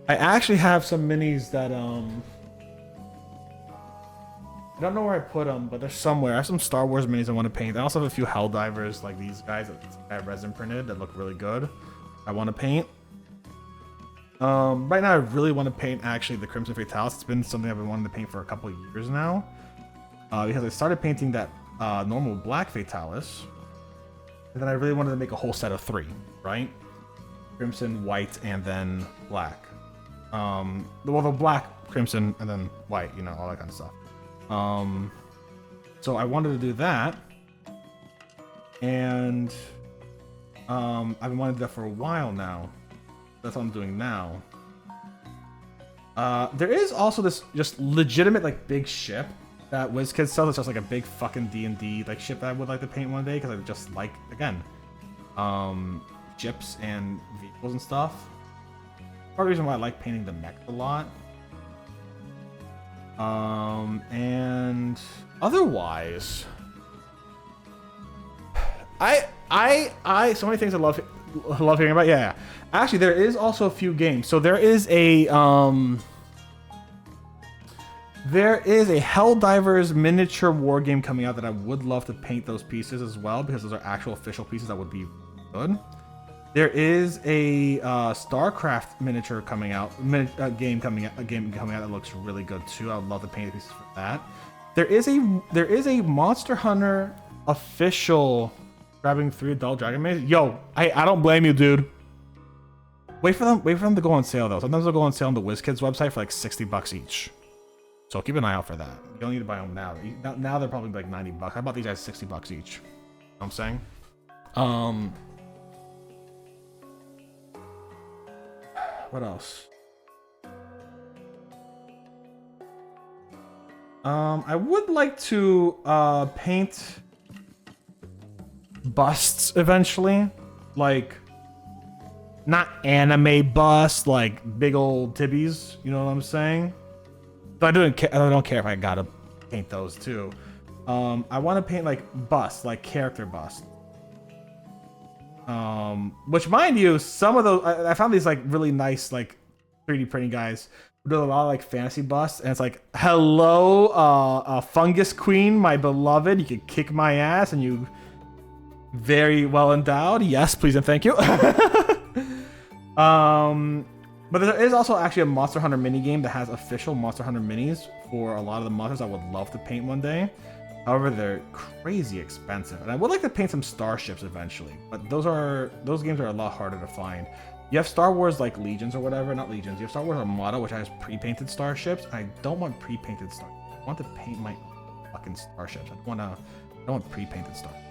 actually have some minis that I don't know where I put them, but they're somewhere. I have some Star Wars minis I want to paint. I also have a few Helldivers like these guys that I have resin printed that look really good. I want to paint. Right now I really want to paint actually the Crimson Fatalis. It's been something I've been wanting to paint for a couple of years now. Because I started painting that normal black Fatalis. And then I really wanted to make a whole set of 3, right? Crimson, white, and then black. Well, the black, crimson, and then white, you know, all that kind of stuff. So I wanted to do that. And I've been wanting to do that for a while now. That's what I'm doing now. There is also this just legitimate like big ship that WizKids sells. It's just like a big fucking D&D like ship that I would like to paint one day because I just like, again, ships and vehicles and stuff. Part of the reason why I like painting the mech a lot. And otherwise, so many things I love hearing about. Yeah. Actually, there is also a few games. So there is a There is a Helldivers miniature war game coming out that I would love to paint those pieces as well, because those are actual official pieces that would be good. There is a StarCraft miniature coming out, a game coming out that looks really good too. I would love to paint the pieces for that. There is a Monster Hunter official grabbing 3 adult dragon mages. Yo, I don't blame you, dude. Wait for them to go on sale though. Sometimes they'll go on sale on the WizKids website for like $60 each. So keep an eye out for that. You don't need to buy them now. Now they're probably like $90. I bought these guys $60 each. You know what I'm saying? What else? I would like to paint busts eventually, like not anime busts, like big old tibbies. You know what I'm saying? But I don't care if I gotta paint those too. I want to paint like busts, like character busts. Which, mind you, some of those I found these like really nice like 3D printing guys who do a lot of like fantasy busts, and it's like, hello, fungus queen, my beloved, you can kick my ass, and you very well endowed. Yes, please and thank you. But there is also actually a Monster Hunter mini game that has official Monster Hunter minis for a lot of the monsters I would love to paint one day. However, they're crazy expensive, and I would like to paint some starships eventually, but those games are a lot harder to find. You have Star Wars like Legions or whatever, not Legions. You have Star Wars Armada, which has pre-painted starships. I don't want pre-painted starships. I want to paint my fucking starships. I don't want pre-painted starships.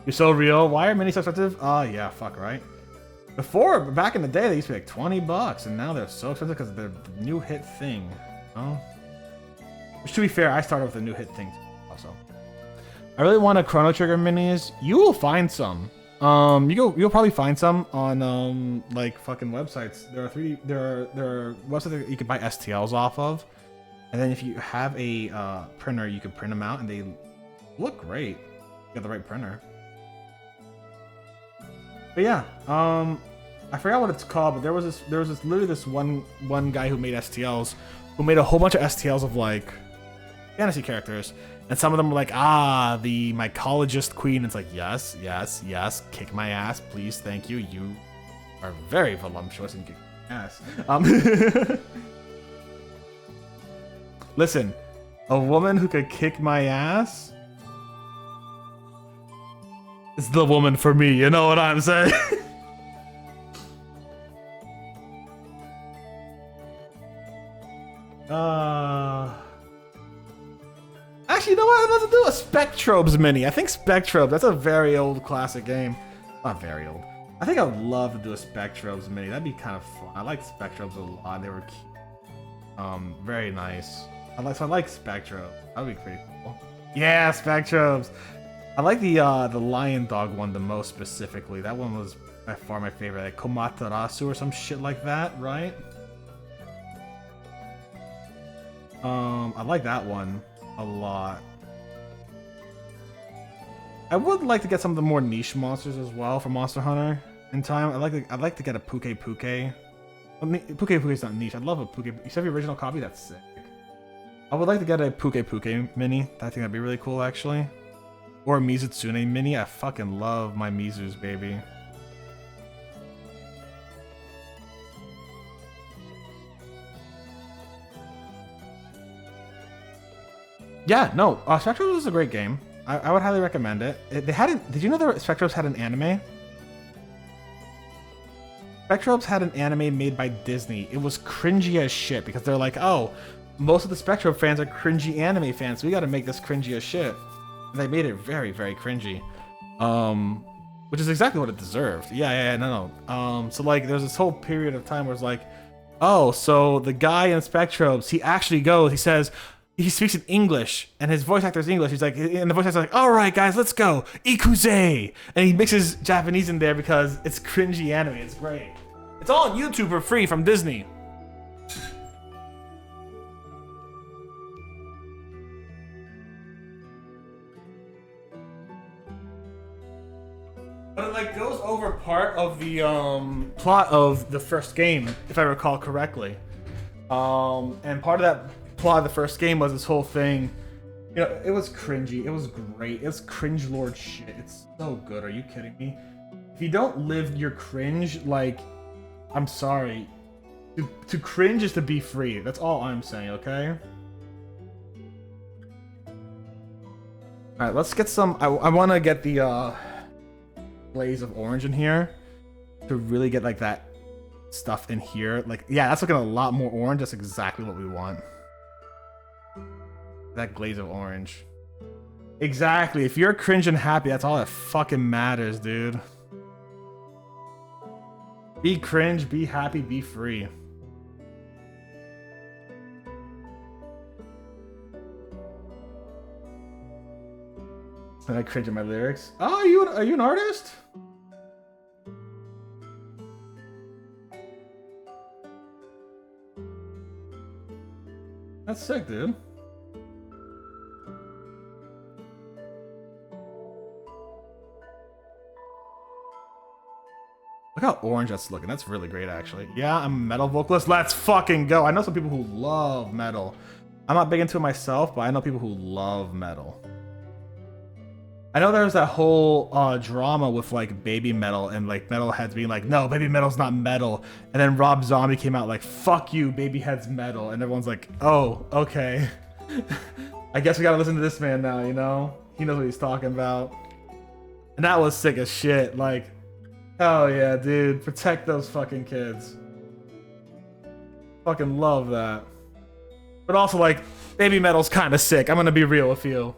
You're so real. Why are minis so expensive? Oh yeah, fuck right. Before, back in the day, they used to be like $20, and now they're so expensive because they're the new hit thing. Oh, which, to be fair, I started with a new hit thing also. I really want a Chrono Trigger minis. You will find some. You'll probably find some on like fucking websites. There are websites that you can buy STLs off of, and then if you have a printer, you can print them out, and they look great. You got the right printer. But yeah, I forgot what it's called, but there was literally this one guy who made STLs, who made a whole bunch of STLs of like fantasy characters, and some of them were like, the mycologist queen. It's like, yes, kick my ass, please, thank you. You are very voluptuous and kick my ass. Listen, a woman who could kick my ass is the woman for me, you know what I'm saying? Actually, you know what? I'd love to do a Spectrobes mini. I think Spectrobes, that's a very old classic game. Not very old. I think I would love to do a Spectrobes mini. That'd be kind of fun. I like Spectrobes a lot. They were cute. Very nice. I like Spectrobes. That'd be pretty cool. Yeah, Spectrobes. I like the lion dog one the most specifically. That one was by far my favorite. Like Komatarasu or some shit like that, right? I like that one a lot. I would like to get some of the more niche monsters as well for Monster Hunter in time. I'd like to get a Puke. I mean, Puke is not niche. I'd love a Puke. You have the original copy? That's sick. I would like to get a Puke mini. I think that'd be really cool, actually. Or a Mizutsune mini. I fucking love my Mizus, baby. Yeah, no, Spectrobes is a great game. I would highly recommend it. They hadn't. Did you know that Spectrobes had an anime? Spectrobes had an anime made by Disney. It was cringy as shit because they're like, oh, most of the Spectrobe fans are cringy anime fans, so we got to make this cringy as shit. And they made it very, very cringy, which is exactly what it deserved. Yeah, no. So like, there's this whole period of time where it's like, oh, so the guy in Spectrobes, he actually goes, he says. He speaks in English, and his voice actor is English. He's like, and the voice actor's like, all right, guys, let's go. Ikuze! And he mixes Japanese in there because it's cringy anime. It's great. It's all on YouTube for free from Disney. But it like goes over part of the plot of the first game, if I recall correctly. And part of that plot of the first game was this whole thing. You know, it was cringy. It was great. It's cringe lord shit. It's so good. Are you kidding me? If you don't live your cringe, like, I'm sorry. To cringe is to be free. That's all I'm saying, okay? Alright, let's get some... I want to get the glaze of orange in here to really get, like, that stuff in here. Like, yeah, that's looking a lot more orange. That's exactly what we want. That glaze of orange. Exactly. If you're cringe and happy, that's all that fucking matters, dude. Be cringe, be happy, be free. And I cringe at my lyrics. Oh, are you an artist? That's sick, dude. Look how orange that's looking. That's really great, actually. Yeah, I'm a metal vocalist. Let's fucking go. I know some people who love metal. I'm not big into it myself, but I know people who love metal. I know there's that whole drama with like baby metal and like metalheads being like, no, baby metal's not metal. And then Rob Zombie came out like, fuck you, baby head's metal. And everyone's like, oh, okay. I guess we gotta listen to this man now, you know? He knows what he's talking about. And that was sick as shit. Like, oh yeah, dude, protect those fucking kids. Fucking love that. But also like, baby metal's kind of sick. I'm gonna be real with you.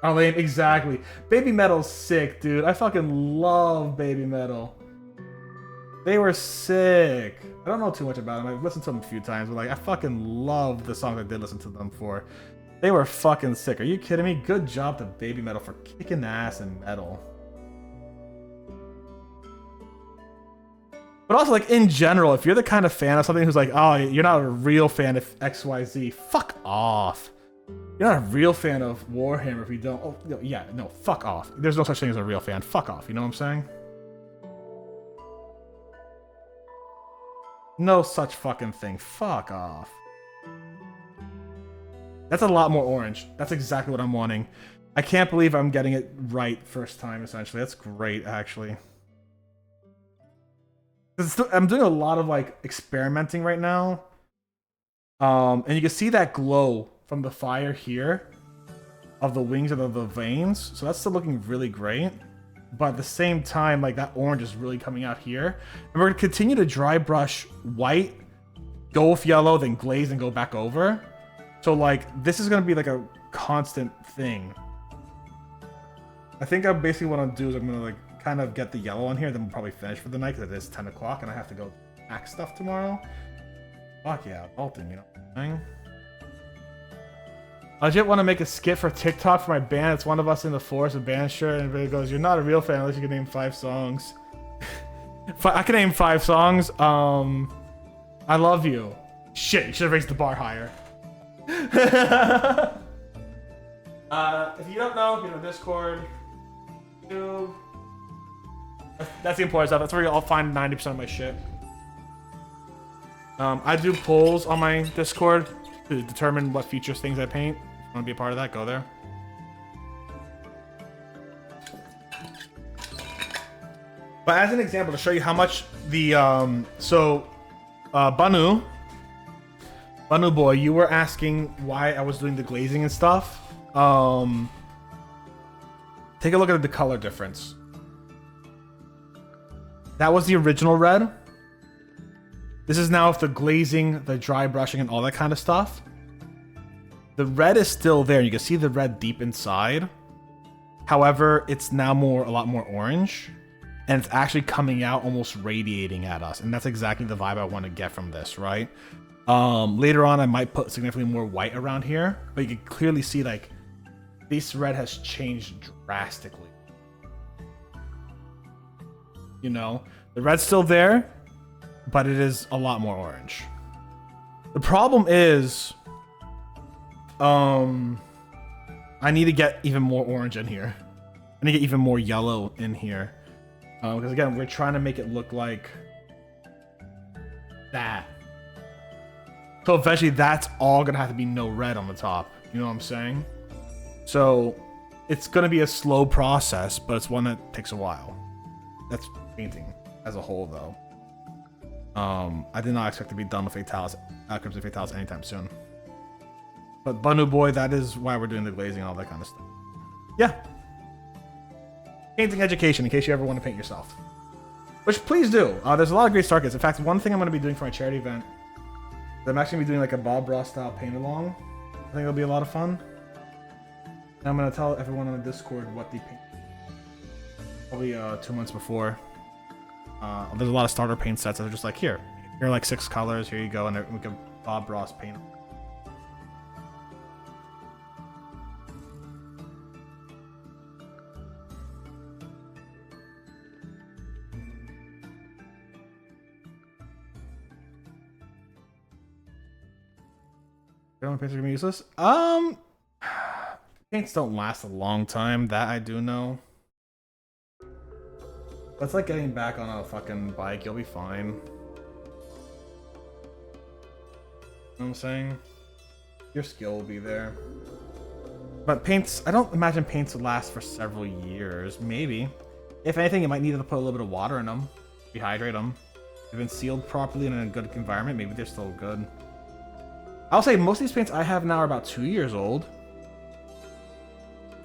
Arlene, exactly. Baby metal's sick, dude. I fucking love baby metal. They were sick. I don't know too much about them. I've listened to them a few times, but like, I fucking love the songs I did listen to them for. They were fucking sick. Are you kidding me? Good job to baby metal for kicking ass in metal. But also, like, in general, if you're the kind of fan of something who's like, oh, you're not a real fan of XYZ, fuck off. You're not a real fan of Warhammer if you don't... Oh, yeah, no, fuck off. There's no such thing as a real fan. Fuck off, you know what I'm saying? No such fucking thing. Fuck off. That's a lot more orange. That's exactly what I'm wanting. I can't believe I'm getting it right first time, essentially. That's great, actually. I'm doing a lot of, like, experimenting right now. And you can see that glow from the fire here of the wings of the veins. So that's still looking really great. But at the same time, like, that orange is really coming out here. And we're going to continue to dry brush white, go with yellow, then glaze and go back over. So, like, this is going to be, like, a constant thing. I think I basically want to do is I'm going to, like, kind of get the yellow on here, then we'll probably finish for the night because it is 10 o'clock and I have to go pack stuff tomorrow. Fuck yeah, adulting, you know what I'm saying? I legit want to make a skit for TikTok for my band. It's one of us in the forest, a band shirt, and everybody goes, you're not a real fan unless you can name 5 songs. I can name 5 songs. I love you. Shit, you should have raised the bar higher. If you don't know, Discord, YouTube. That's the important stuff. That's where you'll find 90% of my shit. I do polls on my Discord to determine what features things I paint. If you want to be a part of that, go there. But as an example, to show you how much the Banu boy, you were asking why I was doing the glazing and stuff. Take a look at the color difference. That was the original red. This is now with the glazing, the dry brushing, and all that kind of stuff. The red is still there. You can see the red deep inside. However, it's now a lot more orange. And it's actually coming out, almost radiating at us. And that's exactly the vibe I want to get from this, right? Later on, I might put significantly more white around here. But you can clearly see, like, this red has changed drastically. You know? The red's still there, but it is a lot more orange. The problem is, I need to get even more orange in here. And you get even more yellow in here. Because again, we're trying to make it look like that. So eventually that's all gonna have to be no red on the top. You know what I'm saying? So it's gonna be a slow process, but it's one that takes a while. That's painting as a whole though. I did not expect to be done with Fatalis, Crimson Fatalis anytime soon. But Banu Boy, that is why we're doing the glazing and all that kind of stuff. Yeah. Painting education, in case you ever want to paint yourself. Which, please do. There's a lot of great start kits. In fact, one thing I'm going to be doing for my charity event, I'm actually going to be doing like a Bob Ross style paint along. I think it'll be a lot of fun. And I'm going to tell everyone on the Discord what the paint. Probably 2 months before. There's a lot of starter paint sets that are just like, here are like 6 colors, here you go, and we can Bob Ross paint. Paints are gonna be useless. Paints don't last a long time, that I do know. That's like getting back on a fucking bike, you'll be fine. You know what I'm saying? Your skill will be there. But paints, I don't imagine paints would last for several years. Maybe. If anything, you might need to put a little bit of water in them. Rehydrate them. They've been sealed properly in a good environment, maybe they're still good. I'll say most of these paints I have now are about 2 years old.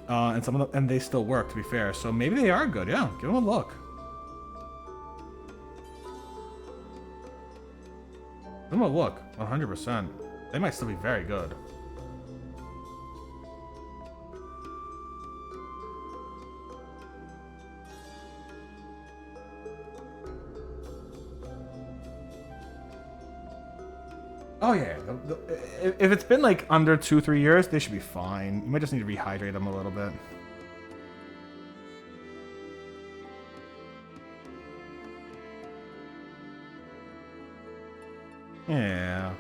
And some of them, and they still work, to be fair. So maybe they are good, yeah. Give them a look. Give them a look, 100%. They might still be very good. Oh yeah, if it's been like under 2-3 years, they should be fine. You might just need to rehydrate them a little bit. Yeah.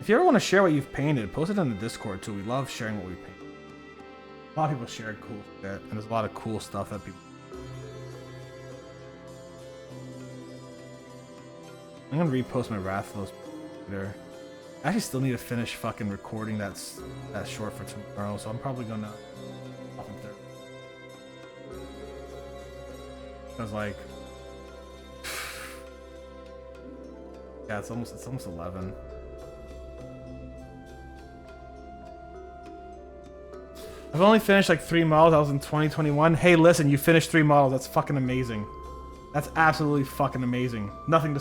If you ever want to share what you've painted, post it in the Discord too. We love sharing what we paint. A lot of people share cool shit, and there's a lot of cool stuff that people. I'm gonna repost my Rathlos later. I actually still need to finish fucking recording that short for tomorrow, so I'm probably gonna off it there. Cause like, yeah, it's almost 11. I've only finished like 3 models. I was in 2021. Hey, listen, you finished 3 models. That's fucking amazing. That's absolutely fucking amazing. Nothing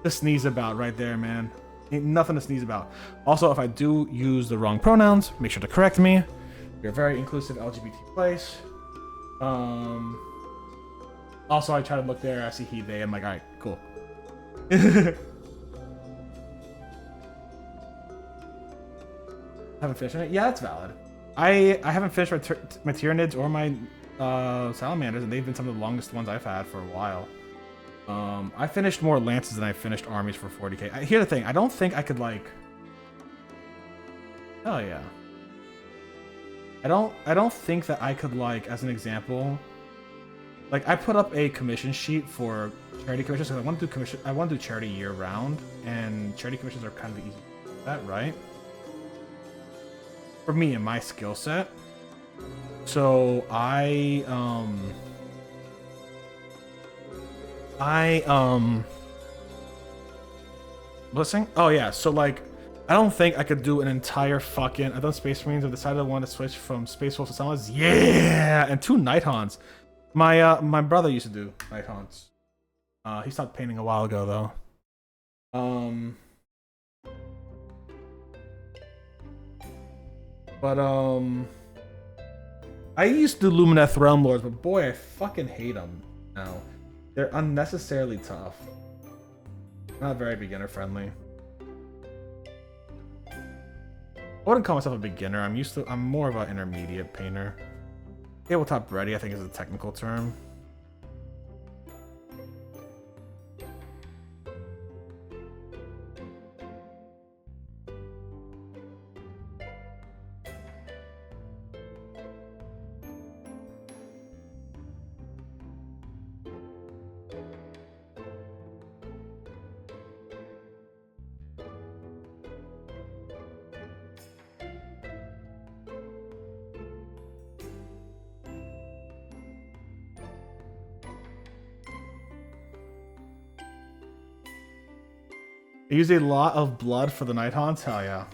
to sneeze about right there, man. Ain't nothing to sneeze about. Also, if I do use the wrong pronouns, make sure to correct me. You're a very inclusive LGBT place. Also, I try to look there. I see he, they. I'm like, all right, cool. Haven't finished it? Yeah, that's valid. I haven't finished my Tyranids or my Salamanders, and they've been some of the longest ones I've had for a while. I finished more Lances than I finished armies for 40k. Here's the thing, I don't think I could like... Hell yeah. I don't think that I could like, as an example... Like, I put up a commission sheet for charity commissions, because I want to do charity year round, and charity commissions are kind of easy to do that, right? For me and my skill set. So listening? Oh yeah, so like I don't think I could do an entire fucking I've done Space Marines. I've decided I want to switch from Space Wolves to Summons. Yeah, and 2 Night Haunts. My brother used to do Night Haunts. He stopped painting a while ago though. I used to do Lumineth Realm Lords, but boy, I fucking hate them now. They're unnecessarily tough. Not very beginner friendly. I wouldn't call myself a beginner. I'm more of an intermediate painter. Tabletop ready, I think, is a technical term. I use a lot of blood for the night haunts. Hell yeah.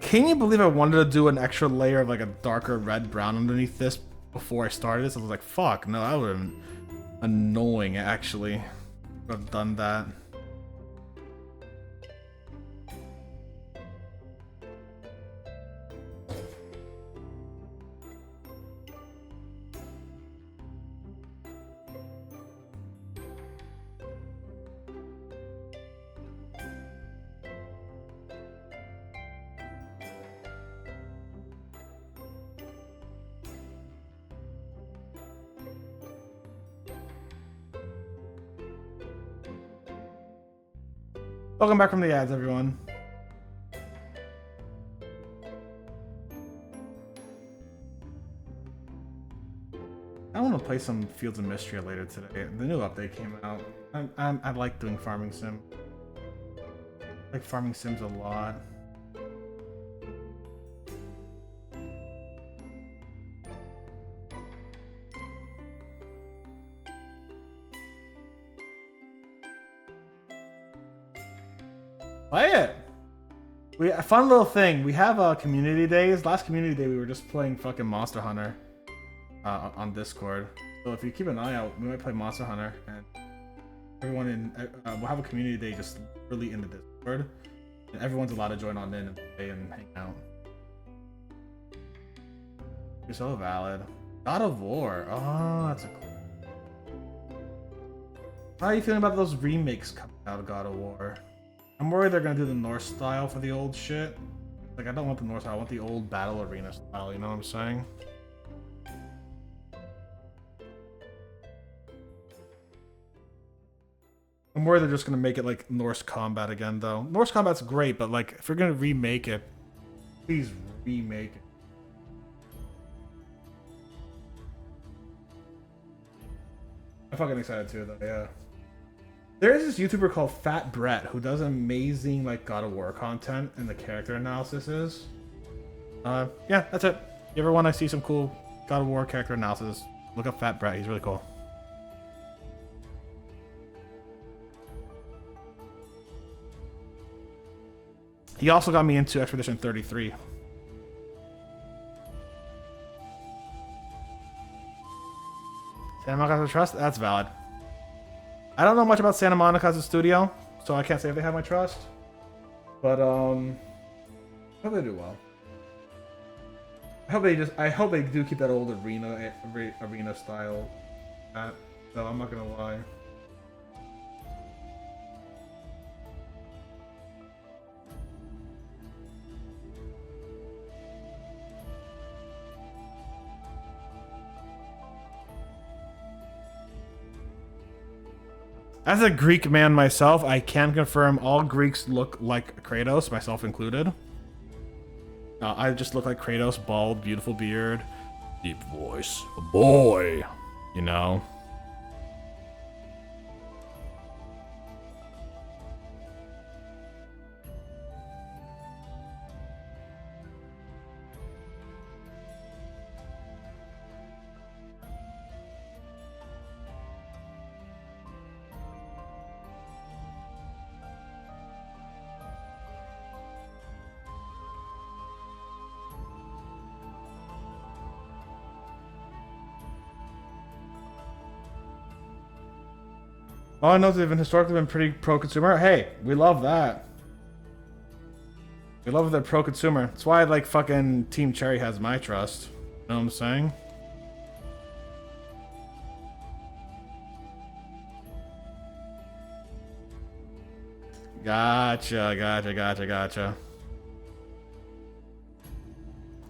Can you believe I wanted to do an extra layer of like a darker red brown underneath this before I started this? I was like, fuck, no, that would have been annoying actually. Would have done that. Welcome back from the ads, everyone. I want to play some Fields of Mystery later today. The new update came out. I like doing farming sim. I like farming sims a lot. Play it. A fun little thing. We have community days. Last community day we were just playing fucking Monster Hunter on Discord. So if you keep an eye out, we might play Monster Hunter, and everyone in we'll have a community day just really in the Discord, and everyone's allowed to join on in and play and hang out. You're so valid. God of War. Oh, that's a cool. How are you feeling about those remakes coming out of God of War? I'm worried they're gonna do the Norse style for the old shit. Like, I don't want the Norse style, I want the old battle arena style, you know what I'm saying? I'm worried they're just gonna make it like Norse combat again, though. Norse combat's great, but like, if you're gonna remake it, please remake it. I'm fucking excited too, though, yeah. There is this YouTuber called Fat Brett who does amazing like God of War content and the character analysis. Yeah, that's it. If you ever want to see some cool God of War character analysis, look up Fat Brett. He's really cool. He also got me into Expedition 33. Santa Monica Trust? That's valid. I don't know much about Santa Monica as a studio, so I can't say if they have my trust. But I hope they do well. I hope they do keep that old arena style. So I'm not gonna lie. As a Greek man myself, I can confirm all Greeks look like Kratos, myself included. I just look like Kratos, bald, beautiful beard, deep voice, a boy, you know. All I know is they've historically been pretty pro-consumer. Hey, we love that. We love that pro-consumer. That's why like fucking Team Cherry has my trust. You know what I'm saying? Gotcha.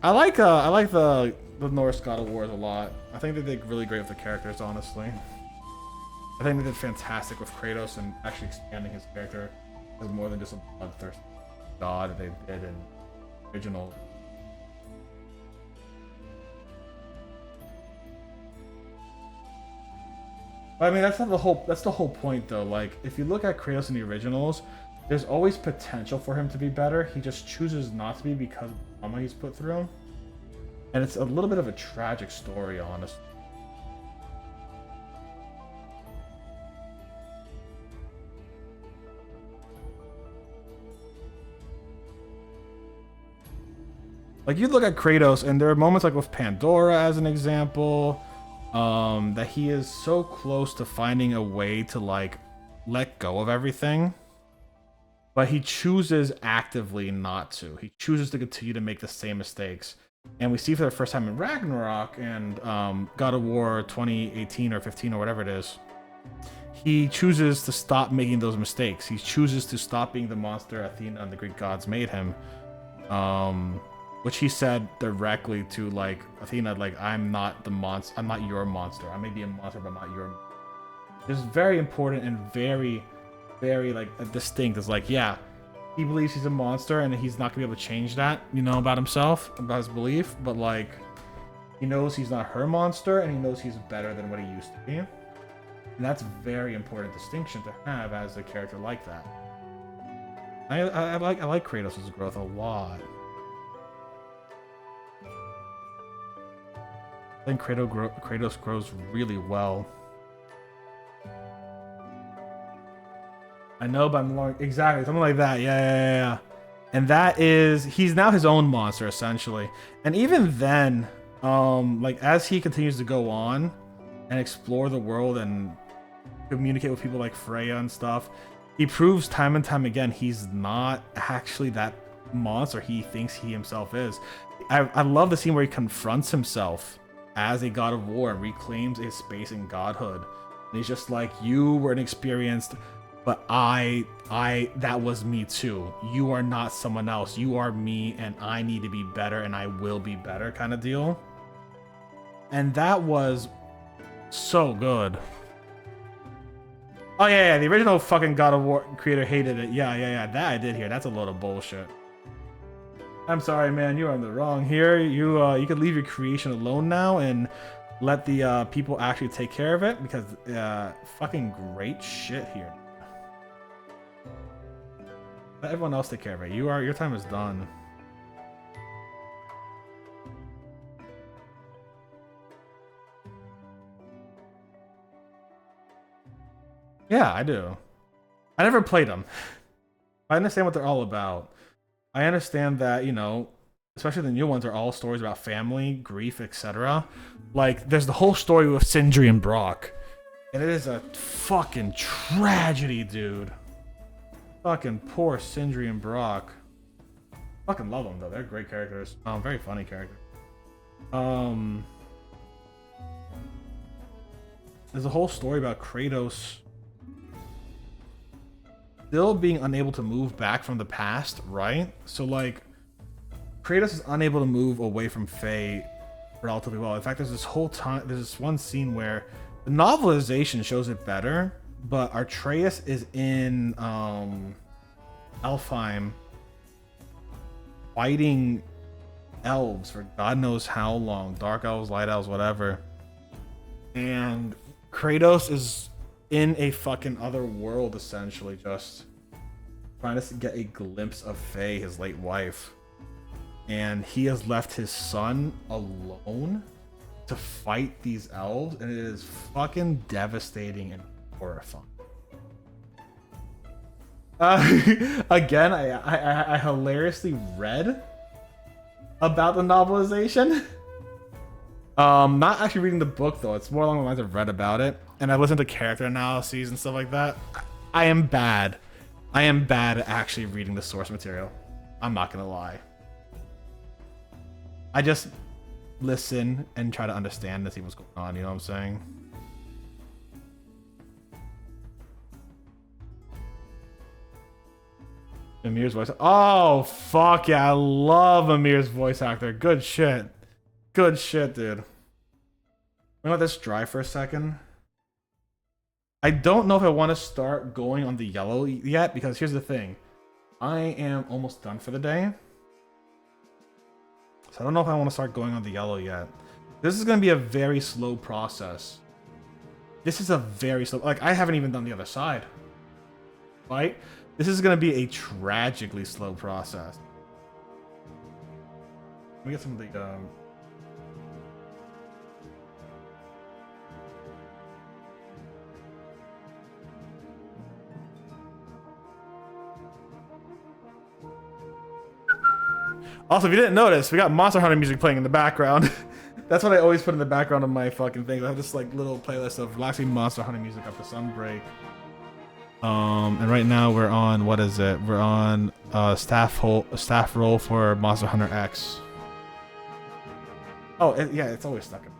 I like the Norse God of Wars a lot. I think they did really great with the characters, honestly. I think they did fantastic with Kratos and actually expanding his character as more than just a bloodthirsty god they did in original. But I mean, that's not the whole. That's the whole point, though. Like, if you look at Kratos in the originals, there's always potential for him to be better. He just chooses not to be because of the trauma he's put through, and it's a little bit of a tragic story, honestly. Like, you look at Kratos, and there are moments like with Pandora as an example, that he is so close to finding a way to like let go of everything, but he chooses actively not to. He chooses to continue to make the same mistakes. And we see for the first time in Ragnarok and God of War 2018 or 15 or whatever it is, he chooses to stop making those mistakes. He chooses to stop being the monster Athena and the Greek gods made him. Which he said directly to like Athena, like, I'm not the monster. I'm not your monster. I may be a monster, but not your. It's very important and very, very like distinct. It's like, yeah, he believes he's a monster and he's not gonna be able to change that, you know, about himself, about his belief. But like, he knows he's not her monster, and he knows he's better than what he used to be. And that's a very important distinction to have as a character like that. I like Kratos' growth a lot. I think Kratos grows really well. I know, but I'm long, exactly something like that. Yeah. And that is, he's now his own monster essentially. And even then, like as he continues to go on and explore the world and communicate with people like Freya and stuff, he proves time and time again he's not actually that monster he thinks he himself is. I love the scene where he confronts himself as a god of war and reclaims his space in godhood. And he's just like, you were inexperienced, but that was me too. You are not someone else. You are me, and I need to be better, and I will be better, kind of deal. And that was so good. Oh yeah, the original fucking God of War creator hated it. Yeah, that I did hear. That's a load of bullshit. I'm sorry, man. You're on the wrong here. You could leave your creation alone now and let the people actually take care of it, because fucking great shit here. Let everyone else take care of it. Your time is done. Yeah, I do. I never played them. I understand what they're all about. I understand that, you know, especially the new ones are all stories about family, grief, etc. Like, there's the whole story with Sindri and Brock. And it is a fucking tragedy, dude. Fucking poor Sindri and Brock. Fucking love them, though. They're great characters. Very funny characters. There's a whole story about Kratos still being unable to move back from the past, right? So like, Kratos is unable to move away from Faye relatively well. In fact, there's this one scene where the novelization shows it better, but Atreus is in Alfheim fighting elves for God knows how long, dark elves, light elves, whatever, and Kratos is in a fucking other world, essentially, just trying to get a glimpse of Faye, his late wife. And he has left his son alone to fight these elves, and it is fucking devastating and horrifying. Again, I hilariously read about the novelization. Not actually reading the book though. It's more along the lines of read about it, and I listened to character analyses and stuff like that. I am bad. I am bad at actually reading the source material. I'm not gonna lie. I just listen and try to understand and see what's going on. You know what I'm saying? Amir's voice. Oh fuck yeah! I love Amir's voice actor. Good shit. Good shit, dude. I'm gonna let this dry for a second. I don't know if I want to start going on the yellow yet, because here's the thing. I am almost done for the day. So I don't know if I want to start going on the yellow yet. This is going to be a very slow process. This is a very slow, like I haven't even done the other side, right? This is gonna be a tragically slow process. Let me get some of the Also, if you didn't notice, we got Monster Hunter music playing in the background. That's what I always put in the background of my fucking things. I have this like little playlist of relaxing Monster Hunter music after sunbreak. And right now we're on, what is it? We're on staff role for Monster Hunter X. Oh, yeah, it's always stuck in.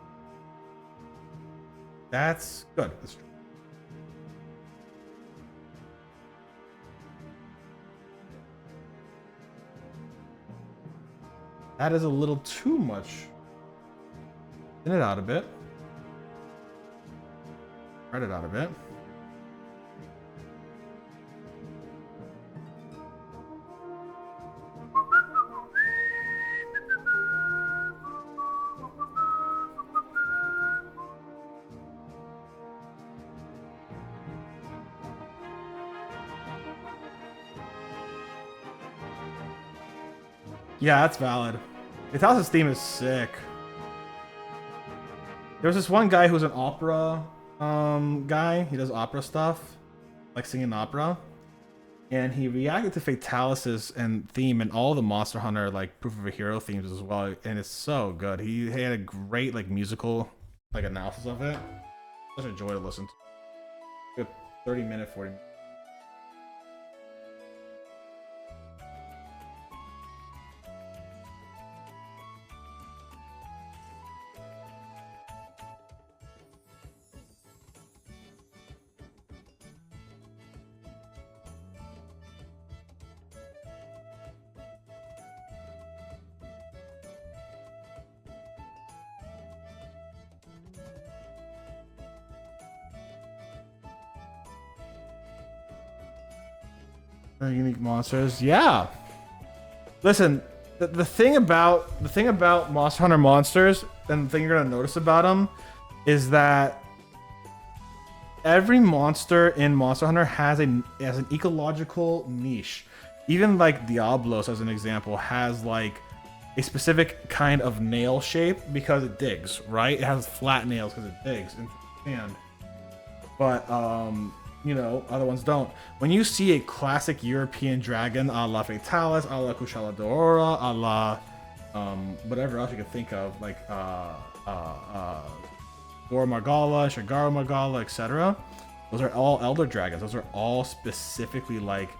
That's good. That's true. That is a little too much. Thin it out a bit. Spread it out a bit. Yeah, that's valid. Fatalis' theme is sick. There was this one guy who's an opera guy. He does opera stuff, like singing opera. And he reacted to Fatalis' and theme and all the Monster Hunter like Proof of a Hero themes as well. And it's so good. He had a great like musical like analysis of it. Such a joy to listen to. Good 30-minute, 40-minute. Unique monsters, yeah. Listen, the thing about Monster Hunter monsters, and the thing you're gonna notice about them, is that every monster in Monster Hunter has an ecological niche. Even like Diablos, as an example, has like a specific kind of nail shape because it digs, right? It has flat nails because it digs into the sand. But you know, other ones don't. When you see a classic European dragon a la Fatalis, a la Kushala Daora, a la whatever else you can think of, like Dora Margala, Shagara Margala, etc. Those are all elder dragons. Those are all specifically like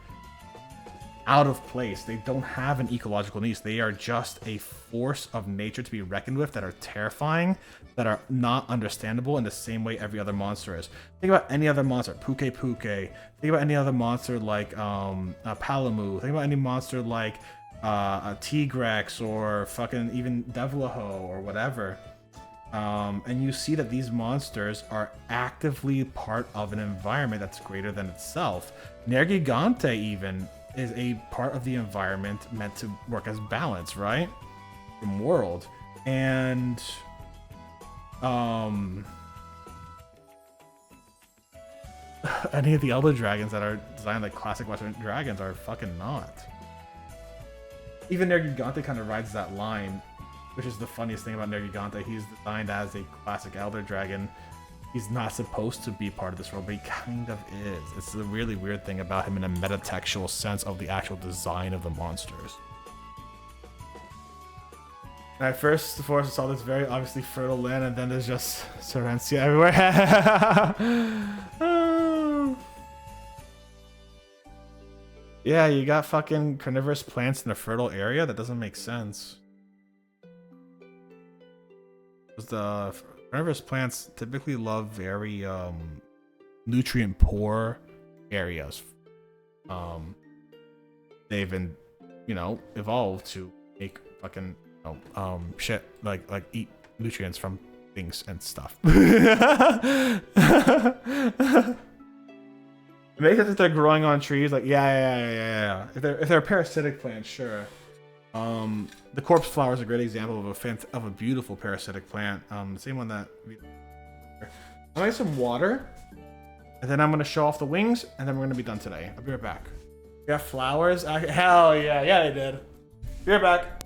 out of place. They don't have an ecological niche. They are just a force of nature to be reckoned with that are terrifying, that are not understandable in the same way every other monster is. Think about any other monster, Puke. Think about any other monster like Palamu. Think about any monster like a Tigrex or fucking even Devlaho or whatever. And you see that these monsters are actively part of an environment that's greater than itself. Nergigante even is a part of the environment meant to work as balance, right? From world. And any of the elder dragons that are designed like classic Western dragons are fucking not. Even Nergigante kind of rides that line, which is the funniest thing about Nergigante. He's designed as a classic elder dragon. He's not supposed to be part of this world, but he kind of is. It's a really weird thing about him in a metatextual sense of the actual design of the monsters. When I first saw this very obviously fertile land, and then there's just Serencia everywhere. Yeah, you got fucking carnivorous plants in a fertile area? That doesn't make sense. Because the carnivorous plants typically love very nutrient poor areas. They've been, you know, evolved to make fucking shit like eat nutrients from things and stuff. It makes sense if they're growing on trees, like yeah. If they're parasitic plants, sure. The corpse flower is a great example of a beautiful parasitic plant. The same one that I'm gonna get some water. And then I'm gonna show off the wings, and then we're gonna be done today. I'll be right back. We got flowers? Hell yeah, yeah they did. Be right back.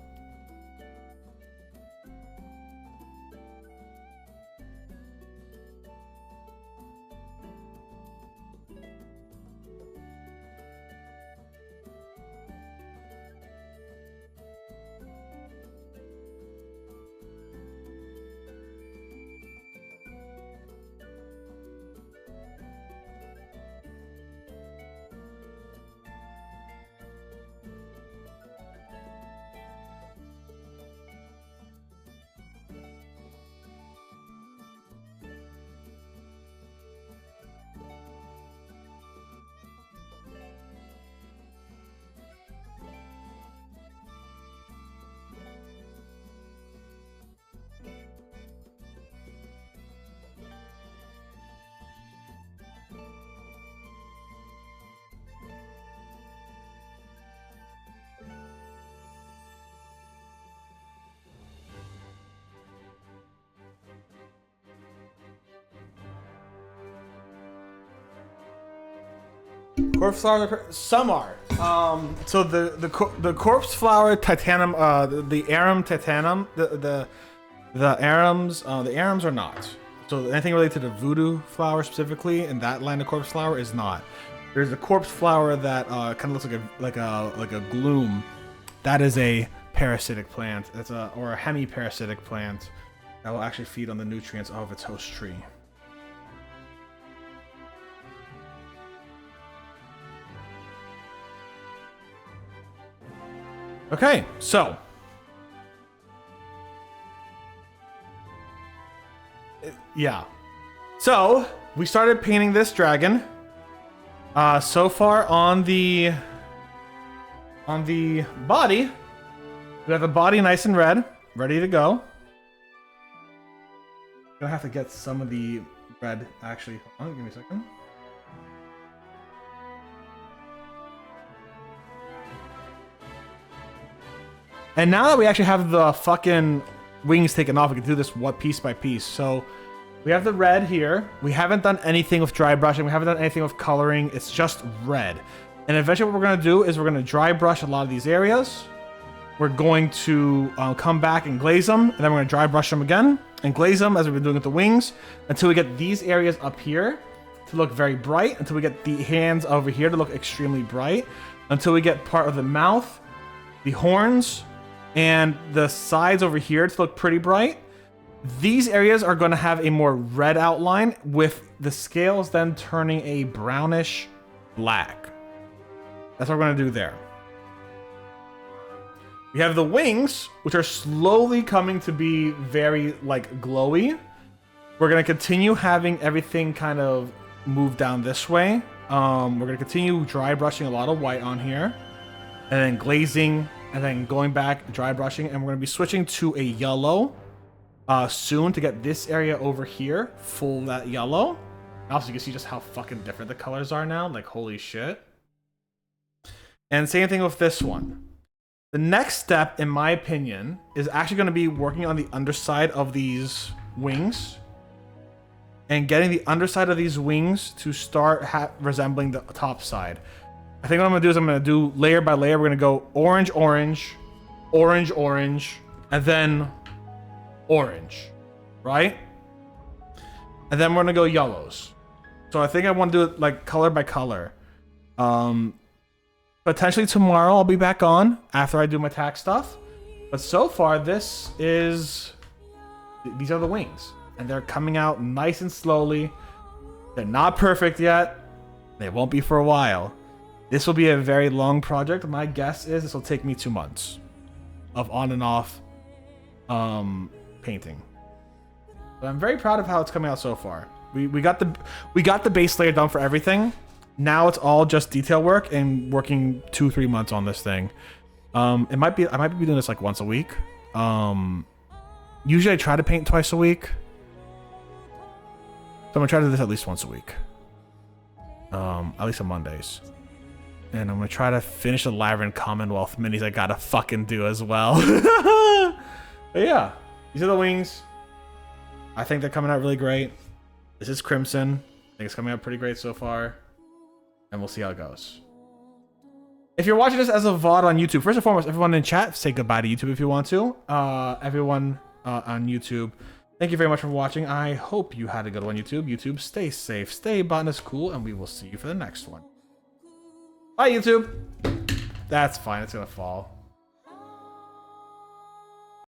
Corpse flower, some are. So the corpse flower titanium, the arum titanium, the arums, the arums are not. So anything related to the voodoo flower specifically, and that line of corpse flower is not. There's a corpse flower that kind of looks like a gloom. That is a parasitic plant. That's a hemiparasitic plant that will actually feed on the nutrients of its host tree. Okay, so yeah, so we started painting this dragon. So far on the body, we have the body nice and red, ready to go. Gonna have to get some of the red actually. Hold on, give me a second. And now that we actually have the fucking wings taken off, we can do this piece by piece. So we have the red here. We haven't done anything with dry brushing. We haven't done anything with coloring. It's just red. And eventually what we're going to do is we're going to dry brush a lot of these areas. We're going to come back and glaze them. And then we're going to dry brush them again and glaze them as we've been doing with the wings until we get these areas up here to look very bright, until we get the hands over here to look extremely bright, until we get part of the mouth, the horns, and the sides over here to look pretty bright. These areas are going to have a more red outline with the scales then turning a brownish black. That's what we're going to do there. We have the wings, which are slowly coming to be very like glowy. We're going to continue having everything kind of move down this way. We're going to continue dry brushing a lot of white on here, and then glazing, and then going back, dry brushing, and we're going to be switching to a yellow soon to get this area over here full that yellow. Also, you can see just how fucking different the colors are now. Like, holy shit. And same thing with this one. The next step, in my opinion, is actually going to be working on the underside of these wings and getting the underside of these wings to start resembling the top side. I think what I'm going to do is I'm going to do layer by layer. We're going to go orange, orange, orange, orange, and then orange, right? And then we're going to go yellows. So I think I want to do it like color by color. Potentially tomorrow I'll be back on after I do my tack stuff. But so far, these are the wings. And they're coming out nice and slowly. They're not perfect yet. They won't be for a while. This will be a very long project. My guess is this will take me 2 months of on and off painting. But I'm very proud of how it's coming out so far. We got the base layer done for everything. Now it's all just detail work and working 2-3 months on this thing. I might be doing this like once a week. Usually I try to paint twice a week. So I'm gonna try to do this at least once a week. At least on Mondays. And I'm gonna try to finish the Labyrinth Commonwealth minis I gotta fucking do as well. But yeah, these are the wings. I think they're coming out really great. This is Crimson. I think it's coming out pretty great so far. And we'll see how it goes. If you're watching this as a VOD on YouTube, first and foremost, everyone in chat, say goodbye to YouTube if you want to. Everyone on YouTube, thank you very much for watching. I hope you had a good one, YouTube. YouTube, stay safe, stay Botanist Cool, and we will see you for the next one. Bye, YouTube. That's fine. It's going to fall.